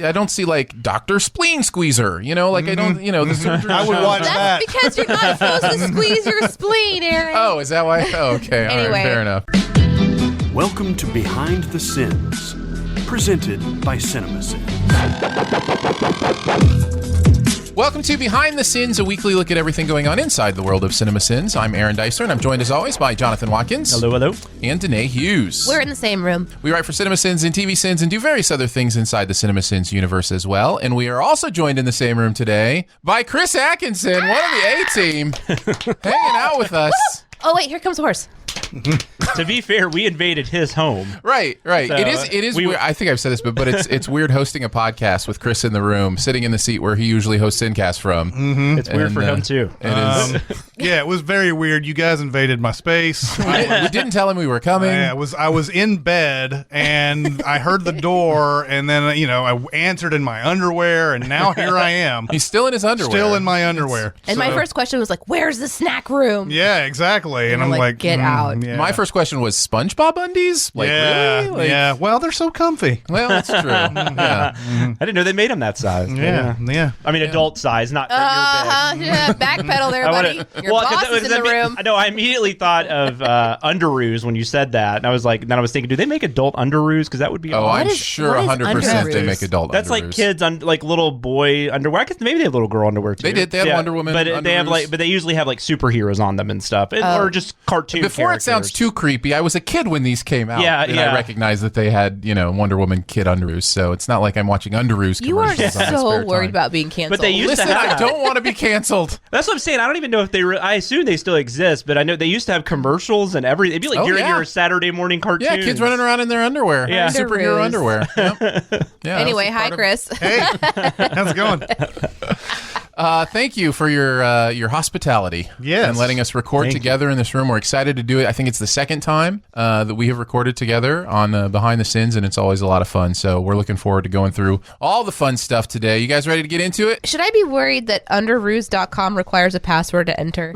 I don't see like Dr. Spleen Squeezer, you know, like I don't, you know, the surgery. I would watch that. That's because you're not supposed to squeeze your spleen, Aaron. Oh, is that why? Oh, okay. All Anyway. right, fair enough. Welcome to Behind the Sins, presented by CinemaSins. Welcome to Behind the Sins, a weekly look at everything going on inside the world of CinemaSins. I'm Aaron Dicer, and I'm joined as always by Jonathan Watkins. Hello. And Danae Hughes. We're in the same room. We write for CinemaSins and TV Sins and do various other things inside the CinemaSins universe as well. And we are also joined in the same room today by Chris Atkinson, one of the A-Team, hanging out with us. Oh, wait, here comes a horse. To be fair, we invaded his home. Right. So, It is weird. I think I've said this, but it's weird hosting a podcast with Chris in the room, sitting in the seat where he usually hosts Sincast from. Mm-hmm. It's weird for him, too. It is. Yeah, it was very weird. You guys invaded my space. We didn't tell him we were coming. I was in bed, and I heard the door, and then, I answered in my underwear, and now here I am. He's still in his underwear. Still in my underwear. And my first question was like, where's the snack room? Yeah, exactly. And I'm like, get out. Yeah. My first question was SpongeBob undies? Like, yeah, really? Like, yeah. Well, they're so comfy. Well, that's true. Yeah. I didn't know they made him that size. Yeah. I mean, adult size, not your big. Yeah, backpedal there, buddy. Your boss is in the room. I know. I immediately thought of underoos when you said that, and I was like, then I was thinking, do they make adult underoos? Because that would be. Oh, I'm is- sure what is 100% they underoos? make adult That's underoos. like kids, like little boy underwear. I guess maybe they have little girl underwear too. They did. They had Wonder Woman but they have underoos. but they usually have like superheroes on them and stuff, or just cartoon. Before it sounds characters. too creepy, I was a kid when these came out. Yeah, and yeah. I recognized that they had, Wonder Woman kid underoos. So it's not like I'm watching underoos You are commercials on my so spare worried time. about being canceled. But they used Listen, to have. I don't want to be canceled. That's what I'm saying. I don't even know if they. I assume they still exist, but I know they used to have commercials and everything. It'd be like during your Saturday morning cartoons. Yeah, kids running around in their underwear. Yeah. Superhero Underoos. underwear. Yep. Yeah, Anyway, that's hi, part of- Chris. Hey, how's it going? Thank you for your hospitality. Yes. And letting us record together in this room. We're excited to do it. I think it's the second time that we have recorded together on Behind the Sins, and it's always a lot of fun. So we're looking forward to going through all the fun stuff today. You guys ready to get into it? Should I be worried that underoos.com requires a password to enter?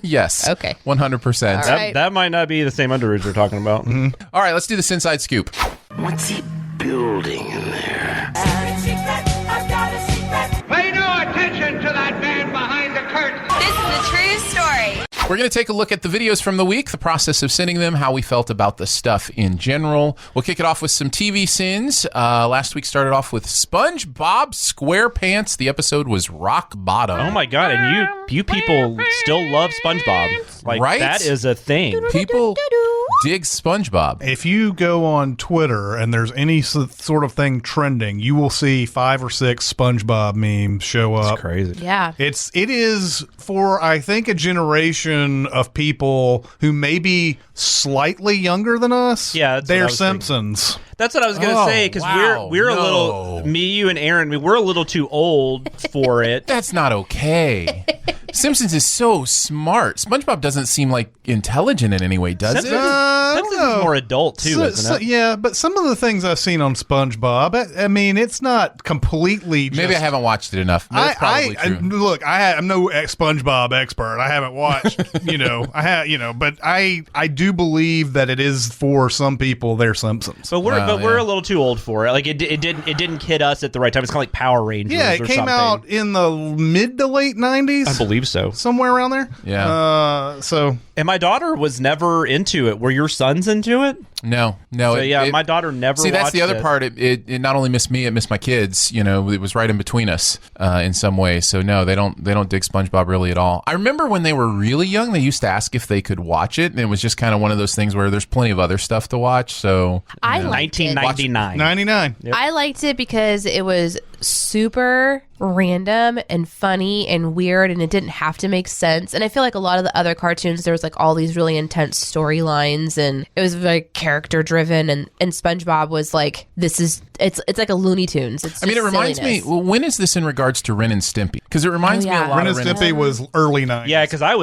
Yes. Okay. 100%. All right. That might not be the same underoos we're talking about. All right, let's do the SinSide Scoop. What's he building in there? Pay no attention to that man behind the curtain. This is a true story. We're going to take a look at the videos from the week, the process of sending them, how we felt about the stuff in general. We'll kick it off with some TV sins. Last week started off with SpongeBob SquarePants. The episode was rock bottom. Oh my god! And you people still love SpongeBob, like Right? that is a thing. People dig SpongeBob. If you go on Twitter and there's any sort of thing trending, you will see 5 or 6 SpongeBob memes show up. It's crazy. Yeah. It is for, I think, a generation of people who may be slightly younger than us. Yeah, that's what I they're was thinking. Simpsons. That's what I was gonna Oh, say because wow, we're a no. little me, you, and Aaron. We're a little too old for it. That's not okay. Simpsons is so smart. SpongeBob doesn't seem like intelligent in any way, does Simpsons, it? I don't Simpsons know. is more adult too, isn't it? Yeah, but some of the things I've seen on SpongeBob, I mean, it's not completely. Just, Maybe I haven't watched it enough. That's probably true. Look, I'm no SpongeBob expert. I haven't watched, but I do believe that it is for some people. They're Simpsons. But we're Wow, we're yeah. a little too old for it. Like it didn't hit us at the right time. It's kind of like Power Rangers. Yeah, it or came something. out in the mid to late 90s. I believe so. Somewhere around there. Yeah. So And my daughter was never into it. Were your sons into it? No. So my daughter never. See, that's the watched other it. part. It not only missed me, it missed my kids. It was right in between us in some ways. So no, they don't dig SpongeBob really at all. I remember when they were really young, they used to ask if they could watch it, and it was just kind of one of those things where there's plenty of other stuff to watch. So I liked it. 1999. 99. I liked it because it was super random and funny and weird, and it didn't have to make sense. And I feel like a lot of the other cartoons, there was like all these really intense storylines, and it was very character driven. And SpongeBob was like, it's like a Looney Tunes. It's I mean, it just reminds silliness. me. Well, when is this in regards to Ren and Stimpy? Because it reminds Oh, me a yeah. lot Ren of and Stimpy was early 90s. Yeah, because I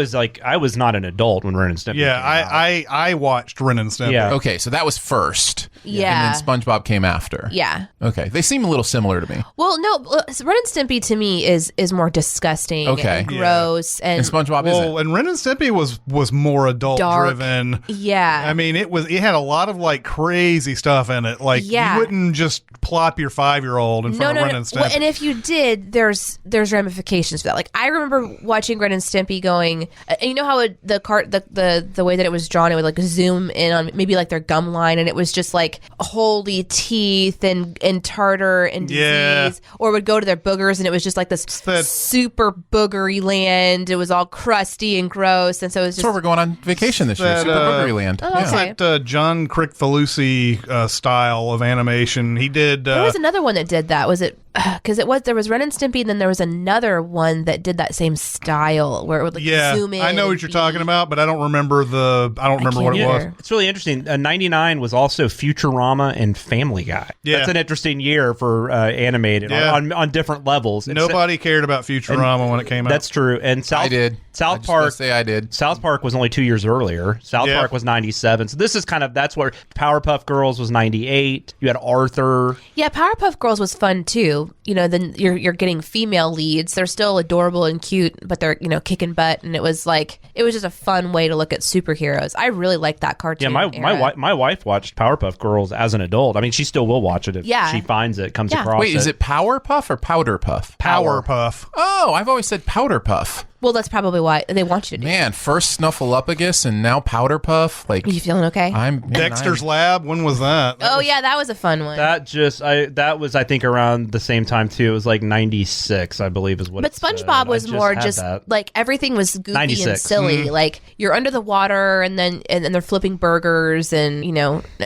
was not an adult when Ren and Stimpy. Yeah, came out. I watched Ren and Stimpy. Yeah. Okay, so that was first. Yeah. And then SpongeBob came after. Yeah. Okay, they seem a little similar to me. Well, no, Ren and Stimpy to me is more disgusting Okay. and gross. And And SpongeBob Well, isn't. and Ren and Stimpy was more adult Dark. driven. yeah. I mean, it had a lot of like crazy stuff in it. Like Yeah. you wouldn't just plop your 5-year-old in front of Ren and Stimpy. Well, and if you did, there's ramifications for that. Like I remember watching Ren and Stimpy going, and you know how the way that it was drawn, it would like zoom in on maybe like their gum line, and it was just like holy teeth and tartar and disease, or it would go to their boogers, and it was just like this super boogery land. It was all crusty and gross, and so it was just. That's where we're going on vacation this year, Super Boogery Land. Oh, okay. It's that John Crickfalusi style of animation. He did. There was another one that did that. Was it? Because there was Ren and Stimpy, and then there was another one that did that same style where it would like zoom in. I know what you're talking about, but I don't remember what it was. It's really interesting. 99 was also Futurama and Family Guy. Yeah. That's an interesting year for animated on different levels. Nobody cared about Futurama when it came out. That's true. And I did. South Park. I did. South Park was only 2 years earlier. South Park was 97. So this is that's where Powerpuff Girls was 98. You had Arthur. Yeah, Powerpuff Girls was fun too. You know, then you're getting female leads. They're still adorable and cute, but they're kicking butt, and it was just a fun way to look at superheroes. I really liked that cartoon. Yeah, my wife watched Powerpuff Girls as an adult. I mean, she still will watch it if she finds it, comes across it. Wait, is it Powerpuff or Powderpuff? Powerpuff. Oh, I've always said Powderpuff. Well, that's probably why they want you to do. Man, first Snuffleupagus and now Powderpuff. Like, are you feeling okay? Dexter's Lab. When was that? That was a fun one. That was I think around the same time too. It was like 96, I believe, is what. But SpongeBob was more just like everything was goofy 96. And silly. Like you're under the water, and then they're flipping burgers, and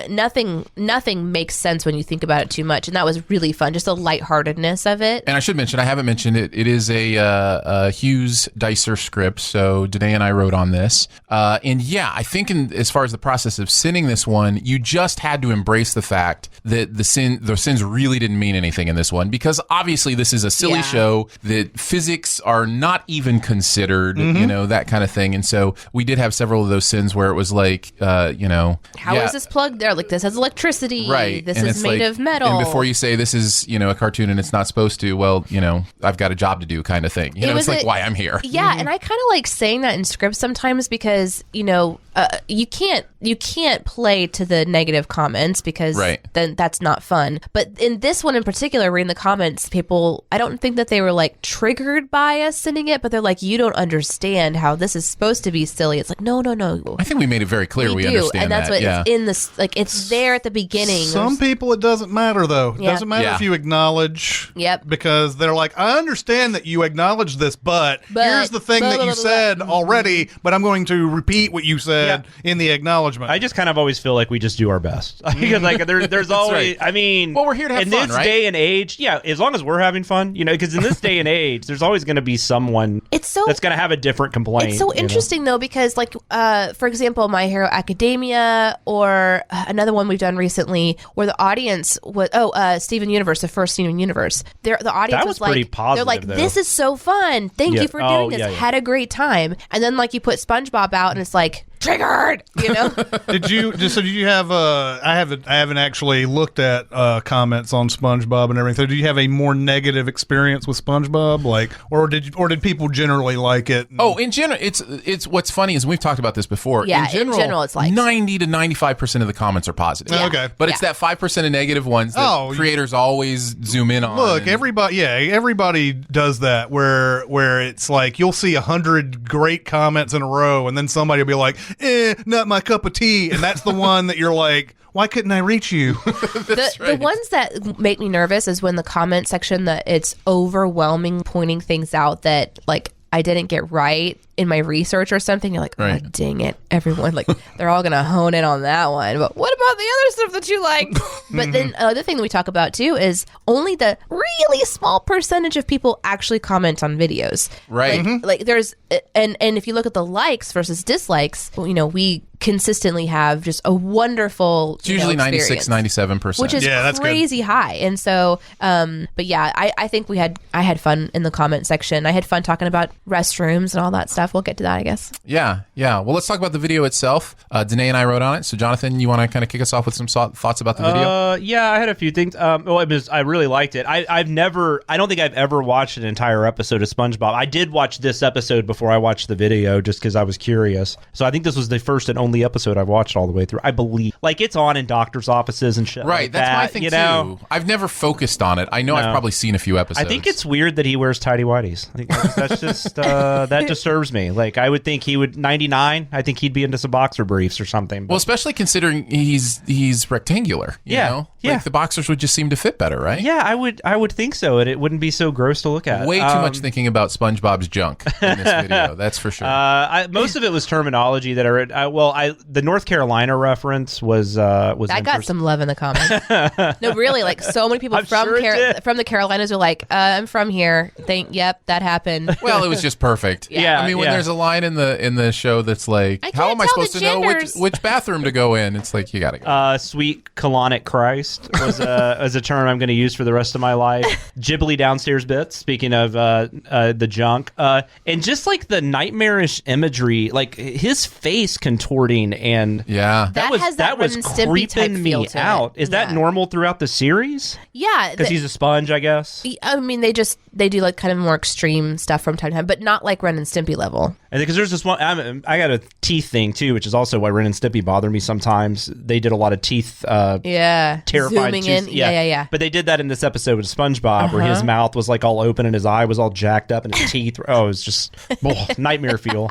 nothing makes sense when you think about it too much. And that was really fun, just the lightheartedness of it. And I should mention, I haven't mentioned it. It is a Hughes Dicer script, so Danae and I wrote on this. And yeah, I think as far as the process of sinning this one, you just had to embrace the fact that the sins really didn't mean anything in this one, because obviously this is a silly show that physics are not even considered, that kind of thing. And so we did have several of those sins where it was like, how is this plugged there? Like this has electricity, right? This is made of metal. And before you say this is, a cartoon and it's not supposed to, well, I've got a job to do, kind of thing. It's like why I'm here. Yeah, and I kind of like saying that in scripts sometimes because you can't play to the negative comments because then that's not fun. But in this one in particular, reading the comments, people, I don't think that they were like triggered by us sending it, but they're like, you don't understand how this is supposed to be silly. It's like no. I think we made it very clear we do, understand and that's that. what it's in this. Like it's there at the beginning. Some people it doesn't matter though. It doesn't matter if you acknowledge. Yep. Because they're like, I understand that you acknowledge this, but here's the thing that you said already, but I'm going to repeat what you said in the acknowledgement. I just kind of always feel like we just do our best. Because like there's always, I mean, well, we're here to have in fun, this day and age, as long as we're having fun, because in this day and age, there's always going to be someone that's going to have a different complaint. It's so interesting though, because like, for example, My Hero Academia, or another one we've done recently where the audience was, Steven Universe, the first Steven Universe. The audience was like, pretty positive, they're like, though. This is so fun. Thank you for doing this. Had a great time. And then like you put SpongeBob out and it's like, triggered, Did you have I haven't actually looked at comments on SpongeBob and everything. So did you have a more negative experience with SpongeBob, or did people generally like it? In general, it's what's funny is we've talked about this before. Yeah, in general it's like 90 to 95% of the comments are positive. Yeah. Okay, but it's that 5% of negative ones that creators always zoom in on. Look, everybody does that where it's like you'll see 100 great comments in a row, and then somebody will be like, not my cup of tea, and that's the one that you're like, why couldn't I reach you? The ones that make me nervous is when the comment section that it's overwhelming, pointing things out that like I didn't get right in my research or something. You're like, oh, dang it, everyone, like they're all gonna hone in on that one, but what about the other stuff that you like? But then the thing that we talk about too is only the really small percentage of people actually comment on videos, right? Like there's and if you look at the likes versus dislikes, we consistently have just a wonderful it's usually 96 97%, which is crazy high. And so but yeah, I think I had fun in the comment section. I had fun talking about restrooms and all that stuff. We'll get to that, I guess. Yeah well, let's talk about the video itself. Danae and I wrote on it, so Jonathan, you want to kind of kick us off with some thoughts about the video? I had a few things. I really liked it. I don't think I've ever watched an entire episode of SpongeBob. I did watch this episode before I watched the video just because I was curious, so I think this was the first and only episode I've watched all the way through, I believe. Like, it's on in doctor's offices and shit. Right, like that's that, my thing you know? too. I've never focused on it. I know I've probably seen a few episodes. I think it's weird that he wears tighty whities. I think that's just that disturbs me. Like, I would think he would 99. I think he'd be into some boxer briefs or something. But. Well, especially considering he's rectangular. You know? Like the boxers would just seem to fit better, right? Yeah, I would think so, and it wouldn't be so gross to look at. Way too much thinking about SpongeBob's junk in this video. That's for sure. Most of it was terminology that I read. The North Carolina reference was that got some love in the comments. No, really, like so many people from the Carolinas are like, I'm from here. Yep, that happened. Well, it was just perfect. Yeah. I mean, when there's a line in the show that's like, how am I supposed to know which bathroom to go in? It's like, you gotta go. Sweet colonic Christ was a term I'm going to use for the rest of my life. Ghibli downstairs bits. Speaking of the junk, and just like the nightmarish imagery, like his face contorting, and that was creeping me out. Is that normal throughout the series? Yeah, because he's a sponge, I guess. I mean, they do like kind of more extreme stuff from time to time, but not like Ren and Stimpy level. And because there's this one, I got a teeth thing too, which is also why Ren and Stimpy bother me sometimes. They did a lot of teeth. Terrified zooming tooth. in. Yeah. But they did that in this episode with SpongeBob, where his mouth was like all open and his eye was all jacked up and his teeth. It was just nightmare feel.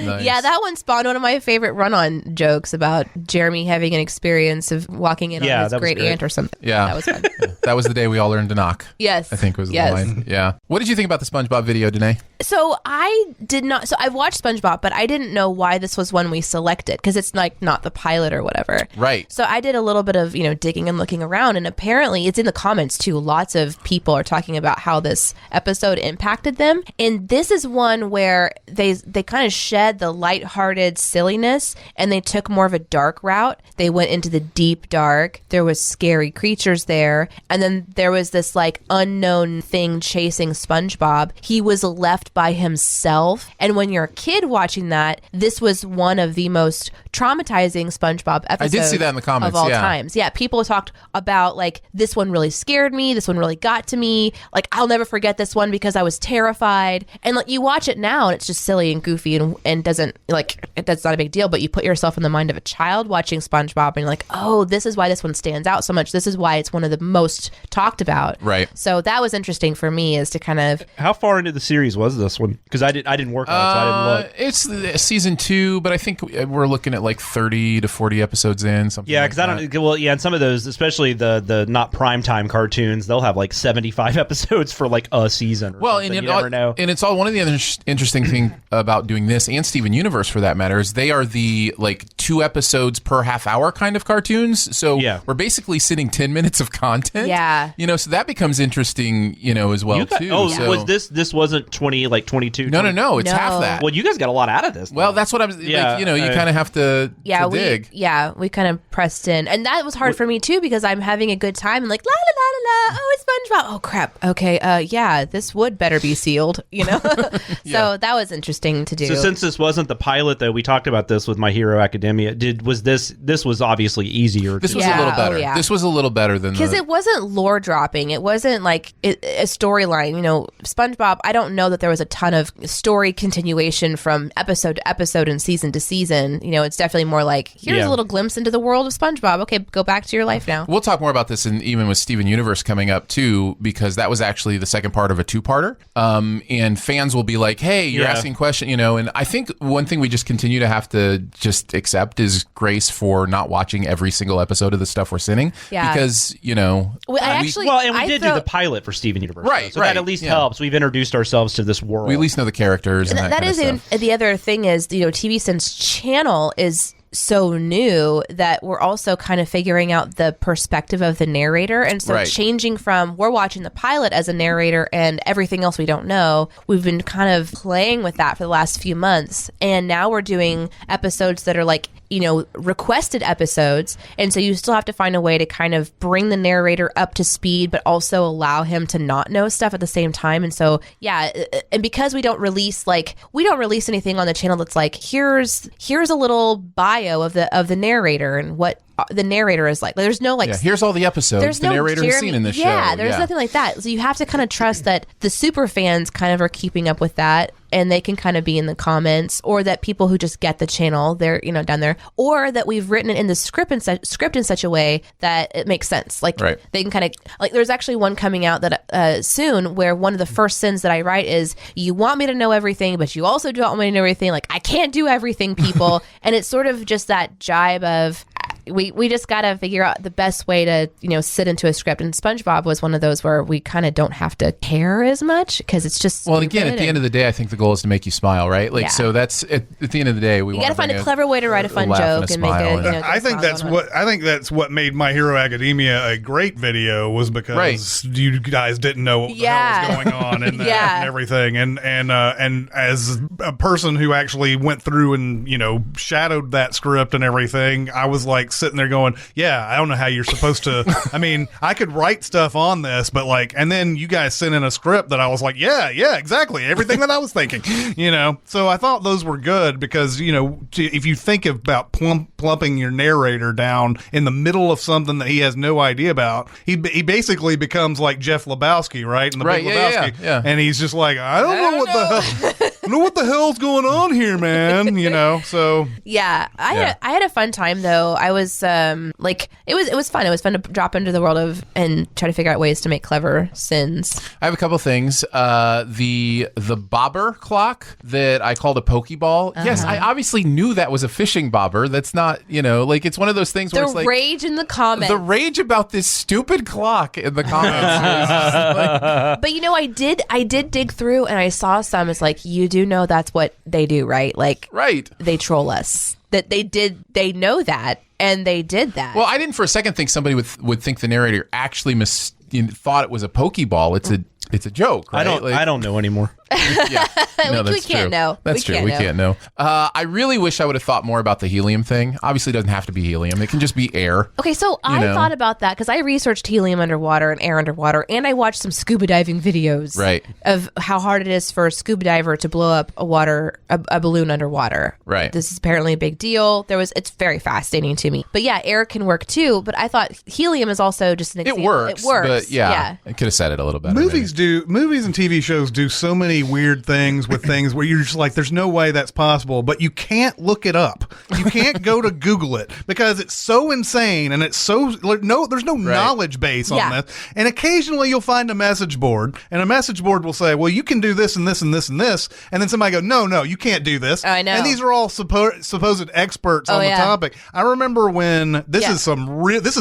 Nice. Yeah, that one spawned one of my favorite run-on jokes about Jeremy having an experience of walking in on his great aunt or something. Yeah, that was fun. That was the day we all learned to knock. Yes, I think was the line. Yeah. What did you think about the SpongeBob video, Danae? So I did not. So I've watched SpongeBob, but I didn't know why this was one we selected because it's like not the pilot or whatever. Right. So I did a little bit of digging and looking around, and apparently it's in the comments too. Lots of people are talking about how this episode impacted them, and this is one where they kind of shed the lighthearted silliness and they took more of a dark route. They went into the deep dark. There was scary creatures there, and then there was this like unknown thing chasing SpongeBob. He was left by himself, and when you're a kid watching that, this was one of the most traumatizing SpongeBob episodes. I did see that in the comments of all times. Yeah, people talked about like, this one really scared me. This one really got to me. Like, I'll never forget this one because I was terrified. And like, you watch it now and it's just silly and goofy and doesn't like, that's not a big deal. But you put yourself in the mind of a child watching SpongeBob and you're like, oh, this is why this one stands out so much. This is why it's one of the most talked about. Right. So that was interesting for me, is to kind of. How far into the series was this one? Because I didn't work on it, so I didn't look. It's season 2, but I think we're looking at like 30 to 40 episodes in. Something. Yeah, because like I don't. Well, yeah, and some of those, especially the not primetime cartoons, they'll have like 75 episodes for like a season. And you never know. And it's all one of the other interesting thing about doing this, and Steven Universe for that matter, is they are the like 2 episodes per half hour kind of cartoons. So we're basically sitting 10 minutes of content. Yeah. So that becomes interesting, as well too. Was this wasn't 22? No, it's half that. Well, you guys got a lot out of this. Well, that's what I was. Yeah, you kind of have to dig. We kind of pressed in, and that was hard for me too because I'm having a good time and like la la la la la. Oh, it's SpongeBob. Oh crap. Okay. Yeah, this would better be sealed. So that was interesting to do. So since this wasn't the pilot, though, we talked about this with My Hero Academia. This was obviously easier. This was a little better. This was a little better than because it wasn't lore dropping. It wasn't like a storyline. SpongeBob. I don't know that there was a ton of story continuation from episode to episode and season to season. It's definitely more like, here's a little glimpse into the world of SpongeBob. Okay, go back to your life now. We'll talk more about this even with Steven Universe coming up too, because that was actually the second part of a 2-parter. And fans will be like, hey, you're asking questions, and I think one thing we just continue to have to just accept is grace for not watching every single episode of the stuff we're sending. Yeah. Because, we did do the pilot for Steven Universe. Right. So that at least helps. We've introduced ourselves to this world. We at least know the characters. And that is the other thing is, TVSyn's channel is so new that we're also kind of figuring out the perspective of the narrator. And so changing from we're watching the pilot as a narrator and everything else we don't know, we've been kind of playing with that for the last few months. And now we're doing episodes that are like, requested episodes. And so you still have to find a way to kind of bring the narrator up to speed, but also allow him to not know stuff at the same time. And so, and because we don't release anything on the channel that's like, here's a little bio of the narrator and what the narrator is like. There's no like. Yeah, here's all the episodes. There's the no narrator has seen in this show. Yeah, there's nothing like that. So you have to kind of trust that the super fans kind of are keeping up with that, and they can kind of be in the comments, or that people who just get the channel, they're down there, or that we've written it in the script in such a way that it makes sense. Like they can kind of like. There's actually one coming out that soon where one of the first sins that I write is, you want me to know everything, but you also don't want me to know everything. Like, I can't do everything, people. And it's sort of just that jibe of we just got to figure out the best way to sit into a script. And SpongeBob was one of those where we kind of don't have to care as much because it's just well. Again, at the end of the day, I think the goal is to make you smile, right? Like, so that's at the end of the day, we got to find a clever way to write a fun joke and make it. I think that's what made My Hero Academia a great video, was because you guys didn't know what the hell was going on and everything. And as a person who actually went through and shadowed that script and everything, I was like sitting there going, I don't know how you're supposed to. I mean, I could write stuff on this, but like, and then you guys sent in a script that I was like, yeah, exactly, everything that I was thinking. So I thought those were good because if you think about plumping your narrator down in the middle of something that he has no idea about, he basically becomes like Jeff Lebowski, right? In the Big Lebowski, and he's just like, I don't know what the hell. I don't know what the hell's going on here, man. So I had a fun time though. I was like, it was fun. It was fun to drop into the world of and try to figure out ways to make clever sins. I have a couple things. The bobber clock that I called a Pokeball. Yes, I obviously knew that was a fishing bobber. That's not, like, it's one of those things where it's like rage in the comments. The rage about this stupid clock in the comments. But I did dig through and I saw some. It's like, you do know that's what they do, right? Like, they troll us. That they know that, and they did that. Well, I didn't for a second think somebody would think the narrator actually thought it was a Pokeball. It's a joke, right? I don't know anymore. We can't know. That's true. We can't know. I really wish I would have thought more about the helium thing. Obviously, it doesn't have to be helium. It can just be air. Okay, so I thought about that because I researched helium underwater and air underwater, and I watched some scuba diving videos of how hard it is for a scuba diver to blow up a balloon underwater. Right. This is apparently a big deal. It's very fascinating to me. But air can work too. But I thought helium is also just an example. It works. But I could have said it a little better. Movies and TV shows do so many weird things with things where you're just like, there's no way that's possible, but you can't look it up. You can't go to Google it because it's so insane and it's so there's no knowledge base on this. And occasionally you'll find a message board, and a message board will say, well, you can do this and this and this and this, and then somebody go, no, you can't do this. I know. And these are all supposed experts on the topic. I remember when this is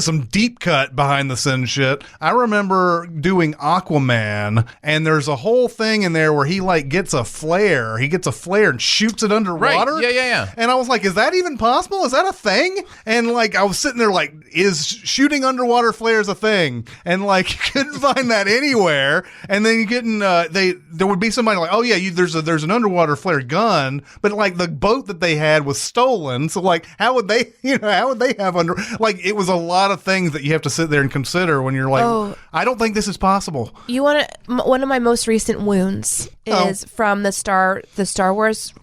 some deep cut behind the scene shit. I remember doing Aquaman, and there's a whole thing in there where he like gets a flare. He gets a flare and shoots it underwater. Right. Yeah. And I was like, is that even possible? Is that a thing? And like, I was sitting there like, is shooting underwater flares a thing? And like, couldn't find that anywhere. And then you getting, there would be somebody like, oh yeah, there's an underwater flare gun, but like the boat that they had was stolen. So like, how would they have it was a lot of things that you have to sit there and consider when you're like, I don't think this is possible. You want one of my most recent wounds is from the Star Wars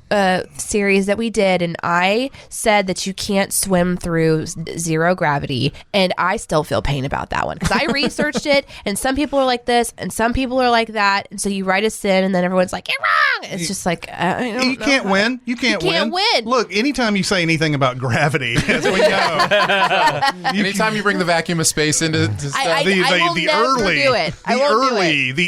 series that we did, and I said that you can't swim through zero gravity, and I still feel pain about that one because I researched it, and some people are like this and some people are like that, and so you write a sin and then everyone's like, you're wrong. It's just like, you can't win. You can't win. Look, anytime you say anything about gravity, as we know, anytime you bring the vacuum of space into stuff, the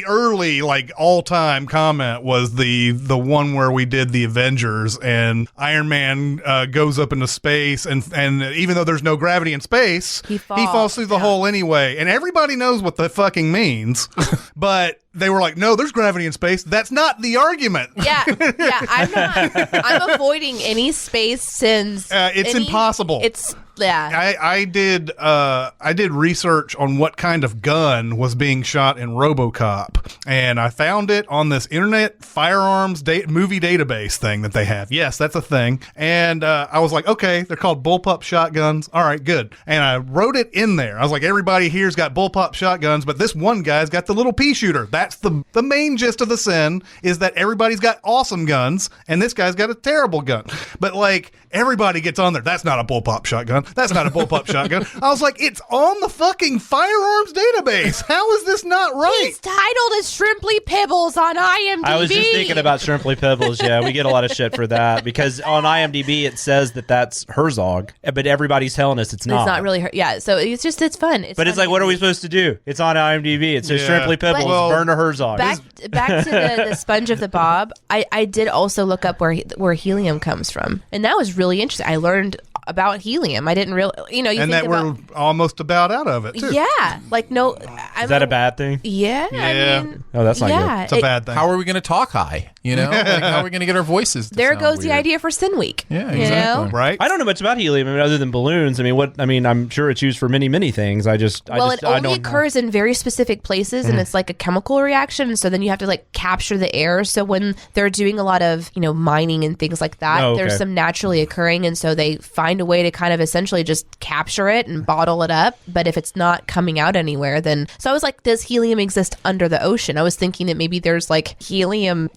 early like all-time comment was the one where we did the Avengers, and Iron Man goes up into space, and even though there's no gravity in space, he falls through the hole anyway, and everybody knows what the fucking means, but they were like, no, there's gravity in space. That's not the argument. I'm avoiding any space sins. It's impossible. I did research on what kind of gun was being shot in RoboCop, and I found it on this internet firearms movie database thing that they have. Yes, that's a thing. And I was like, okay, they're called bullpup shotguns. All right, good. And I wrote it in there. I was like, everybody here's got bullpup shotguns, but this one guy's got the little pea shooter. That's the main gist of the sin, is that everybody's got awesome guns, and this guy's got a terrible gun. But like, everybody gets on there. That's not a bullpup shotgun. That's not a bullpup shotgun. I was like, it's on the fucking firearms database. How is this not right? It's titled as Shrimply Pibbles on IMDb. I was just thinking about Shrimply Pibbles. Yeah, we get a lot of shit for that because on IMDb it says that that's Herzog, but everybody's telling us it's not. It's not really her. Yeah, so it's fun. But it's like, what are we supposed to do? It's on IMDb. It says Shrimply Pibbles, Werner Herzog. Back to the Sponge of the Bob. I did also look up where helium comes from, and that was really interesting. I learned about helium. I didn't really, you and that we're almost about out of it too. Yeah, like no. Is that a bad thing? Yeah, I mean, oh, that's not good. It's a bad thing. How are we going to talk high? You know, like, how are we going to get our voices? There goes the idea for Sin Week. Yeah, exactly. You know? Right. I don't know much about helium other than balloons. I'm sure it's used for many things. It only occurs in very specific places, and it's like a chemical reaction. So then you have to like capture the air. So when they're doing a lot of mining and things like that, there's some naturally occurring, and so they find a way to kind of essentially just capture it and bottle it up. But if it's not coming out anywhere, then I was like, does helium exist under the ocean? I was thinking that maybe there's like helium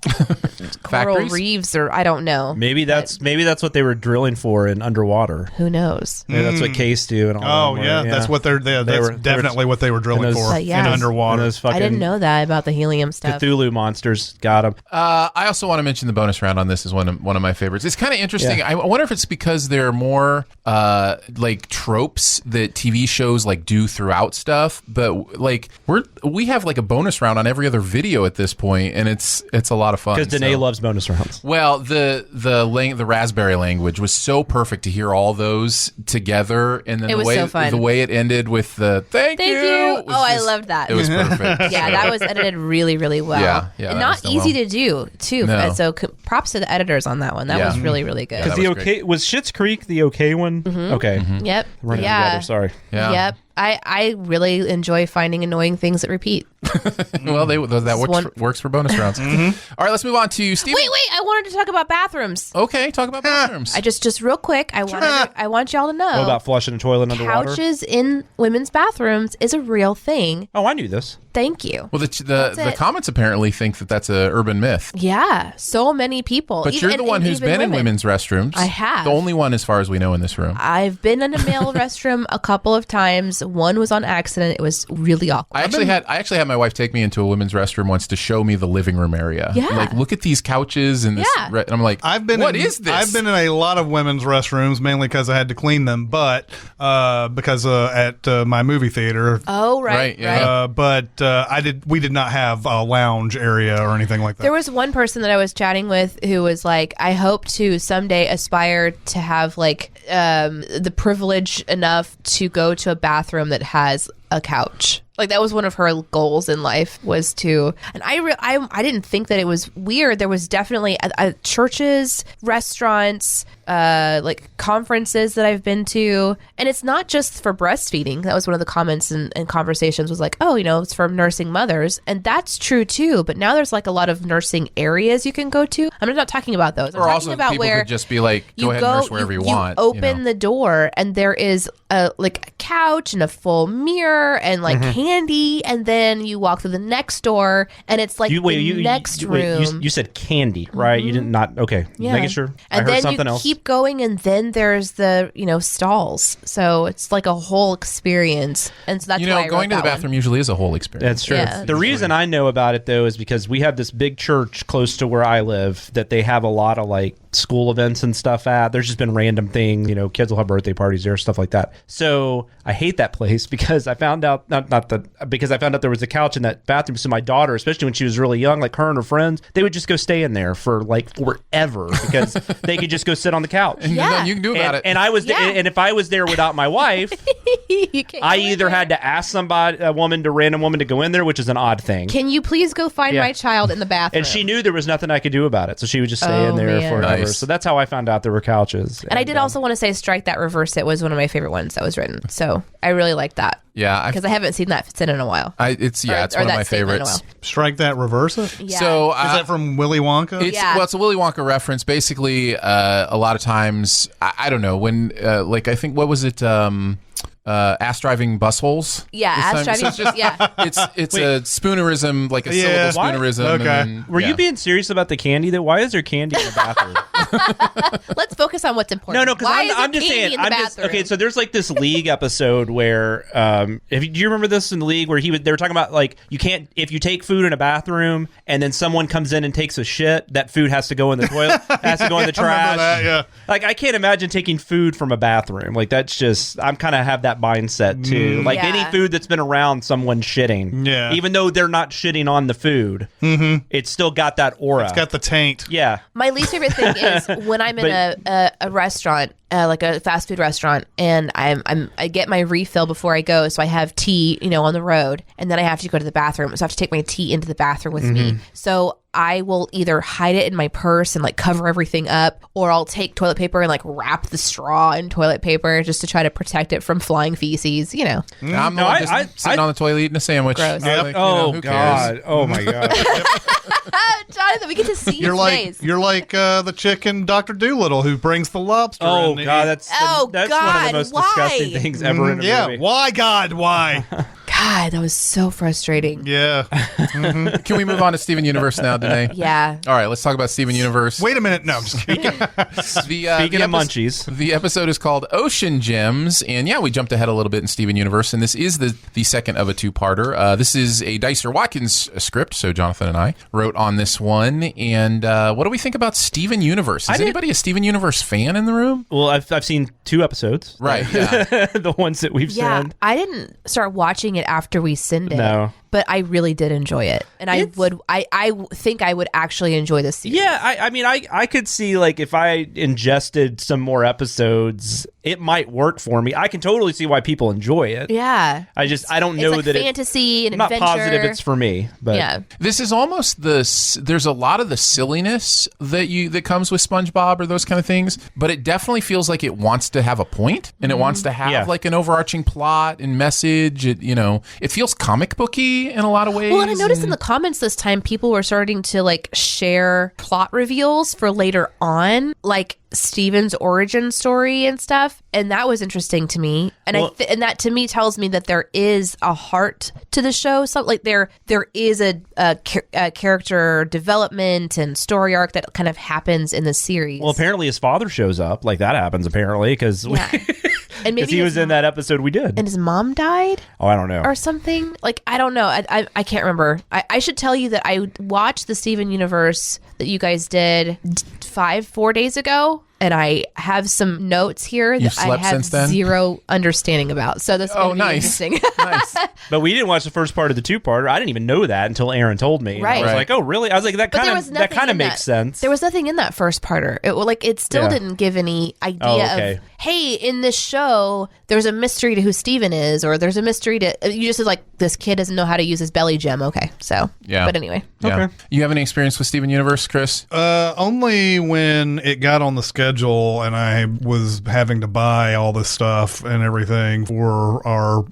coral reefs, or I don't know. Maybe that's what they were drilling for in underwater. Who knows? Yeah, that's what Case do. And all that's what that's definitely what they were drilling for in underwater. I didn't know that about the helium stuff. Cthulhu monsters got them. I also want to mention the bonus round on this is one of my favorites. It's kind of interesting. Yeah. I wonder if it's because there are more like tropes that TV shows like do throughout stuff, but like we have like a bonus round on every other video at this point, and it's a lot of fun. Because Danae loves bonus rounds. Well, the raspberry language was so perfect to hear all those together, and then the way it ended with the thank you. I loved that. It was perfect. Yeah, that was edited really, really well. Yeah, and not easy to do too. No. So props to the editors on that one. That was really, really good. Because was Schitt's Creek the okay one? Mm-hmm. Okay. Mm-hmm. Yep. Running together. Sorry. Yeah. Yep. I really enjoy finding annoying things that repeat. Well, that works for bonus rounds. Mm-hmm. All right, let's move on to Steve. Wait! I wanted to talk about bathrooms. Okay, talk about bathrooms. I just real quick. I want y'all to know. What about flushing a toilet underwater? Couches in women's bathrooms is a real thing. Oh, I knew this. Thank you. Well, the comments apparently think that that's an urban myth. Yeah, so many people. But you're the one who's been in women's restrooms. I have. The only one, as far as we know, in this room. I've been in a male restroom a couple of times. One was on accident. It was really awkward. I actually had my wife take me into a women's restroom once to show me the living room area. Yeah. Like, look at these couches and this. Yeah. And I'm like, what is this? I've been in a lot of women's restrooms, mainly because I had to clean them, but because at my movie theater. Oh, right. Yeah. But we did not have a lounge area or anything like that. There was one person that I was chatting with who was like, I hope to someday aspire to have like the privilege enough to go to a bathroom that has a couch. Like that was one of her goals in life, was to, and I didn't think that it was weird. There was definitely churches, restaurants, like conferences that I've been to, and it's not just for breastfeeding. That was one of the comments and conversations was like, oh, it's for nursing mothers, and that's true too. But now there's like a lot of nursing areas you can go to. I'm not talking about those. I'm or talking also about people where could just be like, go ahead and nurse wherever you want. You open the door and there is a couch and a full mirror and like candy, and then you walk through the next door and it's like next room. You said candy, right? You didn't not okay. Yeah. Making sure. And I heard then something you else. keep going, and then there's the stalls. So it's like a whole experience, and so that's why I going to wrote the that bathroom usually is a whole experience. That's true. Yeah. The reason I know about it though is because we have this big church close to where I live that they have a lot of like school events and stuff at. There's just been random things, kids will have birthday parties there, stuff like that. So I hate that place because I found out because I found out there was a couch in that bathroom. So my daughter, especially when she was really young, like her and her friends, they would just go stay in there for like forever because they could just go sit on the couch. And nothing you can do about it. And I was, and if I was there without my wife, I either had to ask a random woman to go in there, which is an odd thing. Can you please go find my child in the bathroom? And she knew there was nothing I could do about it, so she would just stay in there forever. Nice. So that's how I found out there were couches. And I did also want to say Strike That Reverse It was one of my favorite ones that was written. So I really like that. Yeah. Because I haven't seen that sit in a while. It's one of my favorites. Strike That, Reverse It? Yeah. So is that from Willy Wonka? It's a Willy Wonka reference. Basically, a lot of times, I don't know, when, I think, what was it? Ass driving bus holes. Yeah, ass driving. So it's a spoonerism, like a syllable spoonerism. Okay. Were you being serious about the candy? Why is there candy in the bathroom? Let's focus on what's important. No, because I'm just saying. Okay, so there's like this League episode where, do you remember this in the League where they were talking about like you can't, if you take food in a bathroom and then someone comes in and takes a shit, that food has to go in the toilet, has to go in the trash. I remember that, yeah. Like I can't imagine taking food from a bathroom. Like that's just, I'm kind of have that mindset too. Like any food that's been around someone shitting, even though they're not shitting on the food, it's still got that aura. It's got the taint. Yeah. My least favorite thing is when I'm in a restaurant, like a fast food restaurant, and I get my refill before I go, so I have tea, on the road, and then I have to go to the bathroom, so I have to take my tea into the bathroom with me. So I will either hide it in my purse and like cover everything up, or I'll take toilet paper and like wrap the straw in toilet paper just to try to protect it from flying feces. I'm just sitting on the toilet eating a sandwich. Gross. Like, Oh who God! cares? Oh my God! Jonathan, we get to see You're his like face. you're like the chick in Dr. Dolittle who brings the lobster. Oh in. God! That's one of God, the most why? disgusting things ever in a movie. Why, God? Why? God, that was so frustrating. Yeah. Can we move on to Steven Universe now, Danae? Yeah. All right, let's talk about Steven Universe. Wait a minute. No, I'm just kidding. Speaking of munchies, the episode is called Ocean Gems, and we jumped ahead a little bit in Steven Universe, and this is the second of a two-parter. This is a Dicer-Watkins script, so Jonathan and I wrote on this one. And what do we think about Steven Universe? Is anybody a Steven Universe fan in the room? well, I've seen 2 episodes, Right. Yeah. the ones that we've Yeah, seen. I didn't start watching it after we sinned it. No. But I really did enjoy it. And I think I would actually enjoy this series. Yeah, I mean, I could see, like, if I ingested some more episodes, it might work for me. I can totally see why people enjoy it. Yeah. I don't know it's like that fantasy and I'm not adventure. positive it's for me, but Yeah. This is almost there's a lot of the silliness that comes with SpongeBob or those kind of things, but it definitely feels like it wants to have a point and it wants to have like an overarching plot and message. It feels comic booky in a lot of ways. Well, and I noticed in the comments this time, people were starting to like share plot reveals for later on, like Steven's origin story and stuff, and that was interesting to me. And and that to me tells me that there is a heart to the show. So like there is a character development and story arc that kind of happens in the series. well, apparently his father shows up. Like that happens apparently because and maybe he was in that episode we did. and his mom died. Oh, I don't know. Or something. Like, I don't know. I can't remember. I should tell you that I watched the Steven Universe that you guys did 4 days ago, and I have some notes here You've that I slept have since then? zero understanding about. So that's going to be nice. interesting. Nice. But we didn't watch the first part of the 2-parter. I didn't even know that until Aaron told me. And Right. I was Right. like, oh, really? I was like, that But there kind was of nothing in makes sense. There was nothing in that first parter. It still Yeah. didn't give any idea Oh, okay. of, hey, in this show, there's a mystery to who Steven is, or there's a mystery to, you just said like, this kid doesn't know how to use his belly gem. Okay. So, Yeah. But anyway. Yeah. Okay. You have any experience with Steven Universe, Chris? Only when it got on the schedule and I was having to buy all this stuff and everything for our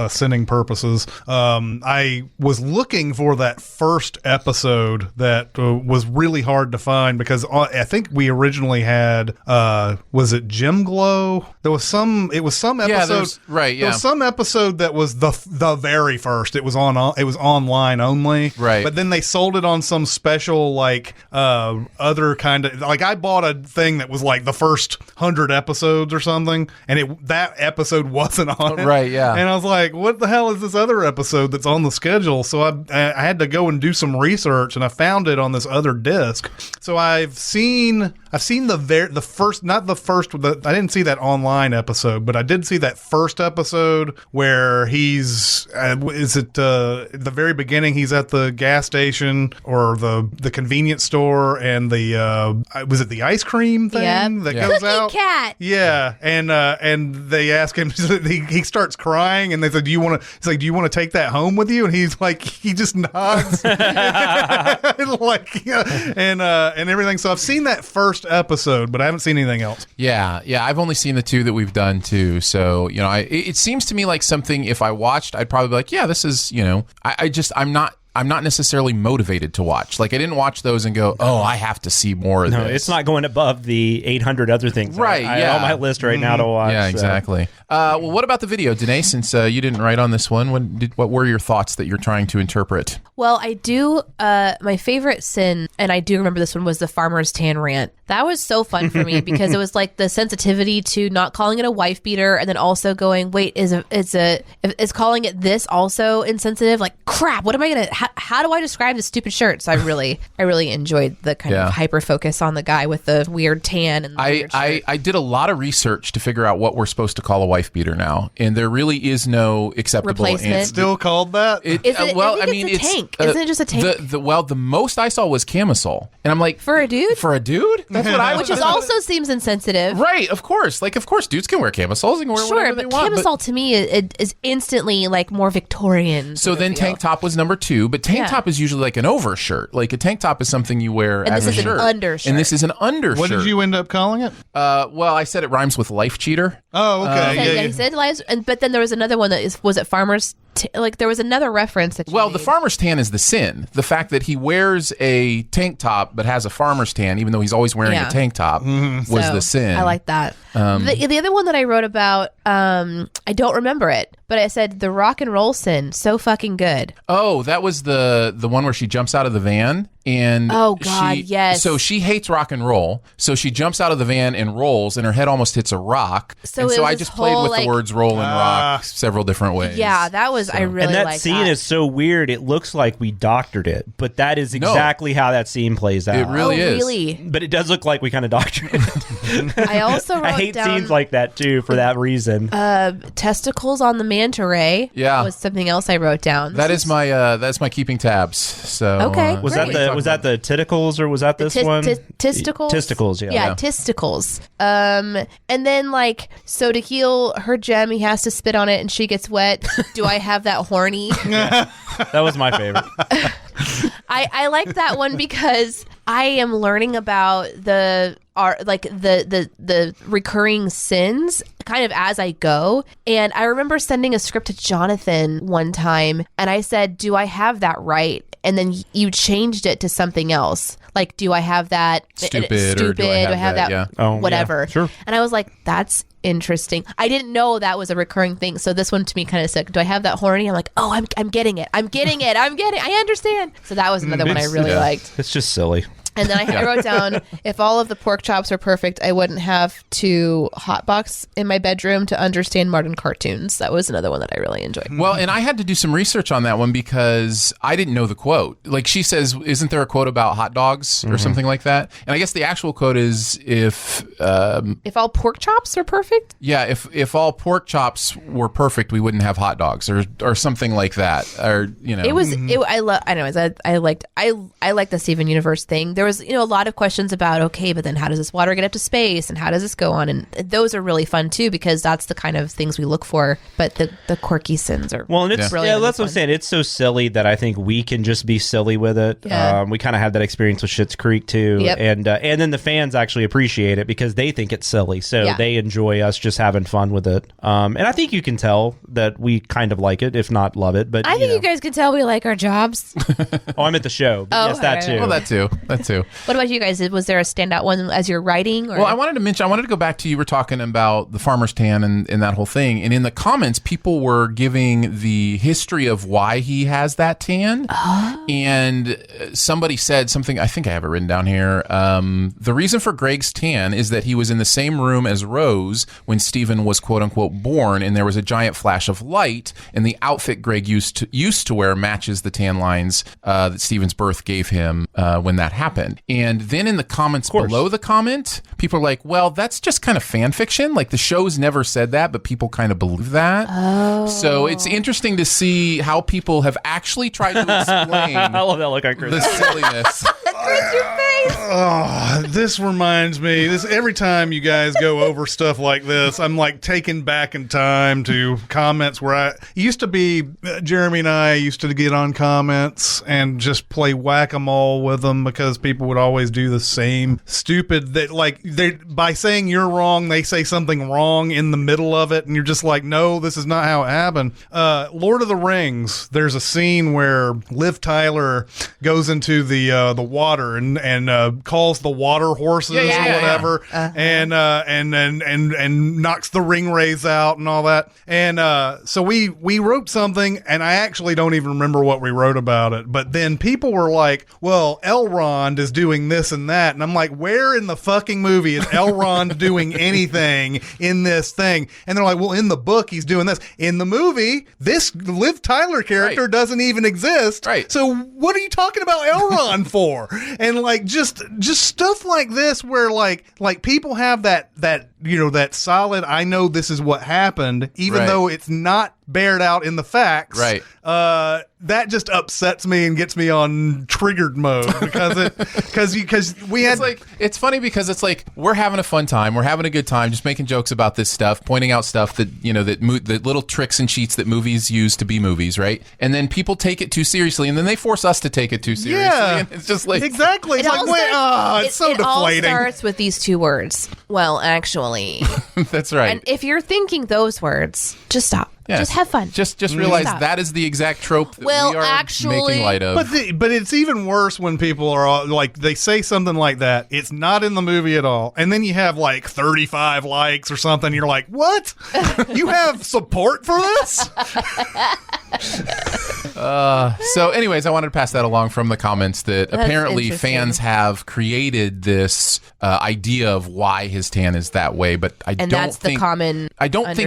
sinning purposes. I was looking for that first episode that was really hard to find because I think we originally had was it Gem Glow? It was some episode. Right. There Yeah. was some episode that was the very first. It was online only. Right. But then they sold it on some special like other kind of like I bought a thing that was like the first 100 episodes or something, and that episode wasn't on it. Right, yeah. And I was like, what the hell is this other episode that's on the schedule? So I had to go and do some research, and I found it on this other disc. So I've seen the first, not the first. I didn't see that online episode, but I did see that first episode where he's at the very beginning. He's at the gas station or the convenience store, and was it the ice cream thing that goes out? Cat. Yeah, and they ask him. He starts crying, and they said, "Do you want to?" He's like, "Do you want to take that home with you?" And he's like, he just nods, and everything. So I've seen that first episode, but I haven't seen anything else. Yeah. I've only seen the 2 that we've done too. So it seems to me like something. If I watched, I'd probably be like, yeah, this is. I'm not necessarily motivated to watch. Like I didn't watch those and go, oh, I have to see more of No, this. it's not going above the 800 other things Right, yeah. on my list right now to watch. Yeah, so. exactly. Well, what about the video, Danae? Since you didn't write on this one, what were your thoughts that you're trying to interpret? Well, I do. My favorite sin, and I do remember this one, was the farmer's tan rant. That was so fun for me because it was like the sensitivity to not calling it a wife beater, and then also going, wait, is calling it this also insensitive? Like, crap, what am I gonna? How do I describe this stupid shirt? So I really enjoyed the kind of hyper focus on the guy with the weird tan and the weird shirt. I did a lot of research to figure out what we're supposed to call a wife beater now, and there really is no acceptable Replacement. answer. Still called that? Well, I think it's a tank. Isn't it just a tank? The most I saw was camisole, and I'm like, For a dude? For a dude? That's what I Which is also seems insensitive. right. Of course, dudes can wear camisoles and wear Sure, whatever but they want. camisole to me is instantly like more Victorian. So sort of then feel. tank top was number 2, but tank Yeah. top is usually like an overshirt. Like a tank top is something you wear And as this a is an shirt. undershirt. And this is an undershirt. What did you end up calling it? Well, I said it rhymes with life cheater. Oh, okay. He said lies, but then there was another one that was it farmers? Like there was another reference that. Well, the farmer's tan is the sin. The fact that he wears a tank top but has a farmer's tan, even though he's always wearing a tank top, was the sin. I like that. The other one that I wrote about, I don't remember it, but I said the rock and roll sin, so fucking good. Oh, that was the one where she jumps out of the van and Oh, God, yes. So she hates rock and roll. So she jumps out of the van and rolls, and her head almost hits a rock. So and it so was I this just played whole, with like- the words roll and rock several different ways. Yeah, that was I really And that like scene that. is so weird. It looks like we doctored it, but that is exactly how that scene plays out. It really is. Really? But it does look like we kind of doctored it. I also wrote I hate down scenes like that too for that reason. testicles on the manta ray. Yeah. Was something else I wrote down. That's my keeping tabs. So Okay, Was great. that the tentacles or was that this one? Testicles? Testicles, yeah. Yeah, testicles. And then like, so to heal her gem, he has to spit on it and she gets wet. Do I have that horny? That was my favorite. I like that one because I am learning about the recurring sins kind of as I go. And I remember sending a script to Jonathan one time and I said, do I have that right? And then you changed it to something else. Like, do I have that Stupid, or do I have that? Yeah. Oh, whatever. yeah, sure. And I was like, that's interesting. I didn't know that was a recurring thing. So this one to me kind of said, do I have that horny? I'm like, oh, I'm getting it. I understand. So that was another one I really liked. It's just silly. And then I wrote down, if all of the pork chops are perfect, I wouldn't have to hotbox in my bedroom to understand modern cartoons. That was another one that I really enjoyed. Well, and I had to do some research on that one because I didn't know the quote. Like she says, isn't there a quote about hot dogs or something like that? And I guess the actual quote is if all pork chops are perfect? yeah, if all pork chops were perfect, we wouldn't have hot dogs or something like that. Or It was. I like the Steven Universe thing. There was a lot of questions about but then how does this water get up to space and how does this go on, and those are really fun too because that's the kind of things we look for. But the quirky sins are Well, and it's brilliant. that's what I'm saying. It's so silly that I think we can just be silly with it. Yeah. We kind of had that experience with Schitt's Creek too, Yep. and then the fans actually appreciate it because they think it's silly, so Yeah. they enjoy us just having fun with it. And I think you can tell that we kind of like it, if not love it. But I think you guys can tell we like our jobs. Oh, I'm at the show. But yes, that right, too. right. well, that too. What about you guys? Was there a standout one as you're writing? Or? Well, I wanted to go back to, you were talking about the farmer's tan and that whole thing. And in the comments, people were giving the history of why he has that tan. And somebody said something, I think I have it written down here. The reason for Greg's tan is that he was in the same room as Rose when Stephen was quote unquote born, and there was a giant flash of light, and the outfit Greg used to wear matches the tan lines that Stephen's birth gave him when that happened. And then in the comments below the comment, people are like, well, that's just kind of fan fiction. Like the show's never said that, but people kind of believe that. Oh. So it's interesting to see how people have actually tried to explain I love that look on Chris. the silliness. Chris, your face. Oh, this reminds me. Every time you guys go over stuff like this, I'm like taken back in time to comments where I used to be. Jeremy and I used to get on comments and just play whack-a-mole with them because people would always do the same stupid. That like they by saying you're wrong, they say something wrong in the middle of it, and you're just like, no, this is not how it happened. Lord of the Rings. There's a scene where Liv Tyler goes into the water and calls the water horses or whatever, and knocks the ring rays out and all that. And so we wrote something, and I actually don't even remember what we wrote about it. But then people were like, "Well, Elrond is doing this and that," and I'm like, "Where in the fucking movie is Elrond doing anything in this thing?" And they're like, "Well, in the book, he's doing this. In the movie, this Liv Tyler character doesn't even exist. Right. So what are you talking about Elrond for?" And like just stuff like this where like people have that solid, I know this is what happened, even though it's not bared out in the facts. Right. That just upsets me and gets me on triggered mode because we had it's funny because it's like we're having a fun time, we're having a good time, just making jokes about this stuff, pointing out stuff that that little tricks and cheats that movies use to be movies, right? And then people take it too seriously, and then they force us to take it too seriously. Yeah, and it's just like exactly. It's it's so deflating. It all starts with these two words. Well, actually, that's right. And if you're thinking those words, just stop. Yes. Just have fun. Just realize that is the exact trope that we are making light of. But it's even worse when people are all, like, they say something like that. It's not in the movie at all. And then you have like 35 likes or something. You're like, what? You have support for this? So anyways, I wanted to pass that along from the comments that apparently fans have created this idea of why his tan is that way, but I don't think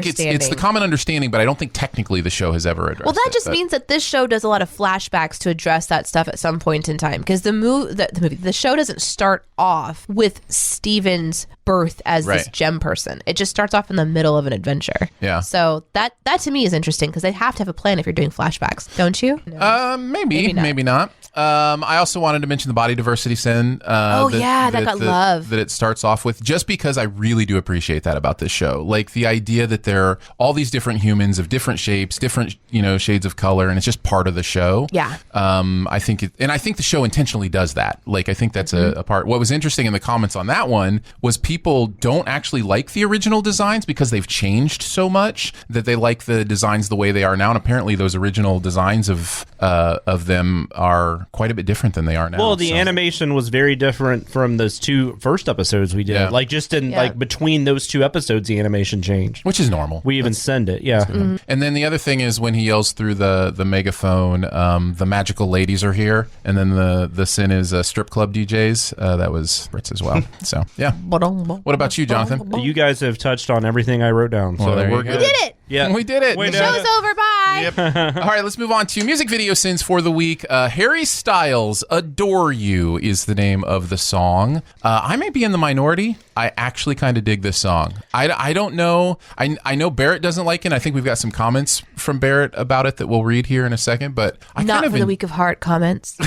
it's the common understanding, but I don't think technically the show has ever addressed it. Well, that just means that this show does a lot of flashbacks to address that stuff at some point in time, because the show doesn't start off with Steven's birth as this gem person. It just starts off in the middle of an adventure. Yeah. So that to me is interesting, because they have to have a plan if you're doing flashbacks, don't you? No. Maybe not. I also wanted to mention the body diversity sin. That got love. That it starts off with, just because I really do appreciate that about this show. Like the idea that there are all these different humans of different shapes, different shades of color, and it's just part of the show. Yeah. I think the show intentionally does that. Like I think that's a part. What was interesting in the comments on that one was people don't actually like the original designs because they've changed so much that they like the designs the way they are now. And apparently those original designs of them are quite a bit different than they are now. Well, the animation was very different from those two first episodes we did. Yeah. Like just in like between those two episodes, the animation changed, which is normal. We even send it, yeah. Mm-hmm. And then the other thing is when he yells through the megaphone, the magical ladies are here, and then the sin is strip club DJs. That was Fritz as well. So yeah. What about you, Jonathan? You guys have touched on everything I wrote down. So we're good. We did it. Yeah, we did it. The show's over. Bye. Yep. All right, let's move on to music video sins for the week. Harry Styles' "Adore You" is the name of the song. I may be in the minority. I actually kind of dig this song. I don't know. I know Barrett doesn't like it. I think we've got some comments from Barrett about it that we'll read here in a second. But I not for the week of heart comments.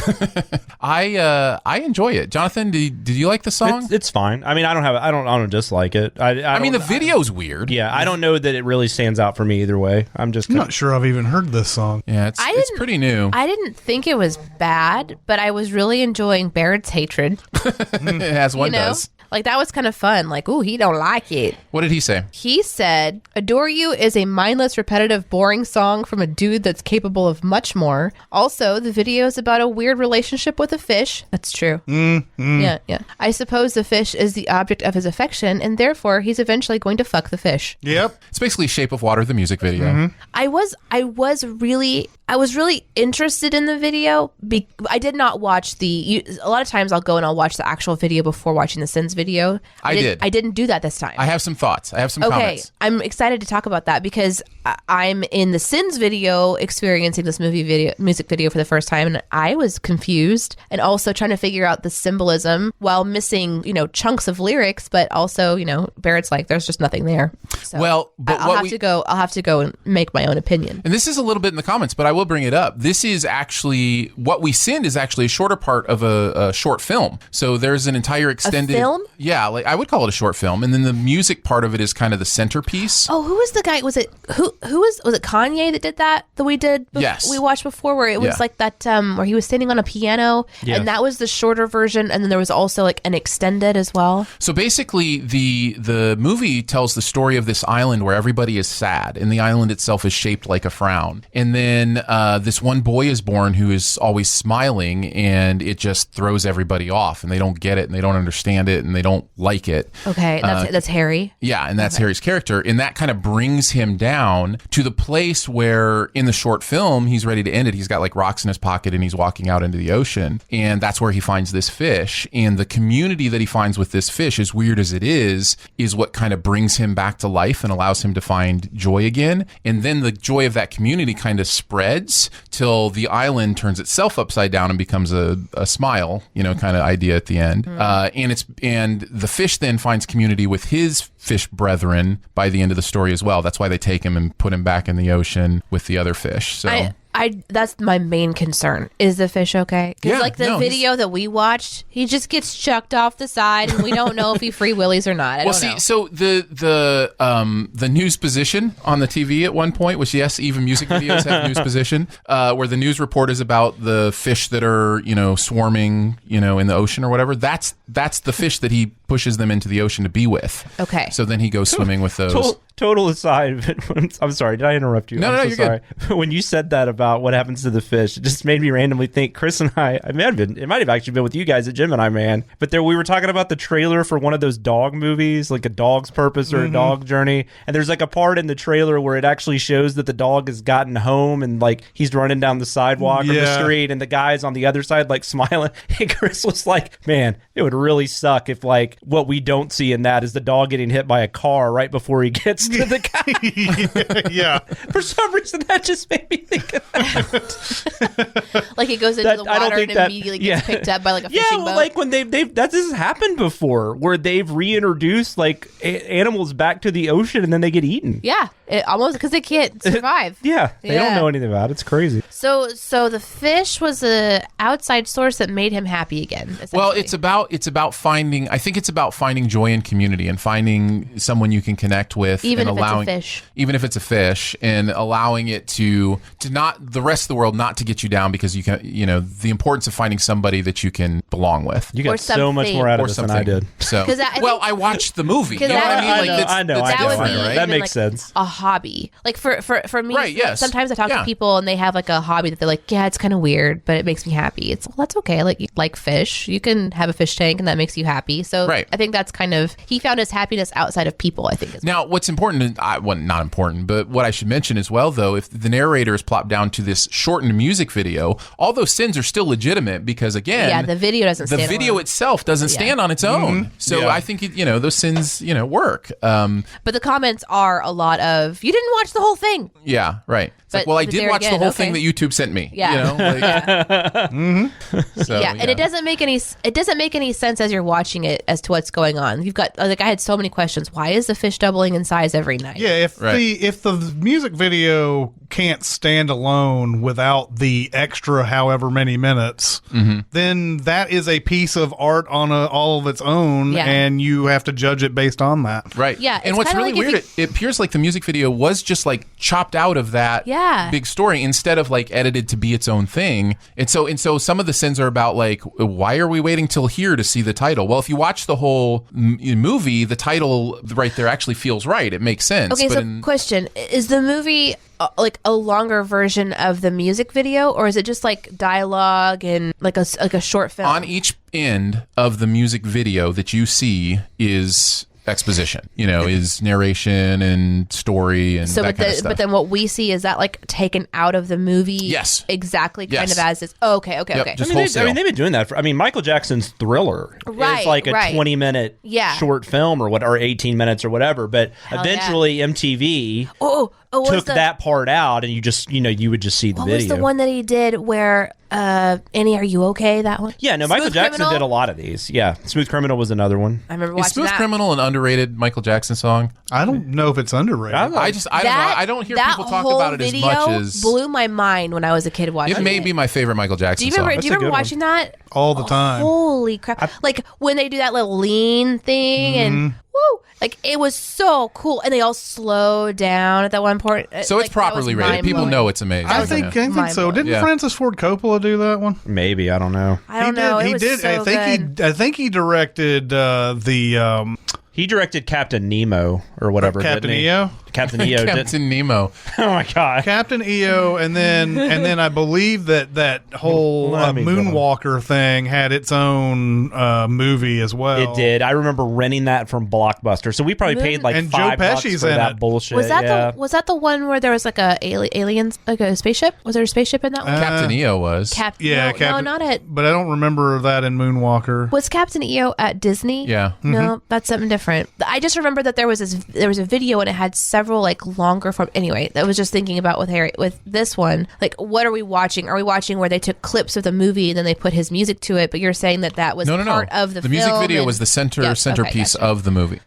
I enjoy it. Jonathan, did you like the song? It's fine. I mean, I don't dislike it. I mean, the video's weird. Yeah, I don't know that it really stands out for me either way. I'm not sure I've even heard this song. Yeah, it's pretty new. I didn't think it was bad, but I was really enjoying Barrett's hatred. As one does. Like, that was kind of fun. Like, ooh, he don't like it. What did he say? He said, "Adore You is a mindless, repetitive, boring song from a dude that's capable of much more. Also, the video is about a weird relationship with a fish." That's true. Yeah. "I suppose the fish is the object of his affection, and therefore he's eventually going to fuck the fish." Yep. It's basically Shape of Water, the music video. Mm-hmm. I was really interested in the video. I did not watch a lot of times I'll go and I'll watch the actual video before watching the Sins video. I didn't do that this time. I have some thoughts. I have some comments. I'm excited to talk about that because I'm in the Sins video experiencing this music video for the first time, and I was confused and also trying to figure out the symbolism while missing, chunks of lyrics, but also, Barrett's like, there's just nothing there. So well, but I'll I'll have to go and make my own opinion. And this is a little bit in the comments, but I will bring it up. This is actually, What We Sinned is actually a shorter part of a short film. So there's an entire extended... A film? Yeah, like I would call it a short film. And then the music part of it is kind of the centerpiece. Oh, who was the guy? Was it was it Kanye that did that we did? Yes. We watched before where it was like that where he was standing on a piano, and that was the shorter version, and then there was also like an extended as well. So basically, the movie tells the story of this island where everybody is sad, and the island itself is shaped like a frown. And then this one boy is born who is always smiling, and it just throws everybody off, and they don't get it, and they don't understand it, and they don't like it. Okay, that's Harry. Yeah, and that's Harry's character, and that kind of brings him down to the place where in the short film he's ready to end it. He's got like rocks in his pocket, and he's walking out into the ocean, and that's where he finds this fish. And the community that he finds with this fish, as weird as it is what kind of brings him back to life and allows him to find joy again. And then the joy of that community kind of spreads till the island turns itself upside down and becomes a smile, kind of idea at the end. And the fish then finds community with his fish brethren by the end of the story as well. That's why they take him and put him back in the ocean with the other fish. So that's my main concern. Is the fish okay? Because Yeah, video that we watched, he just gets chucked off the side, and we don't know if he free willies or not. I don't know. So the news position on the TV at one point, which yes, even music videos have news position, where the news report is about the fish that are swarming in the ocean or whatever. That's the fish that he pushes them into the ocean to be with. Okay. So then he goes swimming with those. Total aside. I'm sorry. Did I interrupt you? No, you're sorry. Good. When you said that about what happens to the fish, it just made me randomly think. Chris and it might have actually been with you guys at Gemini Man. But we were talking about the trailer for one of those dog movies, like A Dog's Purpose or A Dog Journey. And there's like a part in the trailer where it actually shows that the dog has gotten home and like he's running down the sidewalk or the street, and the guy's on the other side like smiling. And Chris was like, "Man, it would really suck if like what we don't see in that is the dog getting hit by a car right before he gets to the guy." Yeah. For some reason, that just made me think of that. Like it goes into the water and immediately gets picked up by like a fishing boat. Like when this has happened before, where they've reintroduced like animals back to the ocean and then they get eaten. Yeah, almost because they can't survive. They don't know anything about it. It's crazy. So the fish was a outside source that made him happy again. Well, it's about finding. I think it's about finding joy in community and finding someone you can connect with, even and if it's a fish. Even if it's a fish, and allowing it to not the rest of the world not to get you down, because you can the importance of finding somebody that you can belong with. You got so much more out of this than I did. So I watched the movie. You know what I mean? I know. Right? That makes sense. A hobby, like for me. Right. Yes. Sometimes I talk to people and they have like a hobby that they're like, yeah, it's kind of weird, but it makes me happy. It's that's okay. Like fish, you can have a fish tank and that makes you happy. So I think that's kind of he found his happiness outside of people. I think. Now, what's important? Not important, but what I should mention as well, though, if the narrator is plopped down to this shortened music video, all those sins are still legitimate because again, the video doesn't. The video itself doesn't stand on its own. So I think those sins work. But the comments are a lot of you didn't watch the whole thing. Yeah, right. It's like, well, I did watch the whole thing that YouTube sent me. Yeah. So, and it doesn't make any sense as you're watching it as to what's going on. You've got I had so many questions. Why is the fish doubling in size every night? Yeah, if the music video can't stand alone without the extra however many minutes, then that is a piece of art on all of its own, and you have to judge it based on that. Right. Yeah. And what's really weird, it appears like the music video was just like chopped out of that big story instead of like edited to be its own thing. And so some of the sins are about like, why are we waiting till here to see the title? Well, if you watch the whole movie, the title right there actually feels right. It makes sense. Okay, question. Is the movie like a longer version of the music video, or is it just like dialogue and like a short film? On each end of the music video that you see is exposition, is narration and story and that kind of stuff. But then what we see, is that like taken out of the movie? Yes. Exactly. Kind of as this. Oh, okay. Just they've been doing that Michael Jackson's Thriller is like a 20-minute short film or 18 minutes or whatever, but eventually MTV took that part out, and you just you would just see the video. What was the one that he did where Annie, are you okay? That one? Yeah, no, Michael Jackson did a lot of these. Yeah, Smooth Criminal was another one. I remember watching Smooth that. Criminal an underrated Michael Jackson song? I don't know if it's underrated. I don't know. I don't hear people talk about it as much as. Blew my mind when I was a kid watching it. It may be my favorite Michael Jackson song. Do you remember watching that? All the time. Holy crap. Like when they do that little lean thing and woo, like it was so cool. And they all slow down at that one point. So it's properly rated. People know it's amazing. I think so. Didn't Francis Ford Coppola do that one? Maybe, I don't know. I don't know. He did. So I think he directed the. He directed Captain Nemo or whatever. Captain EO. Captain EO. Captain Nemo. Oh my god. Captain EO, and then I believe that whole Moonwalker thing had its own movie as well. It did. I remember renting that from Blockbuster. So we probably paid like and $5 Joe Pesci's for in that it. bullshit. Was that the one where there was like a aliens, like a spaceship? Was there a spaceship in that one? Captain EO was. No, not it. But I don't remember that in Moonwalker. Was Captain EO at Disney? Yeah. No, that's something different. I just remember that there was a video and it had several like longer form. Anyway, I was just thinking about with this one, like what are we watching? Are we watching where they took clips of the movie and then they put his music to it? But you're saying that was part of the film. The music video was the centerpiece of the movie.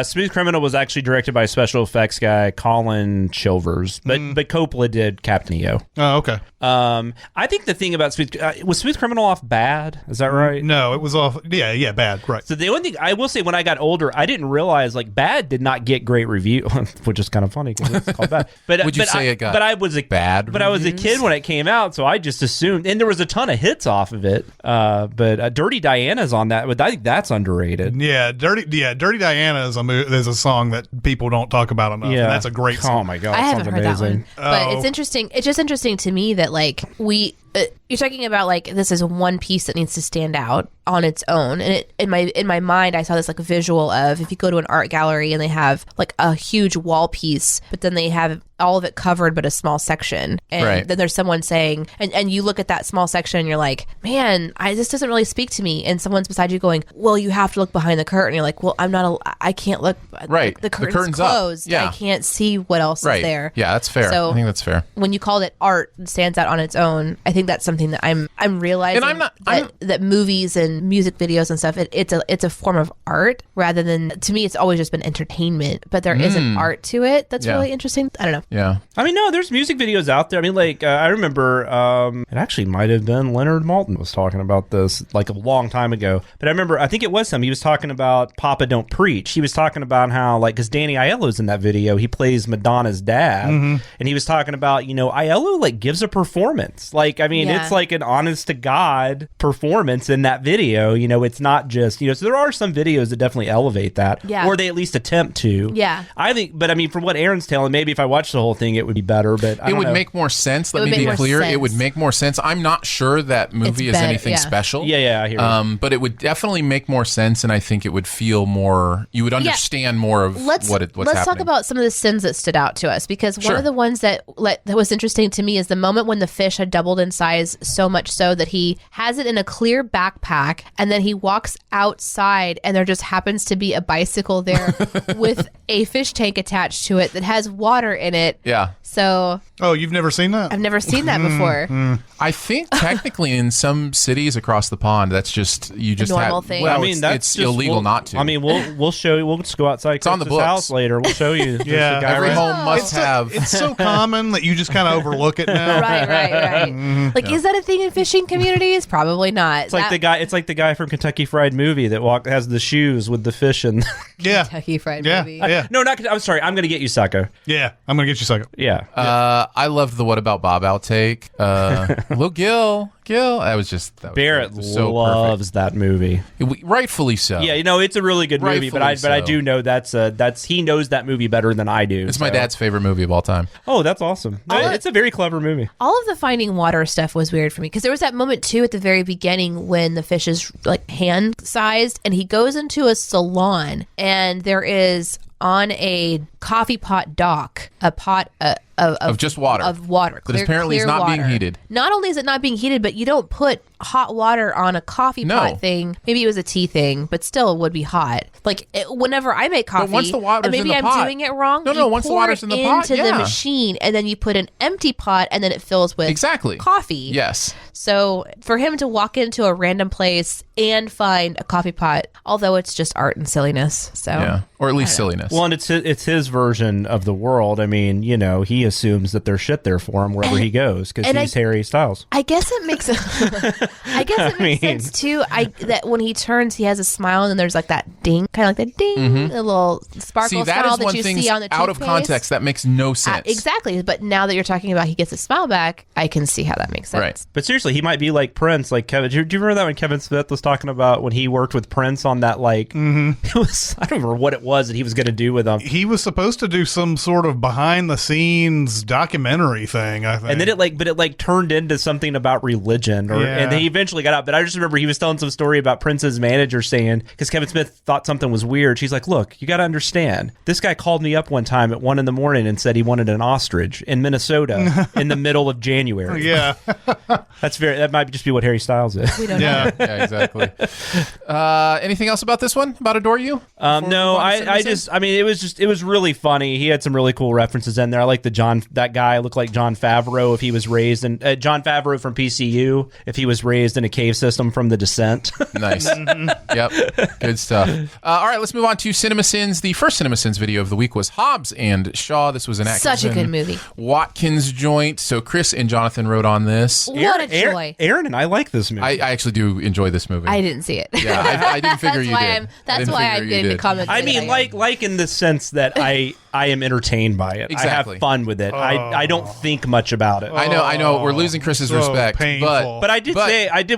Smooth Criminal was actually directed by special effects guy Colin Chilvers, but Coppola did Captain EO. Oh, okay. I think the thing about was Smooth Criminal off bad? Is that right? No, it was off. Yeah, bad. Right. So the only thing I will say, when I got older, I didn't realize like Bad did not get great review, which is kind of funny because it's called Bad. But would you say it got? But I was bad. But I was a kid when it came out, so I just assumed, and there was a ton of hits off of it. But Dirty Diana's on that, but I think that's underrated. Yeah, Dirty Diana is a song that people don't talk about enough. Yeah, and that's a great song. Oh my god, I haven't heard amazing. that one, but it's interesting. It's just interesting to me that like you're talking about like this is one piece that needs to stand out on its own, and in my mind I saw this like a visual of if you go to an art gallery and they have like a huge wall piece, but then they have all of it covered but a small section, and then there's someone saying and you look at that small section and you're like, man, this doesn't really speak to me, and someone's beside you going, well, you have to look behind the curtain. You're like, well, I can't look. Right, the curtain's closed. Yeah. I can't see what else is there. Yeah, that's fair. So I think that's fair. When you call it art and stands out on its own, I think that's something that I'm realizing, and that movies and music videos and stuff, it's a form of art rather than, to me, it's always just been entertainment, but there is an art to it that's really interesting. I don't know. Yeah. I mean, no, there's music videos out there. I mean, like, I remember, it actually might have been Leonard Maltin was talking about this like a long time ago, but I remember, I think it was him. He was talking about Papa Don't Preach. He was talking about how, like, because Danny Aiello's in that video, he plays Madonna's dad, and he was talking about, Aiello, like, gives a performance. Like, I mean, it's like an honest to God performance in that video. It's not just, so there are some videos that definitely elevate that, or they at least attempt to. Yeah. I think, but I mean, from what Aaron's telling, maybe if I watched the whole thing, it would be better, but it would make more sense. Let me be clear. It would make more sense. I'm not sure that movie is anything special. Yeah, I hear you. But it would definitely make more sense, and I think it would feel more, you would understand more of what's happening. Let's talk about some of the sins that stood out to us, because one of the ones that was interesting to me is the moment when the fish had doubled in size so much so that he has it in a clear backpack, and then he walks outside and there just happens to be a bicycle there with a fish tank attached to it that has water in it. Yeah. So... Oh, you've never seen that? I've never seen that before. I think technically in some cities across the pond, that's just you just normal have. thing. Well, I mean, it's illegal not to. I mean, we'll show you. We'll just go outside. It's on the books. House later. We'll show you. Yeah, every home must have. It's so common that you just kind of overlook it now. Right. Like, is that a thing in fishing communities? Probably not. It's like the guy. It's like the guy from Kentucky Fried Movie that has the shoes with the fish in. Yeah. Kentucky Fried Movie. Yeah. No, not. I'm sorry. I'm gonna get you, Sacco. Yeah, I'm gonna get you, Psycho. Yeah. I loved the What About Bob outtake. Little Gil. That was Barrett so loves that movie. Rightfully so. Yeah, it's a really good movie, but I do know that's he knows that movie better than I do. It's my dad's favorite movie of all time. Oh, that's awesome. It's a very clever movie. All of the finding water stuff was weird for me, because there was that moment too at the very beginning when the fish is like hand sized and he goes into a salon and there is on a coffee pot dock a pot of just water. Of water. That apparently is clear not being water. heated. Not only is it not being heated, but you don't put hot water on a coffee pot thing. Maybe it was a tea thing, but still it would be hot. Like whenever I make coffee, once the water's and maybe in the I'm pot. doing it wrong. No, once the water's in the pot, into the machine, and then you put an empty pot, and then it fills with coffee. Yes. So for him to walk into a random place and find a coffee pot, although it's just art and silliness, so or at least silliness. Well, and it's his version of the world. I mean, he assumes that there's shit there for him wherever he goes because he's Harry Styles. I guess it makes sense too. That when he turns, he has a smile, and then there's like that ding, kind of like that ding, a little sparkle smile that you see on the out of toothpaste. context. That makes no sense. Exactly, but now that you're talking about he gets a smile back, I can see how that makes sense. Right. But seriously, he might be like Prince, like Kevin. Do you remember that when Kevin Smith was talking about when he worked with Prince on that? Like, it was, I don't remember what it was that he was going to do with him. He was supposed to do some sort of behind the scenes documentary thing, I think. And then it turned into something about religion, and then he eventually got out. But I just remember he was telling some story about Prince's manager saying, because Kevin Smith thought something was weird. She's like, "Look, you got to understand. This guy called me up one time at 1 a.m. and said he wanted an ostrich in Minnesota in the middle of January." Yeah, that might just be what Harry Styles is. We don't know. Yeah, exactly. Anything else about this one? About Adore You? No, it was really funny. He had some really cool references in there. I like that guy looked like Jon Favreau if he was raised in Jon Favreau from PCU if he was raised in a cave system from The Descent. Nice. Yep. Good stuff. All right, let's move on to CinemaSins. The first CinemaSins video of the week was Hobbes and Shaw. This was an Such a good movie. Watkins joint. So Chris and Jonathan wrote on this. What a joy. Aaron and I like this movie. I actually do enjoy this movie. I didn't see it. Yeah, I didn't figure you did. That's why I'm getting the comments. I mean, like in the sense that I am entertained by it. Exactly. I have fun with it. I don't think much about it. I know. We're losing Chris's so respect. painful. But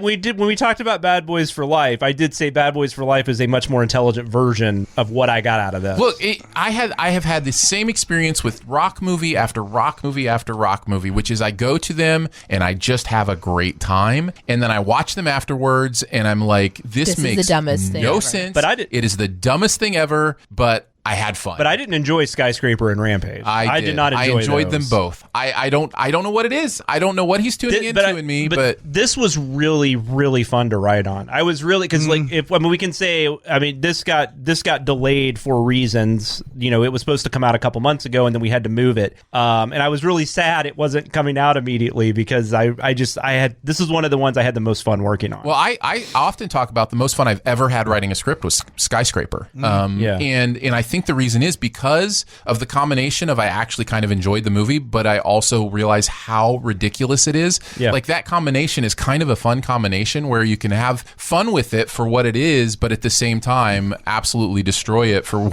when we talked about Bad Boys for Life, I did say Bad Boys for Life is a much more intelligent version of what I got out of this. Look, I have had the same experience with rock movie after rock movie after rock movie, which is I go to them and I just have a great time, and then I watch them afterwards, and I'm like, this makes is the dumbest thing no ever. sense. But it is the dumbest thing ever. But I had fun. But I didn't enjoy Skyscraper and Rampage. I did not enjoy I enjoyed those. them both. I don't know what it is. I don't know what he's tuning into in me, but this was really, really fun to write on. I was really, because we can say, this got delayed for reasons. It was supposed to come out a couple months ago, and then we had to move it. And I was really sad it wasn't coming out immediately because this is one of the ones I had the most fun working on. Well, I often talk about the most fun I've ever had writing a script was Skyscraper. And I think the reason is because of the combination of I actually kind of enjoyed the movie, but I also realize how ridiculous it is. Yeah. Like that combination is kind of a fun combination where you can have fun with it for what it is, but at the same time absolutely destroy it for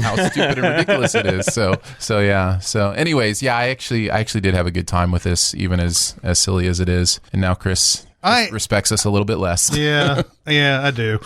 how stupid and ridiculous it is. So yeah. So anyways, yeah, I actually did have a good time with this, even as silly as it is. And now Chris respects us a little bit less. Yeah, I do.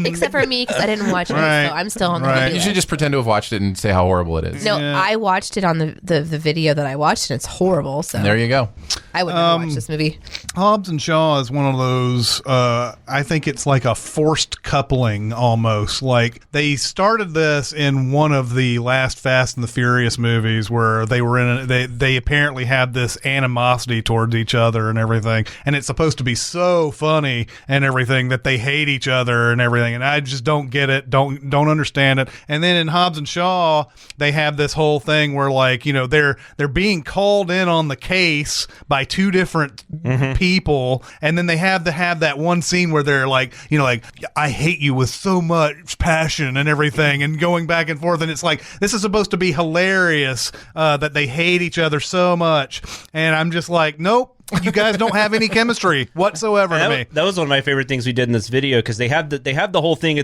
Except for me, because I didn't watch it, so I'm still on the video. You should just pretend to have watched it and say how horrible it is. No, I watched it on the video that I watched, and it's horrible. So there you go. I would never watch this movie. Hobbes and Shaw is one of those, I think it's like a forced coupling almost. Like they started this in one of the last Fast and the Furious movies where they were they apparently had this animosity towards each other and everything. And it's supposed to be so funny and everything that they hate each other and everything. And I just don't get it, don't understand it. And then in Hobbes and Shaw, they have this whole thing where they're being called in on the case by two different people, and then they have to have that one scene where they're like I hate you with so much passion and everything, and going back and forth, and it's like this is supposed to be hilarious that they hate each other so much, and I'm just like, nope. You guys don't have any chemistry whatsoever to me. That was one of my favorite things we did in this video, because they have the whole thing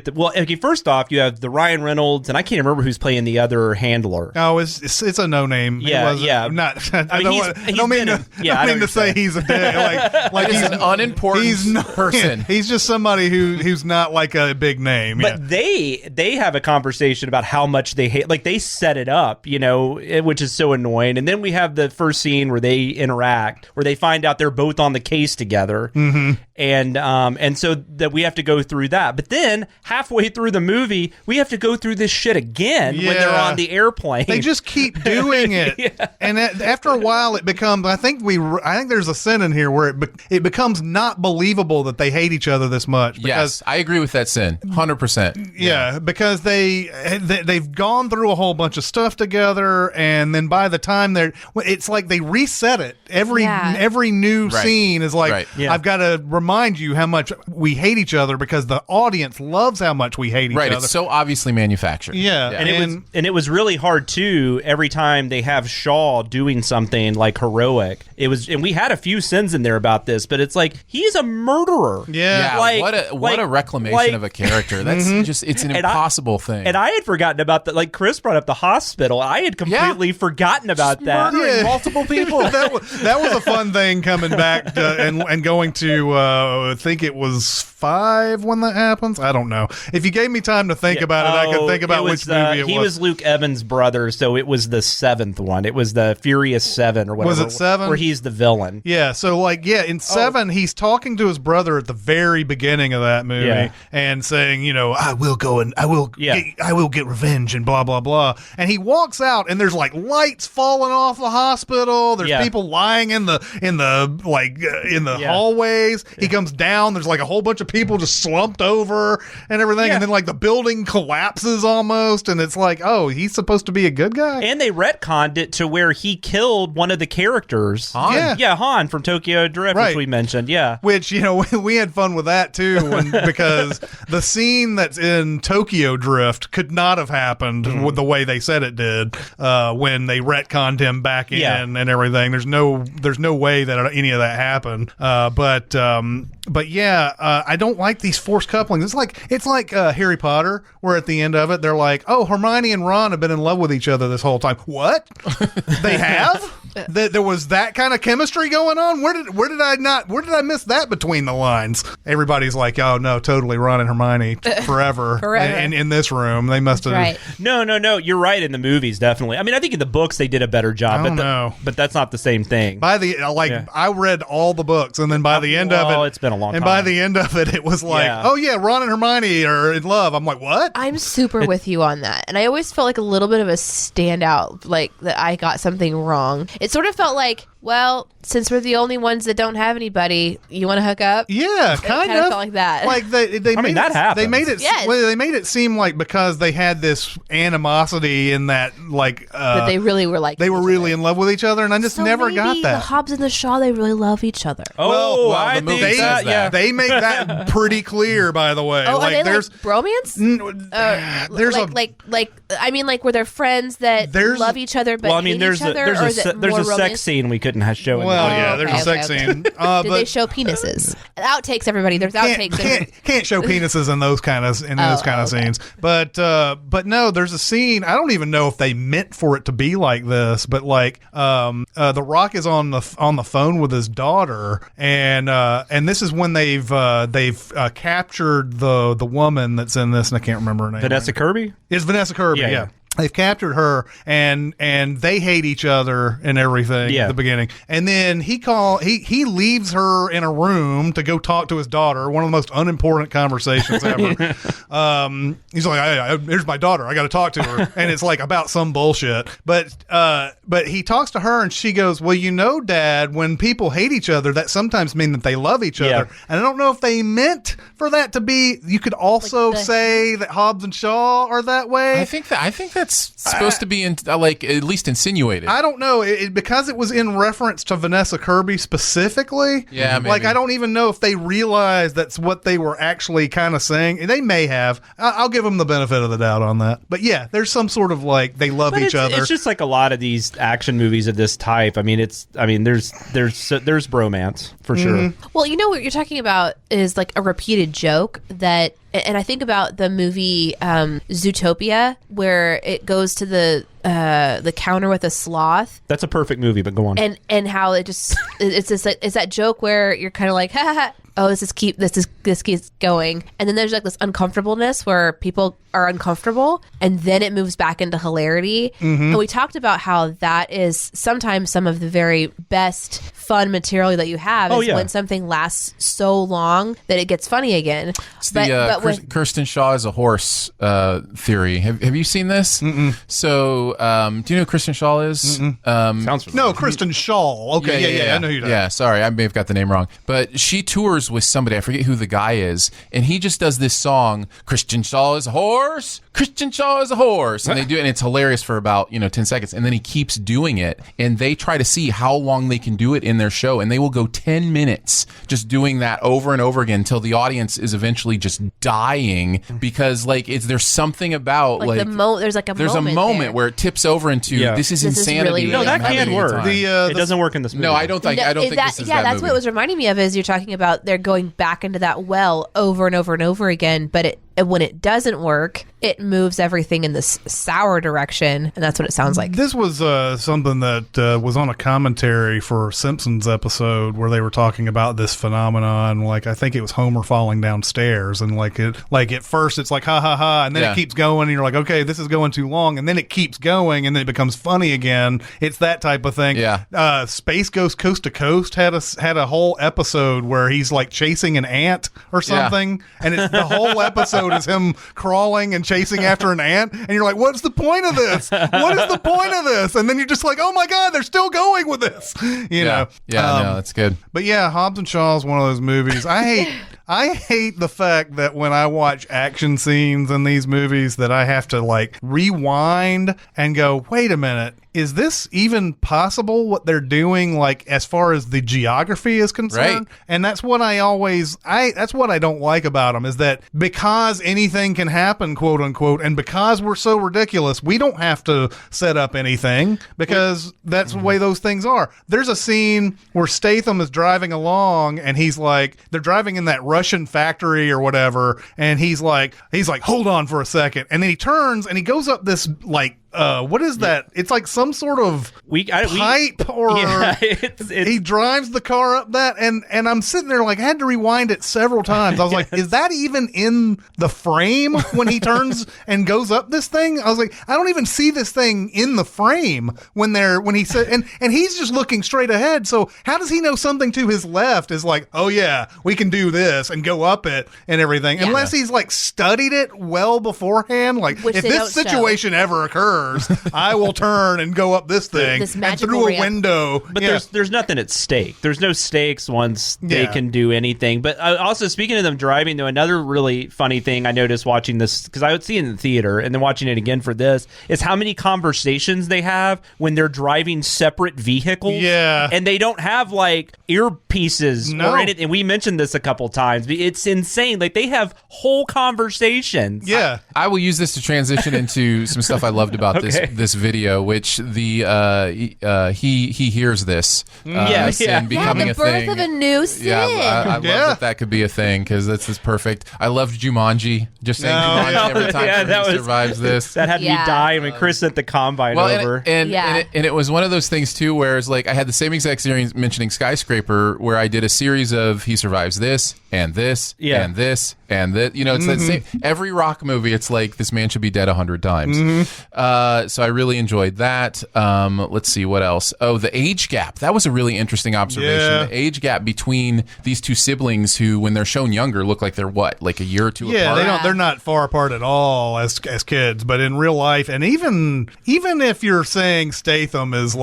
first off, you have the Ryan Reynolds, and I can't remember who's playing the other handler. Oh, it's a no name. Yeah. Not. I don't mean to say he's a dick. Like he's an unimportant person. He's just somebody who's not like a big name. But they have a conversation about how much they hate. Like they set it up, which is so annoying. And then we have the first scene where they interact, where they find find out they're both on the case together. And so that we have to go through that. But then halfway through the movie, we have to go through this shit again when they're on the airplane. They just keep doing it, and after a while, it becomes. I think there's a sin in here where it becomes not believable that they hate each other this much. Yes, I agree with that sin, 100%. Yeah, because they've gone through a whole bunch of stuff together, and then by the time it's like they reset it. Every new scene is like, I've got to remind you how much we hate each other because the audience loves how much we hate each other. Right, it's so obviously manufactured. Yeah. And it was really hard too. Every time they have Shaw doing something like heroic, and we had a few sins in there about this, but it's like he's a murderer. Yeah, what a reclamation of a character. That's it's an impossible thing. And I had forgotten about that. Like Chris brought up the hospital. I had completely forgotten about that. Murdering multiple people. that was a fun thing coming back and going to I think it was 5 when that happens. I don't know. If you gave me time to think about it, I could think about which movie it was. He was Luke Evans' brother, so it was the 7th one. It was the Furious 7 or whatever. Was it 7? Where he's the villain. Yeah, so in 7, he's talking to his brother at the very beginning of that movie and saying, I will go and I will get revenge and blah blah blah. And he walks out and there's like lights falling off the hospital. There's people lying in the hallways. He comes down. There's like a whole bunch of people just slumped over and everything. And then like the building collapses almost. And it's like, oh, he's supposed to be a good guy. And they retconned it to where he killed one of the characters. Han. Yeah, Han from Tokyo Drift, which we mentioned. Yeah. Which, we had fun with that too because the scene that's in Tokyo Drift could not have happened with the way they said it did when they retconned him back in and everything. There's no way that any of that happened. But yeah, I don't like these forced couplings. It's like Harry Potter, where at the end of it they're like, "Oh, Hermione and Ron have been in love with each other this whole time." What? They have? There was that kind of chemistry going on? Where did I miss that between the lines? Everybody's like, "Oh no, totally Ron and Hermione forever." And in this room, they must have. Right. No, you're right. In the movies, definitely. I mean, I think in the books they did a better job. But that's not the same thing. I read all the books, and then by the end of it, it's been a long time. And by the end of it, it was like, oh yeah, Ron and Hermione are in love. I'm like, what? I'm super with you on that. And I always felt like a little bit of a standout, like that I got something wrong. It sort of felt like, well, since we're the only ones that don't have anybody, you want to hook up? Yeah, kind of felt like that. Like they made that happens. They made it. Yes. Well, they made it seem like because they had this animosity in that, like that they really were like they were really in love with each other, and I just never got that. The Hobbes and the Shaw, they really love each other. Oh, well, the movie says that. They make that pretty clear, by the way. Oh, like, are they there's bromance? Like were there friends that love each other but hate each other? There's a sex scene we couldn't show. There's a sex scene. Did they show penises? Outtakes, everybody. There's outtakes. Can't show penises in those kind of scenes. But no, there's a scene. I don't even know if they meant for it to be like this, but like The Rock is on the phone with his daughter, and this is when they've captured the woman that's in this, and I can't remember her name. Vanessa Kirby? It's Vanessa Kirby. Yeah. They've captured her, and they hate each other and everything at the beginning. And then he leaves her in a room to go talk to his daughter. One of the most unimportant conversations ever. He's like, hey, "Here's my daughter. I got to talk to her," and it's like about some bullshit. But he talks to her, and she goes, "Well, Dad, when people hate each other, that sometimes mean that they love each other." And I don't know if they meant for that to be. You could also say that Hobbes and Shaw are that way. I think that's supposed to be at least insinuated. I don't know because it was in reference to Vanessa Kirby specifically. Yeah, maybe. Like I don't even know if they realized that's what they were actually kind of saying. They may have. I'll give them the benefit of the doubt on that. But yeah, there's some sort of like they love each other. It's just like a lot of these action movies of this type. I mean, there's bromance for sure. Well, what you're talking about is like a repeated joke that. And I think about the movie Zootopia, where it goes to the counter with a sloth. That's a perfect movie, but go on. And how it's that joke where you're kind of like, ha ha ha. oh, this keeps going, and then there's like this uncomfortableness where people are uncomfortable, and then it moves back into hilarity. And we talked about how that is sometimes some of the very best fun material that you have is when something lasts so long that it gets funny again. It's the Kirsten Shaw is a horse theory. Have you seen this? So, do you know who Kristen Shaw is? Sounds familiar. No, Kristen Shaw. Okay, yeah, I know who that. Yeah, sorry, I may have got the name wrong. But she tours with somebody, I forget who the guy is, and he just does this song, Kristen Shaw is a horse, Kristen Shaw is a horse. And they do it, and it's hilarious for about, 10 seconds. And then he keeps doing it, and they try to see how long they can do it in their show, and they will go 10 minutes just doing that over and over again until the audience is eventually just dying because, there's something about, there's a moment where it tips over into, this is insanity. Really no, that can work. It doesn't work in this movie. No, I don't think this is that that's movie. what it was reminding me of, is you're talking about they're going back into that well over and over and over again, but when it doesn't work, it moves everything in this sour direction, and that's what it sounds like. This was something that was on a commentary for Simpsons episode where they were talking about this phenomenon. Like, I think it was Homer falling downstairs, and at first it's like ha ha ha, and then it keeps going, and you're like, okay, this is going too long, and then it keeps going, and then it becomes funny again. It's that type of thing. Yeah. Space Ghost Coast to Coast had a whole episode where he's like chasing an ant or something, and it's the whole episode is him crawling and chasing after an ant, and you're like, what's the point of this? What is the point of this? And then you're just like, oh my god, they're still going with this. You know. No, that's good. But yeah, Hobbs and Shaw is one of those movies. I hate the fact that when I watch action scenes in these movies that I have to rewind and go, wait a minute, is this even possible what they're doing, as far as the geography is concerned? Right. And that's what that's what I don't like about them, is that because anything can happen, quote unquote, and because we're so ridiculous, we don't have to set up anything because that's the way those things are. There's a scene where Statham is driving along and they're driving in that Russian factory or whatever, and he's like, hold on for a second, and then he turns and he goes up this what is that? It's like some sort of pipe, or he drives the car up that, and I'm sitting there I had to rewind it several times. I was like, is that even in the frame when he turns and goes up this thing? I was like, I don't even see this thing in the frame when he said, and he's just looking straight ahead. So how does he know something to his left is like, oh yeah, we can do this and go up it and everything, unless he's studied it well beforehand. If this situation ever occurs, I will turn and go up this thing and through a window. But there's nothing at stake. There's no stakes once they can do anything. But also, speaking of them driving, though, another really funny thing I noticed watching this, because I would see it in the theater and then watching it again for this, is how many conversations they have when they're driving separate vehicles. Yeah. And they don't have earpieces or anything. And we mentioned this a couple times. It's insane. They have whole conversations. Yeah. I will use this to transition into some stuff I loved about this video, which he hears this sin becoming the a birth thing. of a new sin. I love that could be a thing, because this is perfect. I loved Jumanji. Just saying Jumanji every time he survives this. That had me die when Chris sent the combine over. And it was one of those things too, where it's I had the same exact series mentioning Skyscraper, where I did a series of he survives this and this and this and that. It's that same. Every rock movie, it's this man should be dead 100 times. So I really enjoyed that. Let's see what else. Oh, the age gap. That was a really interesting observation. Yeah. The age gap between these two siblings, who, when they're shown younger, look like they're a year or two apart. Yeah, they're not far apart at all as kids, but in real life, and even if you're saying Statham is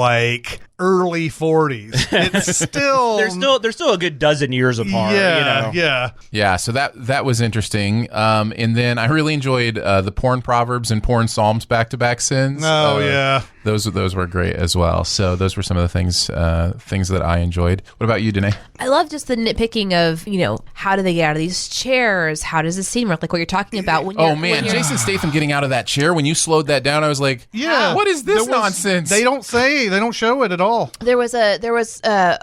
early 40s, it's still they're still a good dozen years apart. Yeah. So that was interesting. And then I really enjoyed the porn proverbs and porn psalms back-to-back sins. Oh yeah, those were great as well. So those were some of the things that I enjoyed. What about you, Danae? I love just the nitpicking of how do they get out of these chairs? How does the scene work? What you're talking about. Jason Statham getting out of that chair, when you slowed that down, I was like, what is this nonsense? They don't show it at all. There was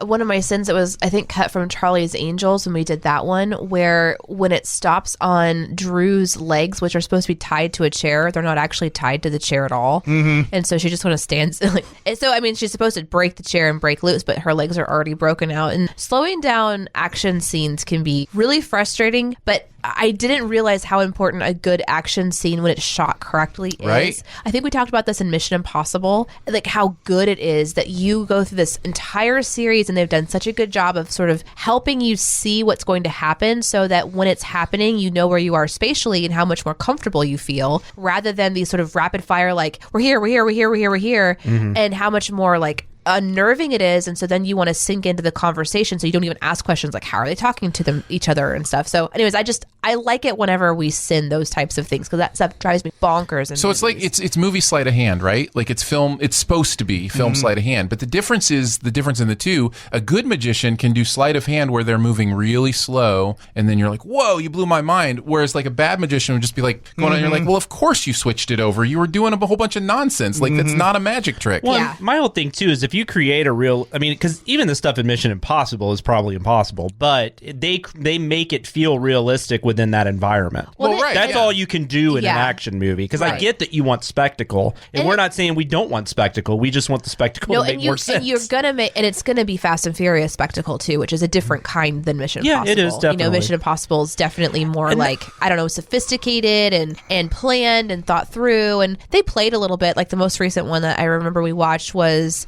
one of my sins that was, I think, cut from Charlie's Angels when we did that one, where when it stops on Drew's legs, which are supposed to be tied to a chair, they're not actually tied to the chair at all. And so she just kind of stands like, so I mean she's supposed to break the chair and break loose, but her legs are already broken out. And slowing down action scenes can be really frustrating, but I didn't realize how important a good action scene when it's shot correctly is. Right. I think we talked about this in Mission Impossible, like how good it is that you go through this entire series and they've done such a good job of sort of helping you see what's going to happen so that when it's happening, you know where you are spatially and how much more comfortable you feel, rather than these sort of rapid fire, like we're here, and how much more like unnerving it is. And so then you want to sink into the conversation, so you don't even ask questions like how are they talking to each other and stuff. So anyways, I like it whenever we sin those types of things, because that stuff drives me bonkers. So it's like it's movie sleight of hand, right? Like it's supposed to be film sleight of hand, but the difference in the two. A good magician can do sleight of hand where they're moving really slow, and then you're like, whoa, you blew my mind. Whereas like a bad magician would just be like going on, and you're like, well, of course you switched it over. You were doing a whole bunch of nonsense. Like that's not a magic trick. Well, my whole thing too is if you create a real, I mean, because even the stuff in Mission Impossible is probably impossible, but they make it feel realistic within that environment. Well, right. That's all you can do in an Yeah. action movie, because I Right. get that you want spectacle, and we're not saying we don't want spectacle. We just want the spectacle to make more sense. And you're gonna make, and it's gonna be Fast and Furious spectacle too, which is a different kind than Mission Yeah, Impossible. it is, definitely. Mission Impossible is definitely more like, I don't know, sophisticated and planned and thought through, and they played a little bit. Like the most recent one that I remember we watched was,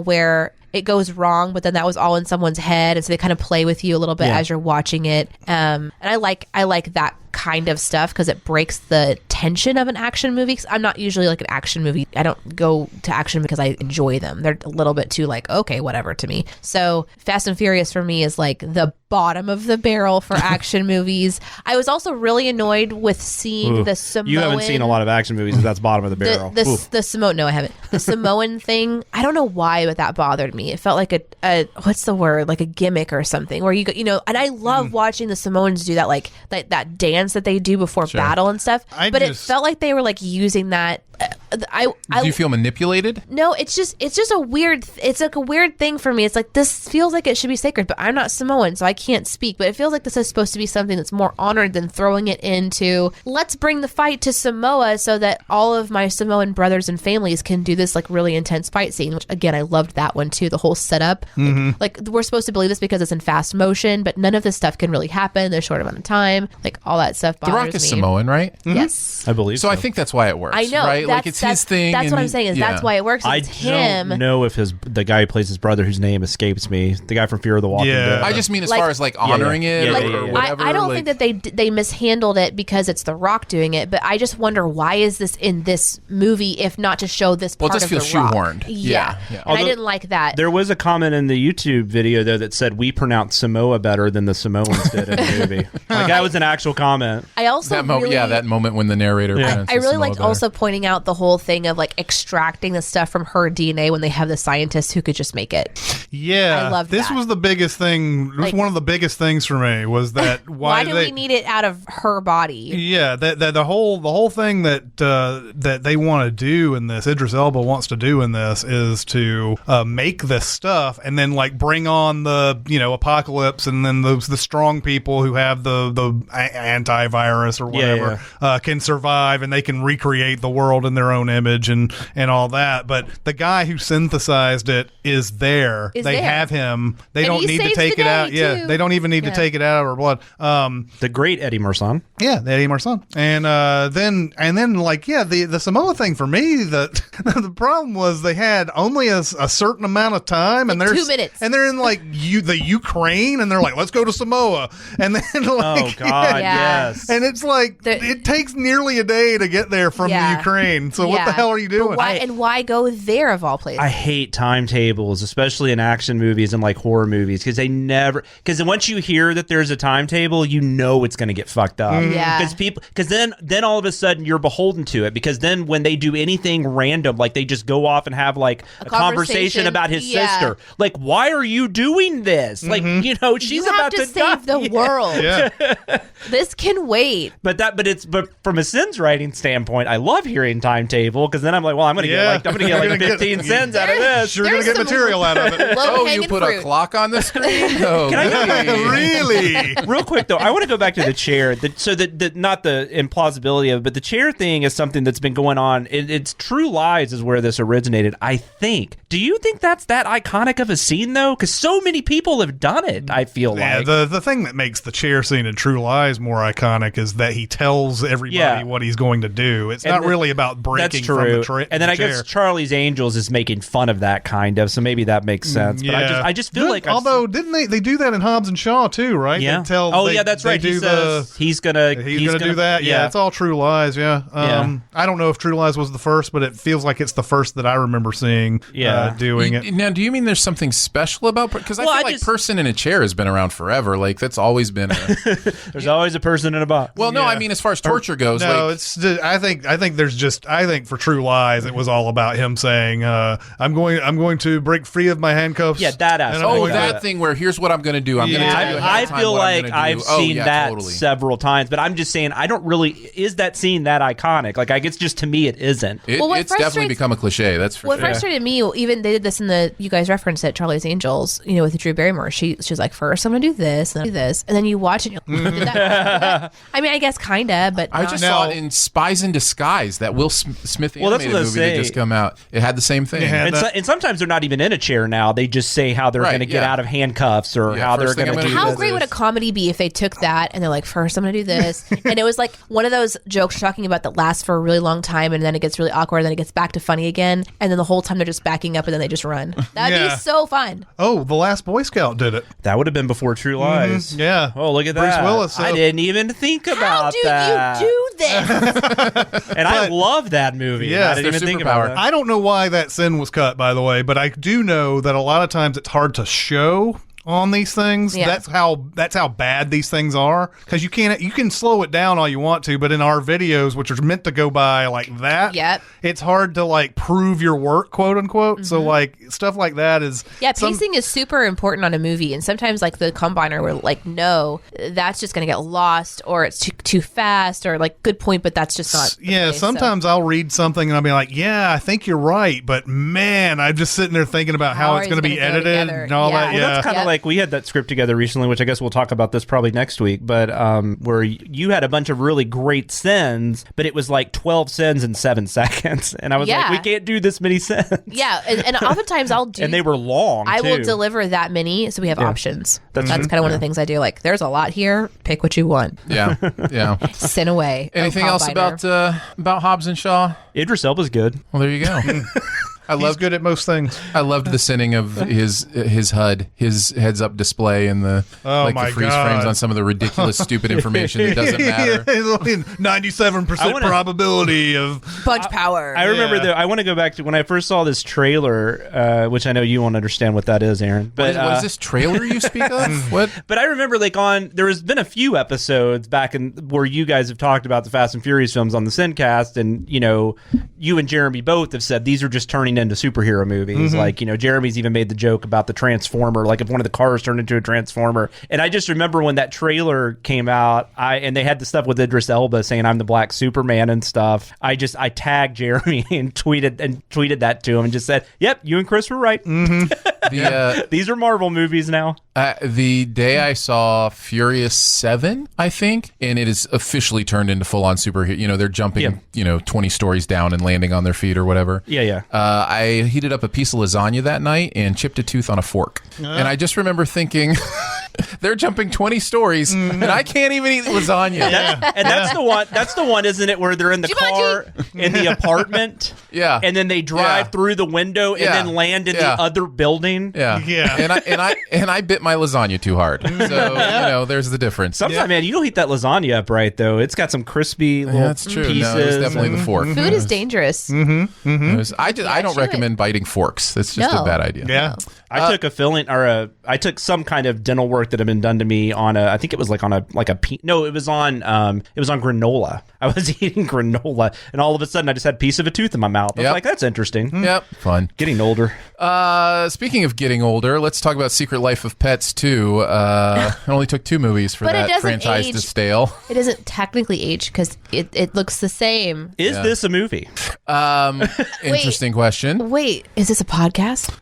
where it goes wrong, but then that was all in someone's head, and so they kind of play with you a little bit as you're watching it. And I like that kind of stuff because it breaks the tension of an action movie. 'Cause I'm not usually like an action movie. I don't go to action because I enjoy them. They're a little bit too like, okay, whatever to me. So Fast and Furious for me is like the bottom of the barrel for action movies. I was also really annoyed with seeing the Samoan. You haven't seen a lot of action movies, that's bottom of the barrel. The Samoan. No, I haven't. The Samoan thing. I don't know why, but that bothered me. It felt like a what's the word? Like a gimmick or something. Where and I love watching the Samoans do that, like that dance that they do before battle and stuff. It felt like they were like using that. Do you feel manipulated? No, it's just a weird. It's like a weird thing for me. It's like this feels like it should be sacred, but I'm not Samoan, so I can't speak. But it feels like this is supposed to be something that's more honored than throwing it into. Let's bring the fight to Samoa so that all of my Samoan brothers and families can do this like really intense fight scene. Which again, I loved that one too. The whole setup. Like we're supposed to believe this because it's in fast motion, but none of this stuff can really happen. There's short amount of time. Like all that stuff bothers The Rock is me. Samoan, right? Yes. I believe So I think that's why it works. I know. right? Like it's his thing. That's and what I'm saying. Is that's why it works. I It's him. don't know if the guy who plays his brother, whose name escapes me, the guy from Fear of the Walking Dead. I just mean as Like- far as like honoring it Yeah, or, yeah, yeah. or whatever. I don't like, think that they mishandled it because it's The Rock doing it, but I just wonder why is this in this movie if not to show this Well, it part just of feels The Rock. shoehorned. Yeah. And Although- I didn't like that. There was a comment in the YouTube video, though, that said we pronounce Samoa better than the Samoans did in the movie. Like, that was an actual comment. I also that moment. really, Yeah, that moment when the narrator. pronounces I really Samoa liked better. also pointing out the whole thing of like extracting the stuff from her DNA when they have the scientists who could just make it. Yeah, I love this that. was the biggest thing. It was Like- one of the biggest things for me was that Why do we need it out of her body? Yeah, that the whole thing that that they want to do in this, Idris Elba wants to do in this, is to make this stuff and then like bring on the apocalypse, and then the strong people who have the antivirus or whatever can survive, and they can recreate the world in their own image and all that. But the guy who synthesized it is there. They there. have him. They And don't he need to saves take the it out. day, Yeah, too. they don't even need to take it out of her blood. The great Eddie Marsan. Yeah, the Eddie Marsan. And then like the Samoa thing for me, the problem was they had only a certain amount of time, and Like there's 2 minutes. and they're in like the Ukraine, and they're like, let's go to Samoa, and then like Oh, God, Yeah. yes. and it's like it takes nearly a day to get there from the Ukraine. So what the hell are you doing? But why go there of all places? I hate timetables, especially in action movies and like horror movies, because once you hear that there's a timetable, you know it's going to get fucked up. Yeah. Because then all of a sudden you're beholden to it, because then when they do anything random, like they just go off and have like a conversation about his sister, like, why are you doing this? Like, she's you have about to die. save the world. Yeah. This can wait. But from a Sins writing standpoint, I love hearing timetable because then I'm like, well, I'm gonna get like 15 cents out of this. Sure, gonna get material out of it. Oh, you put a clock on the screen? Oh, Can I go Really? real quick though? I want to go back to the chair. Not the implausibility of it, but the chair thing is something that's been going on. It's True Lies is where this originated, I think. Do you think that's that iconic of a scene though? Because so many people have done it. I feel like the thing that makes the chair scene in True Lies more iconic is that he tells everybody what he's going to do. It's not really about breaking from the chair. And then I guess Charlie's Angels is making fun of that kind of, so maybe that makes sense. But I just feel like although didn't they do that in Hobbes and Shaw too, right? Yeah. That's right. He's gonna do that. Yeah, it's all True Lies. Yeah. I don't know if True Lies was the first, but it feels like it's the first that I remember seeing doing it. Now, do you mean there's something special about? Because I feel like person in a chair has been around forever. Like that's always been. There's always a person in a box. Well, no, I mean as far as torture goes. No, I think for True Lies it was all about him saying, "I'm going to break free of my handcuffs." Yeah, that aspect. That thing where here's what I'm going to do. I'm going to tell you ahead of time I feel what I'm like gonna do. I've seen that totally. several times, but I'm just saying I don't really. Is that scene that iconic? Like I guess just to me it isn't. It's definitely become a cliche. That's for what sure. What frustrated me, even they did this in you guys referenced it, Charlie's Angels, with Drew Barrymore. She's like, first I'm going to do this, and then do this, and then you watch it. And you're like, did that? I mean, I guess kinda, but I just saw it in Spies in Disguise, that Will Smith animated movie that just come out. It had the same thing. And sometimes they're not even in a chair now. They just say how they're going to get out of handcuffs or how they're going to do. How great would a comedy be if they took that and they're like, first I'm going to do this, and it was like one of those jokes you're talking about that lasts for a really long time, and then it gets really awkward, and then it gets back to funny again, and then the whole time they're just backing up, and then they just run. That'd be so fun. Oh, The Last Boy Scout did it. That would have been before True Lies. Yeah. Oh, look at that. Bruce Willis. I didn't even think about that. How do you do this? And I love that movie. Yeah, I didn't even think about it. I don't know why that scene was cut, by the way, but I do know that a lot of times it's hard to show on these things. Yeah. That's how bad these things are, because you can slow it down all you want to, but in our videos, which are meant to go by like that, it's hard to like prove your work, quote unquote. So like stuff like that is pacing is super important on a movie, and sometimes like the combiner will like, no, that's just gonna get lost, or it's too fast, or like good point, but that's just not the case, sometimes I'll read something and I'll be like, yeah, I think you're right, but man, I'm just sitting there thinking about how it's going to be edited and all that. Well, that's kind of like we had that script together recently, which I guess we'll talk about this probably next week, but where you had a bunch of really great sins, but it was like 12 sins in 7 seconds, and I was like, we can't do this many sins. Yeah, and oftentimes I'll do, and they were long. I will deliver that many, so we have options. That's kind of one of the things I do. Like, there's a lot here. Pick what you want. Yeah. Sin away. Anything else about Hobbes and Shaw? Idris Elba's good. Well, there you go. He's good at most things. I loved the sinning of his HUD, his heads-up display, and the the freeze frames on some of the ridiculous, stupid information that doesn't matter. 97% probability of punch power. I remember I want to go back to when I first saw this trailer, which I know you won't understand what that is, Aaron. But what is this trailer you speak of? What? But I remember there has been a few episodes back where you guys have talked about the Fast and Furious films on the Sincast, and you and Jeremy both have said these are just turning into superhero movies. Like, Jeremy's even made the joke about the Transformer, like if one of the cars turned into a Transformer. And I just remember when that trailer came out, and they had the stuff with Idris Elba saying I'm the Black Superman and stuff. I tagged Jeremy and tweeted that to him and just said, "Yep, you and Chris were right." These are Marvel movies now. The day I saw Furious 7, I think, and it is officially turned into full-on superhero. They're jumping, 20 stories down and landing on their feet or whatever. Yeah. I heated up a piece of lasagna that night and chipped a tooth on a fork. And I just remember thinking, they're jumping 20 stories, and I can't even eat lasagna. And that's the one, isn't it, where they're in the car, in the apartment, and then they drive through the window and then land in the other building. And I bit my lasagna too hard. So, there's the difference. Sometimes, man, you don't heat that lasagna up right, though. It's got some crispy little that's true. pieces. No, it's definitely the fork. Food is dangerous. I don't recommend biting forks. That's just a bad idea. Yeah. I took a filling, I took some kind of dental work mark that had been done to me on I think it was like on it was on granola. I was eating granola, and all of a sudden I just had a pice of a tooth in my mouth. I was like, that's interesting. Yep. Fun. Getting older. Speaking of getting older, let's talk about Secret Life of Pets 2. It only took 2 movies for that franchise to stale. It doesn't technically age because it looks the same. Is this a movie? Interesting question. Wait, is this a podcast?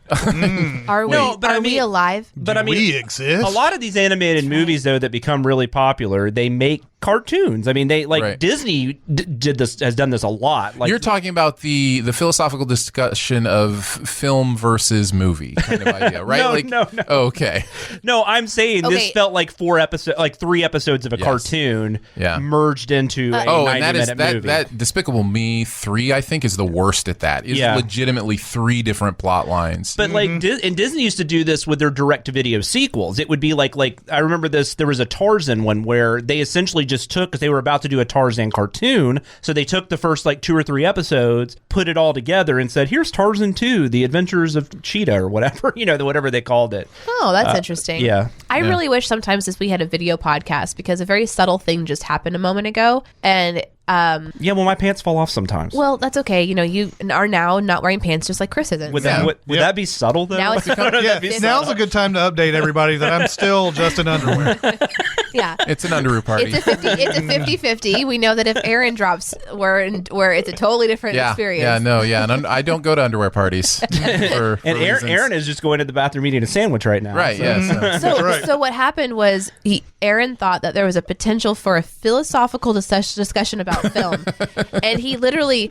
Are we? No, but are we alive? But I mean, we exist. A lot of these animated movies, though, that become really popular, they make cartoons. I mean, they Disney has done this a lot. Like, you're talking about the philosophical discussion of film versus movie kind of idea, right? No. Oh, okay. No, I'm saying this felt like 3 episodes of a cartoon merged into a 90-minute movie. That Despicable Me 3, I think, is the worst at that. It's legitimately 3 different plot lines. But and Disney used to do this with their direct-to-video sequels. It would be like I remember this. There was a Tarzan one where they essentially just took, because they were about to do a Tarzan cartoon, so they took the first 2 or 3 episodes, put it all together, and said, "Here's Tarzan 2: The Adventures of Cheetah," or whatever, whatever they called it. Oh, that's interesting. Yeah, I really wish sometimes we had a video podcast, because a very subtle thing just happened a moment ago, and well, my pants fall off sometimes. Well, that's okay. You are now not wearing pants, just like Chris isn't. Would that be subtle though? Now it's now's a good time to update everybody that I'm still just in underwear. Yeah, it's an underwear party. It's a 50-50. We know that if Aaron drops, where it's a totally different experience. And I don't go to underwear parties. for Aaron is just going to the bathroom eating a sandwich right now. Right. So what happened was Aaron thought that there was a potential for a philosophical discussion about film, and he literally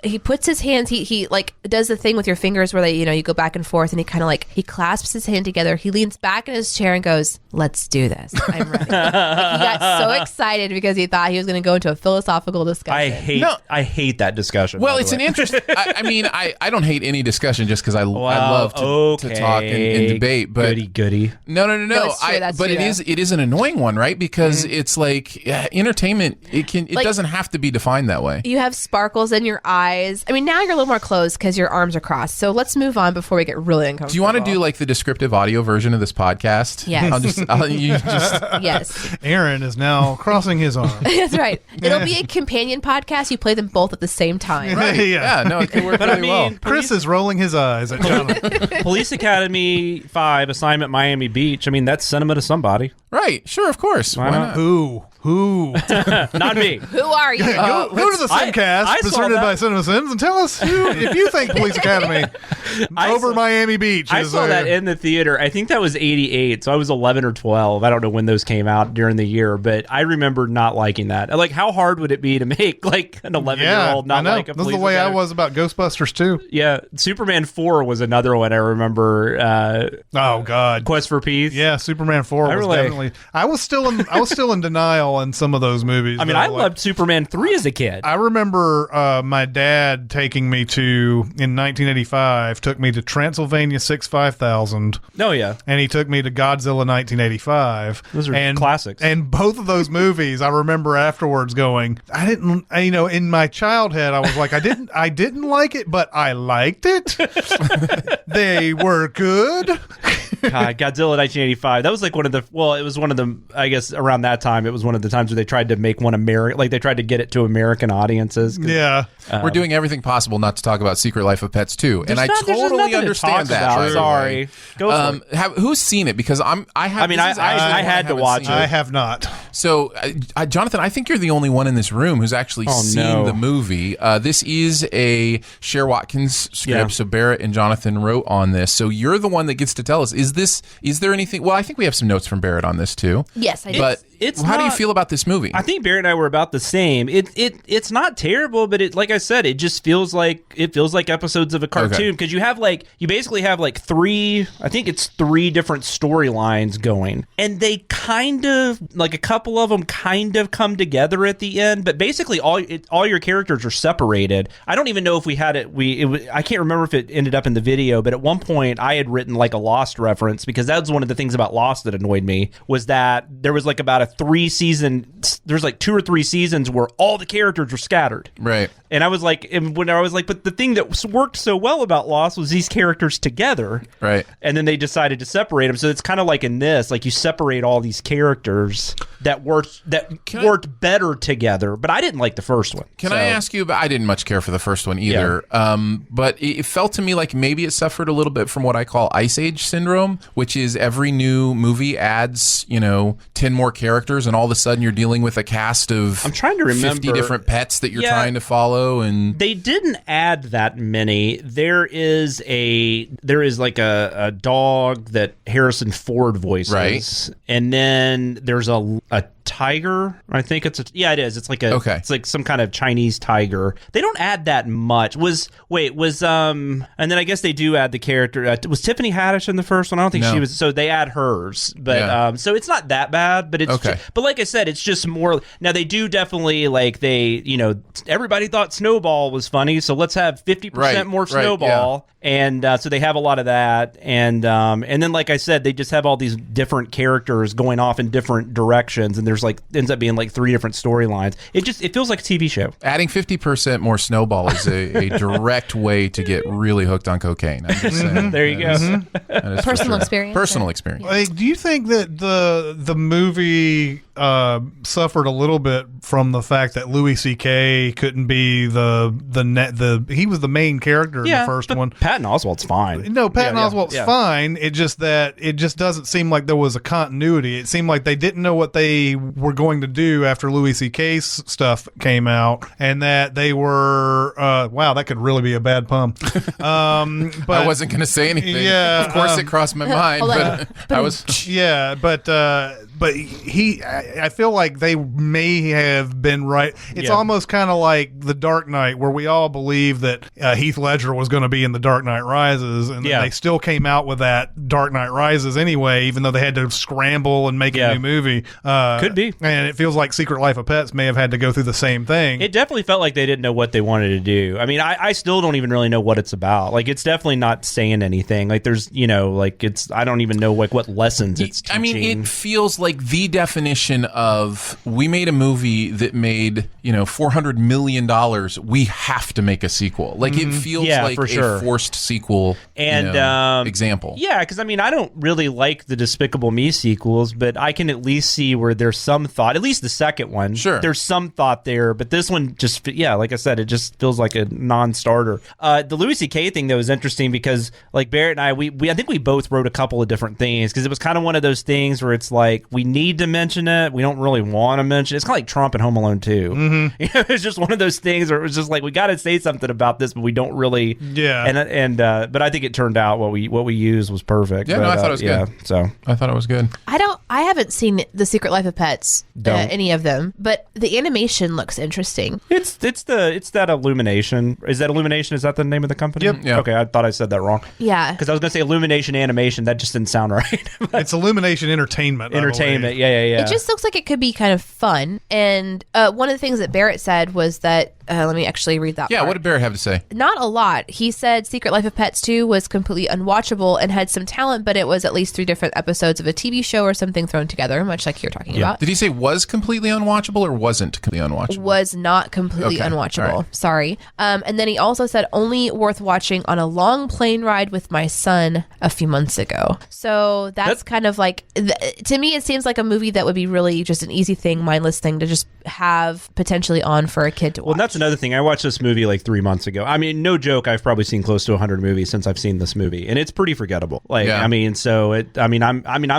he puts his hands, he does the thing with your fingers where they you go back and forth, and he kind of he clasps his hand together, he leans back in his chair and goes, "Let's do this, I'm ready." He got so excited because he thought he was going to go into a philosophical discussion. I hate that discussion. Well, it's an interest. I don't hate any discussion just because I love to talk and debate, but goody. No. But it is an annoying one, right? Because it's entertainment. It doesn't have to be defined that way. You have sparkles in your eyes. I mean, now you're a little more closed because your arms are crossed. So let's move on before we get really uncomfortable. Do you want to do the descriptive audio version of this podcast? Yes. Yes. Aaron is now crossing his arms. That's right. It'll be a companion podcast. You play them both at the same time. Right. Yeah. No, it can work really well. Chris is rolling his eyes at Jonathan. Police Academy 5, Assignment Miami Beach. I mean, that's cinema to somebody. Right. Sure. Of course. Why not? Who? Not me. Who are you? Go to the Simcast presented by CinemaSins and tell us if you think Police Academy over Miami Beach. I saw that in the theater. I think that was 88, so I was 11 or 12. I don't know when those came out during the year, but I remember not liking that. How hard would it be to make an 11-year-old not like a Police Academy? This is the way I was about Ghostbusters too. Yeah, Superman 4 was another one I remember. Oh God, Quest for Peace. Yeah, Superman 4 was definitely. I was still in denial in some of those movies. I mean, I loved Superman 3 as a kid. I remember my dad taking me in 1985, took me to Transylvania 6-5000. Oh, yeah. And he took me to Godzilla 1985. Those are classics. And both of those movies, I remember afterwards going, in my childhood, I was like, I didn't like it, but I liked it. They were good. God, Godzilla 1985. That was it was one of the, I guess around that time, it was one of the times where they tried to make one American, they tried to get it to American audiences. Yeah. We're doing everything possible not to talk about Secret Life of Pets 2. And I totally understand that. Sorry. Go for it. Who's seen it? Because I had to watch it. I have not. So, Jonathan, I think you're the only one in this room who's actually seen the movie. This is a Cher Watkins script, so Barrett and Jonathan wrote on this. So you're the one that gets to tell us, is there anything? Well, I think we have some notes from Barrett on this too. Yes, I do. But how do you feel about this movie? I think Barrett and I were about the same. It's not terrible, but like I said, it just feels like episodes of a cartoon, because you basically have 3 different storylines going, and they kind of a couple of them kind of come together at the end, but basically all your characters are separated. I don't even know if we had it. I can't remember if it ended up in the video, but at one point I had written a Lost reference difference, because that was one of the things about Lost that annoyed me, was that there was like about there's like 2 or 3 seasons where all the characters were scattered. Right. And I was like, but the thing that worked so well about Lost was these characters together. Right. And then they decided to separate them. So it's kind of like in this, like you separate all these characters that worked better together. But I didn't like the first one. Can I ask you about? I didn't much care for the first one either. Yeah. But it felt to me like maybe it suffered a little bit from what I call Ice Age syndrome, which is every new movie adds 10 more characters, and all of a sudden you're dealing with a cast of I'm trying to remember 50 different pets that you're trying to follow. And they didn't add that many. There is like a dog that Harrison Ford voices, right? And then there's a tiger. I think it is. It's like it's like some kind of Chinese tiger. They don't add that much. And then I guess they do add the character. Was Tiffany Haddish in the first one? I don't think she was. So they add hers, but so it's not that bad. But it's but like I said, it's just more. Now they do definitely everybody thought Snowball was funny, so let's have 50% more Snowball. And so they have a lot of that, and then like I said, they just have all these different characters going off in different directions, and there's ends up being 3 different storylines. It feels like a TV show. Adding 50% more Snowball is a direct way to get really hooked on cocaine. I'm just saying. There you go. Personal experience. Personal experience. Do you think that the movie suffered a little bit from the fact that Louis C.K. couldn't be he was the main character in the first one? Patton Oswalt's fine. No, Patton Oswalt's fine. It just doesn't seem like there was a continuity. It seemed like they didn't know what they were going to do after Louis C.K.'s stuff came out, and that they were wow, that could really be a bad pun. But I wasn't going to say anything. Yeah, of course it crossed my mind, but I was. Yeah, but I feel like they may have been right. It's almost kind of like The Dark Knight, where we all believe that Heath Ledger was going to be in The Dark Knight Rises, and they still came out with that Dark Knight Rises anyway, even though they had to scramble and make a new movie. Could be. And it feels like Secret Life of Pets may have had to go through the same thing. It definitely felt like they didn't know what they wanted to do. I mean, I still don't even really know what it's about. It's definitely not saying anything. There's, I don't even know what lessons it's teaching. I mean, it feels like the definition of, we made a movie that made $400 million, we have to make a sequel. It feels like a forced sequel and example. Yeah, because I don't really like the Despicable Me sequels, but I can at least see where there's some thought, at least the second one. Sure. There's some thought there, but this one just, like I said, it just feels like a non-starter. The Louis C.K. thing, though, is interesting because Barrett and I think we both wrote a couple of different things, because it was kind of one of those things where it's like, we need to mention it, we don't really want to mention it. It's kind of like Trump and Home Alone 2. Mm-hmm. It's just one of those things where it was just like, we got to say something about this, but we don't really. Yeah. But I think it turned out what we used was perfect. Yeah, I thought it was good. So I thought it was good. I haven't seen The Secret Life of Pets, any of them, but the animation looks interesting. It's that Illumination. Is that Illumination? Is that the name of the company? Yep. Yeah. Okay, I thought I said that wrong. Yeah. Because I was going to say Illumination Animation. That just didn't sound right. It's Illumination Entertainment. Entertainment. Yeah. It just looks like it could be kind of fun. And one of the things that Barrett said was that, let me actually read that part. What did Barrett have to say? Not a lot. He said Secret Life of Pets 2 was completely unwatchable and had some talent, but it was at least 3 different episodes of a TV show or something thrown together, much like you're talking about. Did he say was completely unwatchable or wasn't completely unwatchable? Was not completely unwatchable. Right. Sorry. And then he also said only worth watching on a long plane ride with my son a few months ago. So that's kind of like, to me, it seems like a movie that would be really just an easy thing, mindless thing to just have potentially on for a kid to watch. Well, that's another thing. I watched this movie 3 months ago. I mean, no joke, I've probably seen close to 100 movies since I've seen this movie, and it's pretty forgettable. I'm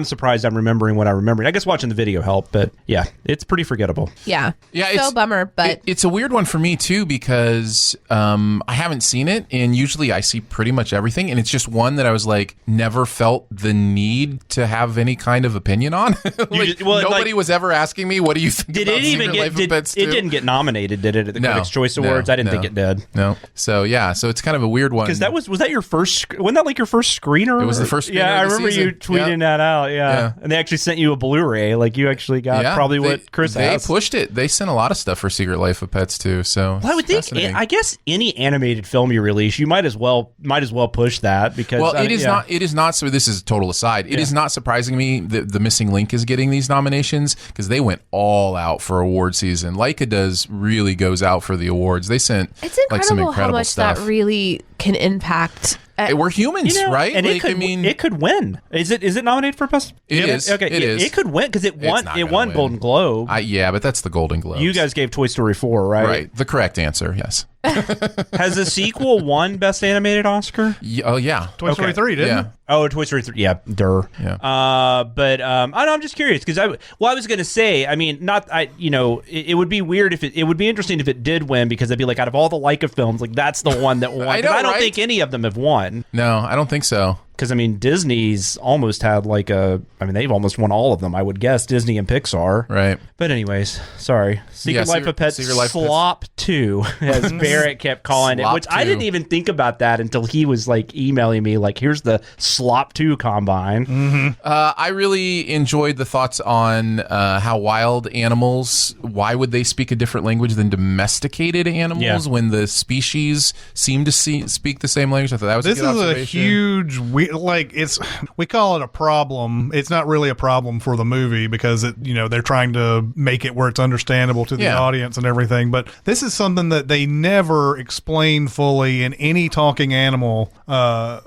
surprised I'm remembering what I remembered. I guess watching the video helped, but yeah, it's pretty forgettable. Yeah. So bummer, but it's a weird one for me too, because I haven't seen it, and usually I see pretty much everything, and it's just one that I was never felt the need to have any kind of opinion on. Nobody was ever asking me, what do you think Did about it even Secret Life get? of Pets 2? It didn't get nominated, did it? At the Critics' Choice Awards, I didn't think it did. No. So it's kind of a weird one. Because that was that your first? Wasn't that like your first screener? It was the first screener. Yeah, I of the remember season. you tweeting that out. Yeah, and they actually sent you a Blu-ray. Like you actually got probably what Chris They asked. pushed it. They sent a lot of stuff for Secret Life of Pets too. So Well, I would think. I guess any animated film you release, you might as well push that because. it is not. It is not. So this is a total aside. It is not surprising me that The Missing Link is getting these nominations because they went all out for award season. Leica really goes out for the awards. They sent It's incredible, some incredible how much stuff. that really can impact. We're humans, right? And like, it could win. Is it nominated for best? It is. Okay, it is. It could win because it won. not It gonna won win. Golden Globe. Yeah, but that's the Golden Globes. You guys gave Toy Story 4, right? right? The correct answer, yes. Has the sequel won Best Animated Oscar? Oh yeah. Toy Story 3, didn't Yeah. it? Oh, Toy Story 3. Yeah, Yeah. But I don't know, I'm just curious because I was going to say, I mean, it would be weird if it would be interesting if it did win because I'd be like, out of all the Leica films, like that's the one that won. I know, I don't right? think any of them have won. No, I don't think so. Because, I mean, Disney's almost had they've almost won all of them, I would guess, Disney and Pixar. Right. But anyways, sorry. Secret Life of Pets Secret Life of Pets. Slop 2, as Barrett kept calling it, Slop which I 2. didn't even think about that until he was, like, emailing me, like, here's the Slop 2 combine. I really enjoyed the thoughts on how wild animals, why would they speak a different language than domesticated animals when the species seem to speak the same language? I thought that was This a good is a observation. huge, we call it a problem. It's not really a problem for the movie because they're trying to make it where it's understandable to the audience and everything. But this is something that they never explain fully in any talking animal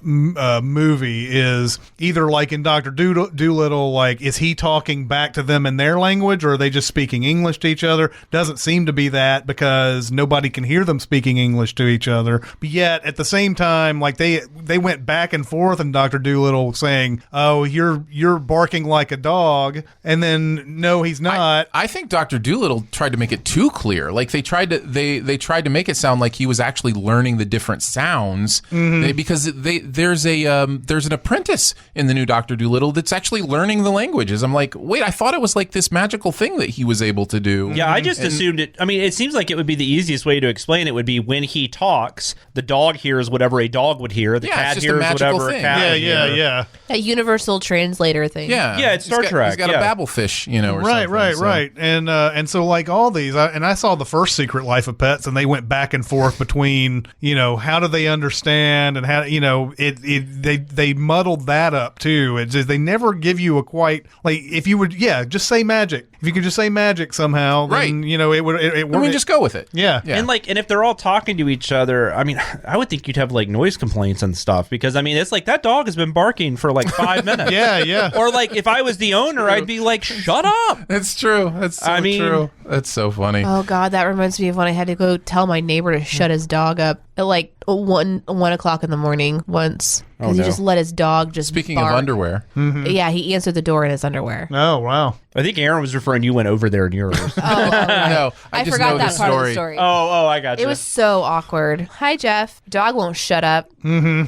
movie. Is either like in Dr. Dolittle, like is he talking back to them in their language or are they just speaking English to each other? Doesn't seem to be that because nobody can hear them speaking English to each other. But yet at the same time, like they went back and forth and Dr. Dolittle saying, "Oh, you're barking like a dog," and then no, he's not. I think Dr. Dolittle tried to make it too clear. Like they tried to make it sound like he was actually learning the different sounds because there's an apprentice in the new Dr. Dolittle that's actually learning the languages. I'm like, wait, I thought it was like this magical thing that he was able to do. Yeah, I just assumed it. I mean, it seems like it would be the easiest way to explain it would be when he talks, the dog hears whatever a dog would hear, the cat it's just a hears magical whatever thing. a cat would hear. Yeah. A universal translator thing. Yeah, it's Star Trek. He's got a Babelfish, or something, Right. And so like all these, I saw the first Secret Life of Pets, and they went back and forth between how do they understand and how they muddled that up too. It's just, they never give you a quite like if you would just say magic. If you could just say magic somehow, then it would. It I mean, just go with it. Yeah. And if they're all talking to each other, I mean, I would think you'd have like noise complaints and stuff because I mean, it's like that dog has been barking for like 5 minutes. Yeah. Or like if I was the owner, I'd be like, shut up. That's true. That's so true. That's so funny. Oh God, that reminds me of when I had to go tell my neighbor to shut his dog up at like 1 o'clock in the morning once because he just let his dog just Speaking bark. of underwear, Yeah, he answered the door in his underwear. Oh wow. I think Aaron was referring you went over there in yours. no, I just forgot know that the part story. of the story. Oh, I got you. It was so awkward. Hi, Jeff. Dog won't shut up.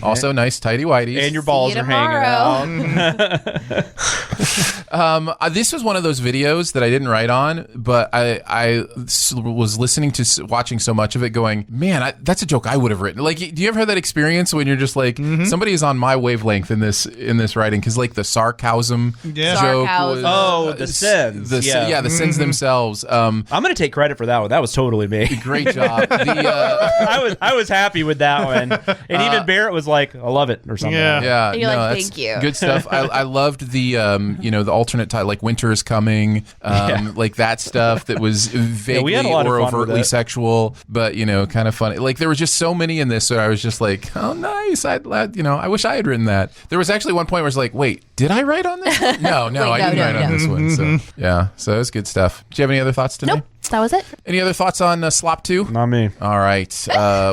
Also, nice tidy whities. And your balls See you are hanging tomorrow. out. This was one of those videos that I didn't write on, but I was listening to watching so much of it, going, man, that's a joke I would have written. Like, do you ever have that experience when you're just like, somebody is on my wavelength in this writing? Because like the sarcasm joke was Sarcasm. The sins. the sins themselves. I'm going to take credit for that one. That was totally me. Great job. I was happy with that one. And even Barrett was like, I love it or something. Yeah, And you're like, that's thank you. Good stuff. I loved the the alternate title, like Winter is Coming, like that stuff that was vaguely we had a lot of or fun with overtly it. sexual, but kind of funny. Like there was just so many in this that I was just like, oh nice. I wish I had written that. There was actually one point where I was like, wait, did I write on this? No, I didn't write on this one. So so it was good stuff. Do you have any other thoughts today? Nope. That was it. Any other thoughts on Slop 2? Not me. All right.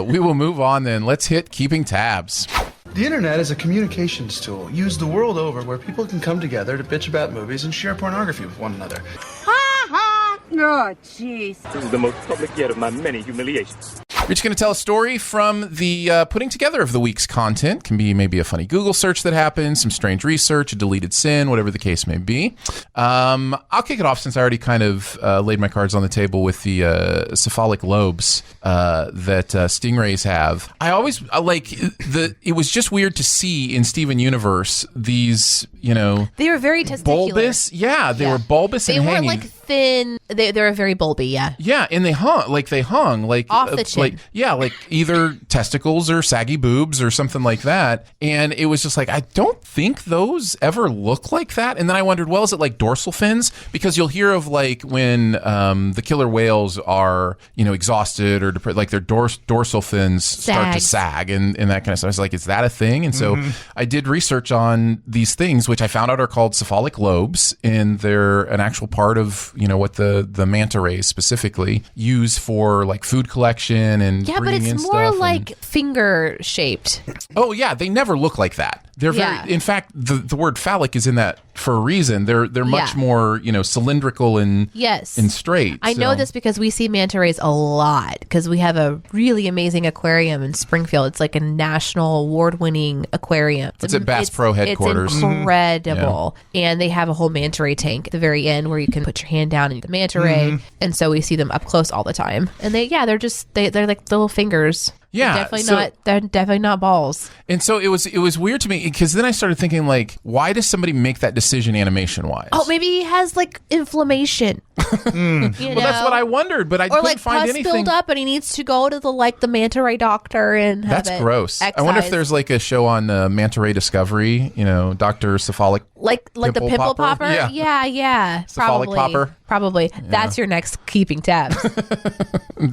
We will move on then. Let's hit keeping tabs. The internet is a communications tool used the world over where people can come together to bitch about movies and share pornography with one another. Ha ha! Oh, jeez. This is the most public yet of my many humiliations. We're just going to tell a story from the putting together of the week's content. Can be maybe a funny Google search that happens, some strange research, a deleted sin, whatever the case may be. I'll kick it off since I already kind of laid my cards on the table with the cephalic lobes that stingrays have. I always it was just weird to see in Steven Universe these, they were very testicular. Bulbous. Yeah, they were bulbous and hanging. They weren't like thin. They were very bulby, yeah. Yeah, and they hung like off the chin. Like either testicles or saggy boobs or something like that. And it was just like, I don't think those ever look like that. And then I wondered, well, is it like dorsal fins? Because you'll hear of like when the killer whales are, exhausted or like their dorsal fins start to sag and that kind of stuff. I was like, is that a thing? And so I did research on these things, which I found out are called cephalic lobes, and they're an actual part of, what the manta rays specifically use for like food collection and but it's more like finger shaped. Oh yeah, they never look like that. They're very. In fact, the word phallic is in that for a reason. They're much more cylindrical and and straight. I know this because we see manta rays a lot because we have a really amazing aquarium in Springfield. It's like a national award-winning aquarium. It's at Bass Pro headquarters. It's incredible, and they have a whole manta ray tank at the very end where you can put your hand down and the manta ray, and so we see them up close all the time. And they're like little fingers. Yeah, they're definitely not balls. And so it was weird to me because then I started thinking like, why does somebody make that decision animation wise? Oh, maybe he has like inflammation. Well, that's what I wondered, but I couldn't find anything. Or like pus build up, and he needs to go to the manta ray doctor and have that's gross. I wonder if there's like a show on Manta Ray Discovery. Dr. Cephalic, like the pimple popper. Yeah. Cephalic popper. Probably. Yeah. That's your next keeping tabs.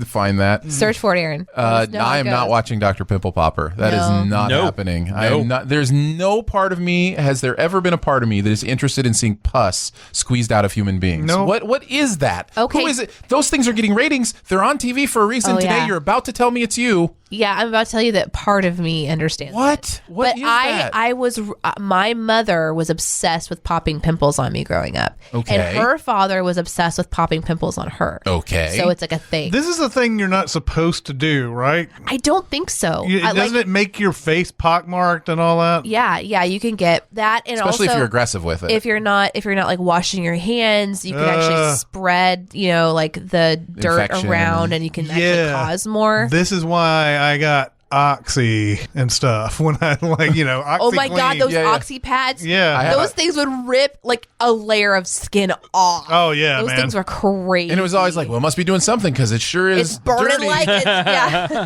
Find that. Search for it, Aaron. I am not watching Dr. Pimple Popper. That is not happening. I am not. There's no part of me. Has there ever been a part of me that is interested in seeing pus squeezed out of human beings? No. What is that? Okay. Who is it? Those things are getting ratings. They're on TV for a reason. Today you're about to tell me it's you. Yeah, I'm about to tell you that part of me understands. What? What is that? I was. My mother was obsessed with popping pimples on me growing up. Okay. And her father was obsessed with popping pimples on her. Okay. So it's like a thing. This is a thing you're not supposed to do, right? I don't think so. Doesn't it make your face pockmarked and all that? Yeah, you can get that, and especially also, if you're aggressive with it. If you're not like washing your hands, you can actually spread, like the dirt infection around, and you can actually cause more. This is why I got Oxy and stuff when I OxyClean. Oh my god, those Oxy pads. Yeah. Those things would rip like a layer of skin off. Oh yeah, those things were crazy. And it was always like, well, it must be doing something because it sure is. It's burning dirty. like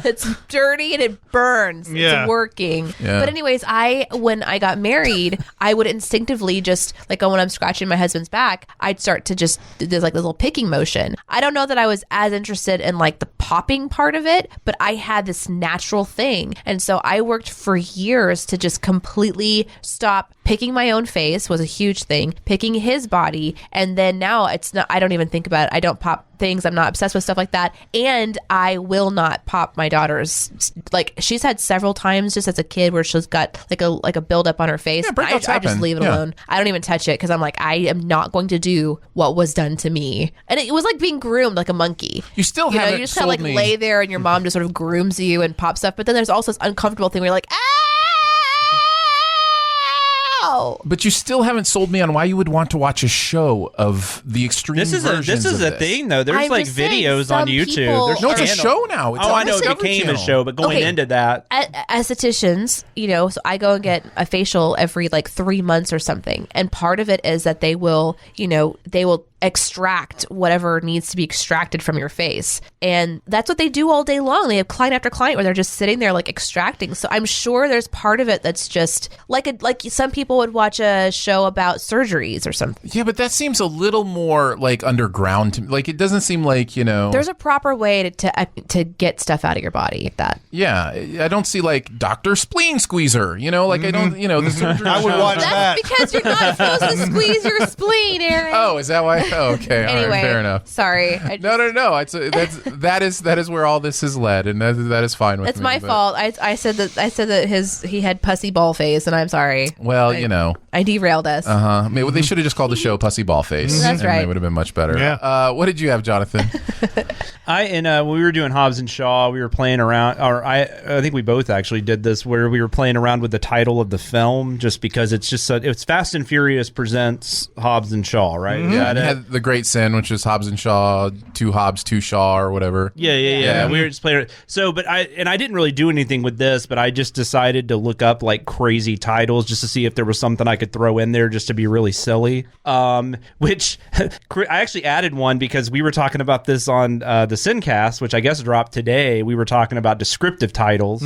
it's dirty and it burns. Yeah. It's working. Yeah. But anyways, when I got married, I would instinctively just like when I'm scratching my husband's back, I'd start to just there's like this little picking motion. I don't know that I was as interested in like the popping part of it, but I had this natural thing. And so I worked for years to just completely stop picking my own face was a huge thing, picking his body. And then now it's not, I don't even think about it. I don't pop things. I'm not obsessed with stuff like that. And I will not pop my daughter's, like she's had several times just as a kid where she's got like a buildup on her face. Yeah, I just leave it alone. I don't even touch it because I'm like, I am not going to do what was done to me. And it was like being groomed like a monkey. You still haven't you just kind of like lay there and your mom just sort of grooms you and pops stuff. But then there's also this uncomfortable thing where you're like, ow! But you still haven't sold me on why you would want to watch a show of the extreme This is a thing though. There's I'm like just saying, videos some on YouTube. people There's No, it's a channel- show now. It's Oh, on I know it Discovery became Channel. a show, but going into that, estheticians, so I go and get a facial every like 3 months or something. And part of it is that they will extract whatever needs to be extracted from your face. And that's what they do all day long. They have client after client where they're just sitting there like extracting. So I'm sure there's part of it that's just like some people would watch a show about surgeries or something. Yeah, but that seems a little more like underground to me. Like it doesn't seem like, There's a proper way to get stuff out of your body like that. Yeah, I don't see like Dr. Spleen Squeezer, like I don't, the surgery I would show. watch that. That's because you're not supposed to squeeze your spleen, Aaron. Oh, is that why? Okay, all Anyway, right, fair enough. Sorry. No. That is where all this has led, and that is fine with It's me. my but- fault. I said that he had pussy ball face, and I'm sorry. Well, I derailed us. Maybe they should have just called the show Pussy Ball Face. That's and right. It would have been much better. Yeah. What did you have, Jonathan? When we were doing Hobbes and Shaw, we were playing around, or I think we both actually did this, where we were playing around with the title of the film, just because it's Fast and Furious presents Hobbes and Shaw, right? Yeah, and you had The Great Sin, which is Hobbes and Shaw, Two Hobbes, Two Shaw, or whatever. Yeah. We were just playing. So, but I didn't really do anything with this, but I just decided to look up like crazy titles just to see if there was something I could throw in there just to be really silly. Which I actually added one because we were talking about this on the Sincast, which I guess dropped today. We were talking about descriptive titles.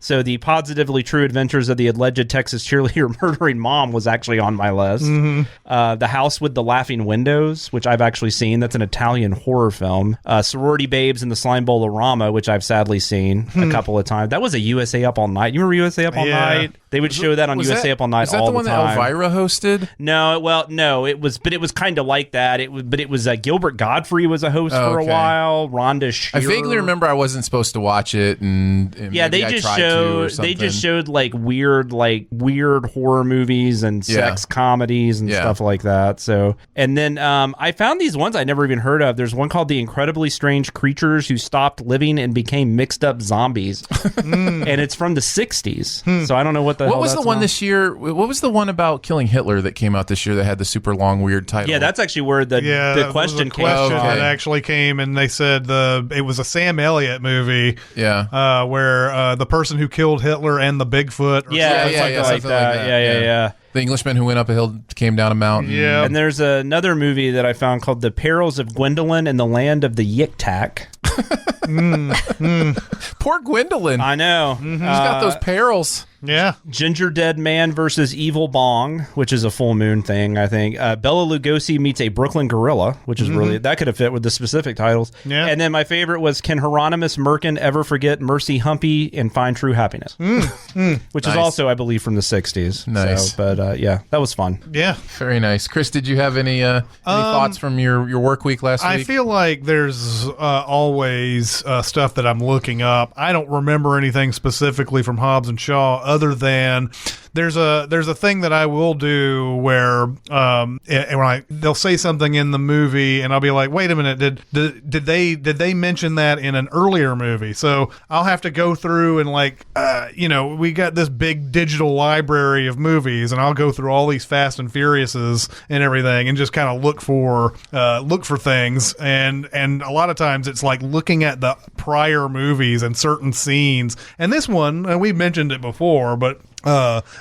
So the Positively True Adventures of the Alleged Texas Cheerleader Murdering Mom was actually on my list. The House with the Laughing Windows, which I've actually seen. That's an Italian horror film. Sorority Babes in the Slime Bowl-orama, which I've sadly seen a couple of times. That was a USA Up All Night. You remember USA Up All Night? They would show that on USA Up All Night all the time. Was that the one that Elvira hosted? No, it was kind of like that. It was Gilbert Godfrey was a host for a while. Rhonda Shearer. I vaguely remember I wasn't supposed to watch it, and they just showed like weird horror movies and sex comedies and stuff like that. So, and then I found these ones I never even heard of. There's one called The Incredibly Strange Creatures Who Stopped Living and Became Mixed Up Zombies, and it's from the 60s. So I don't know what was the one this year? What was the one about killing Hitler that came out this year that had the super long weird title? Yeah, that's actually where the question came from. That actually came, and they said it was a Sam Elliott movie. Yeah, where the person who killed Hitler and the Bigfoot. Or something like that. Yeah. The Englishman who went up a hill came down a mountain. Yeah. And there's another movie that I found called The Perils of Gwendolyn in the Land of the Yik-Tac. Poor Gwendolyn. I know. She's got those perils. Yeah. Ginger Dead Man versus Evil Bong, which is a full moon thing, I think. Bela Lugosi meets a Brooklyn gorilla, which is really, that could have fit with the specific titles. Yeah. And then my favorite was Can Hieronymus Merkin Ever Forget Mercy Humpy and Find True Happiness? Which is also, I believe, from the 60s. Nice. So, but yeah, that was fun. Yeah. Very nice. Chris, did you have any thoughts from your work week last week? I feel like there's always stuff that I'm looking up. I don't remember anything specifically from Hobbes and Shaw other than there's a thing that I will do where they'll say something in the movie and I'll be like, wait a minute, did they mention that in an earlier movie? So I'll have to go through and we got this big digital library of movies, and I'll go through all these Fast and Furiouses and everything and just kind of look for things, and a lot of times it's like looking at the prior movies and certain scenes. And this one, we mentioned it before, but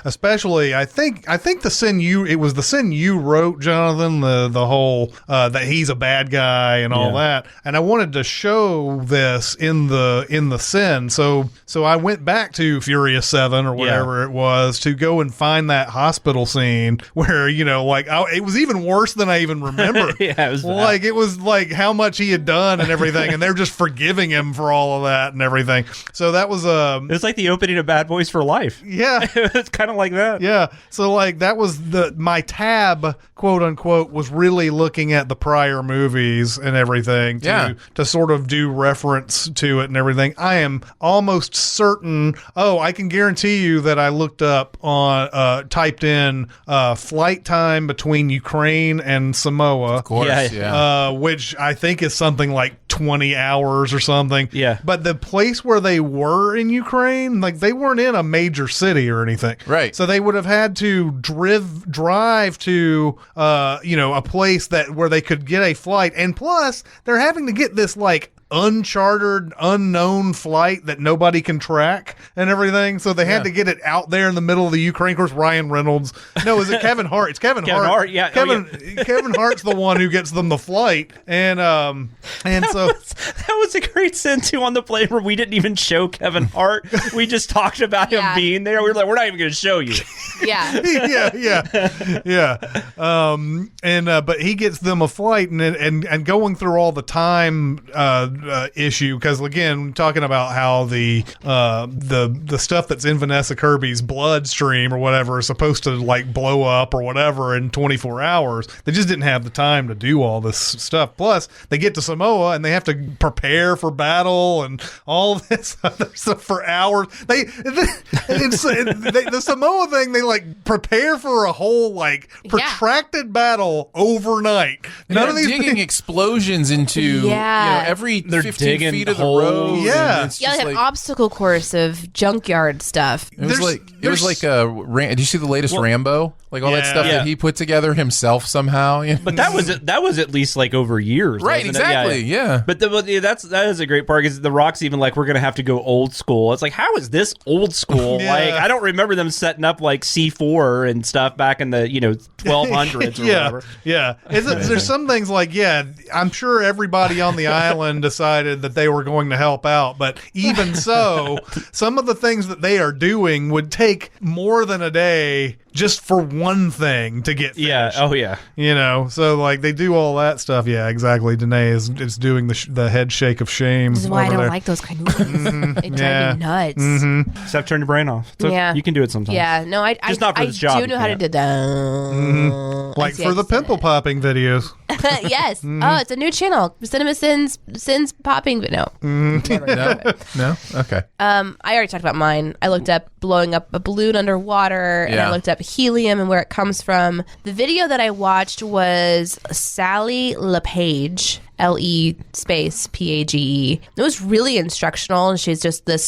especially I think the sin you wrote, Jonathan, the whole that he's a bad guy and all that, and I wanted to show this in the sin, so I went back to Furious 7 or whatever it was to go and find that hospital scene where it was even worse than I even remember. It was like it was like how much he had done and everything, and they're just forgiving him for all of that and everything. So that was it was like the opening of Bad Boys for Life. Yeah. It's kind of like that. Yeah. So that was my tab, quote unquote, was really looking at the prior movies and everything to sort of do reference to it and everything. I am almost certain. I can guarantee you that I looked up on typed in flight time between Ukraine and Samoa. Of course. Which I think is something like 20 hours or something. Yeah. But the place where they were in Ukraine, they weren't in a major city or anything. Right. So they would have had to drive to a place where they could get a flight, and plus they're having to get this unchartered, unknown flight that nobody can track and everything. So they had to get it out there in the middle of the Ukraine. Of course, Ryan Reynolds. No, is it Kevin Hart? It's Kevin Hart. Yeah. Kevin Hart's the one who gets them the flight, and that was a great scene too on the plane where we didn't even show Kevin Hart. We just talked about him being there. We were like, we're not even going to show you. Yeah. But he gets them a flight, and going through all the time issue because again, talking about how the stuff that's in Vanessa Kirby's bloodstream or whatever is supposed to like blow up or whatever in 24 hours. They just didn't have the time to do all this stuff. Plus, they get to Samoa and they have to prepare for battle and all this other stuff for hours. The Samoa thing, they like prepare for a whole like protracted battle overnight. None of these digging explosions into every 15 feet of the road. Yeah, like an obstacle course of junkyard stuff. It was like did you see the latest Rambo? Like all that stuff that he put together himself somehow. But that was at least like over years, right? Exactly. Yeah. But that is a great part because The Rock's even like, we're gonna have to go old school. It's like, how is this old school? Like, I don't remember them setting up like C4 and stuff back in the 1200s or whatever. Yeah. There's some things like I'm sure everybody on the island decided that they were going to help out, but even so, some of the things that they are doing would take more than a day just for one thing to get finished. Yeah. Oh yeah. So like they do all that stuff. Yeah, exactly. Danae is doing the head shake of shame. This is why I don't like those kind of movies. They drive me nuts. Except turn your brain off. So you can do it sometimes. Yeah. No, I not for this job. do know how to do that. Like for the pimple popping videos. Yes. Oh, it's a new channel. CinemaSins popping. No. No. Okay. I already talked about mine. I looked up blowing up a balloon underwater, and I looked up helium and where it comes from. The video that I watched was Sally LePage, LE space PAGE. It was really instructional, and she's just a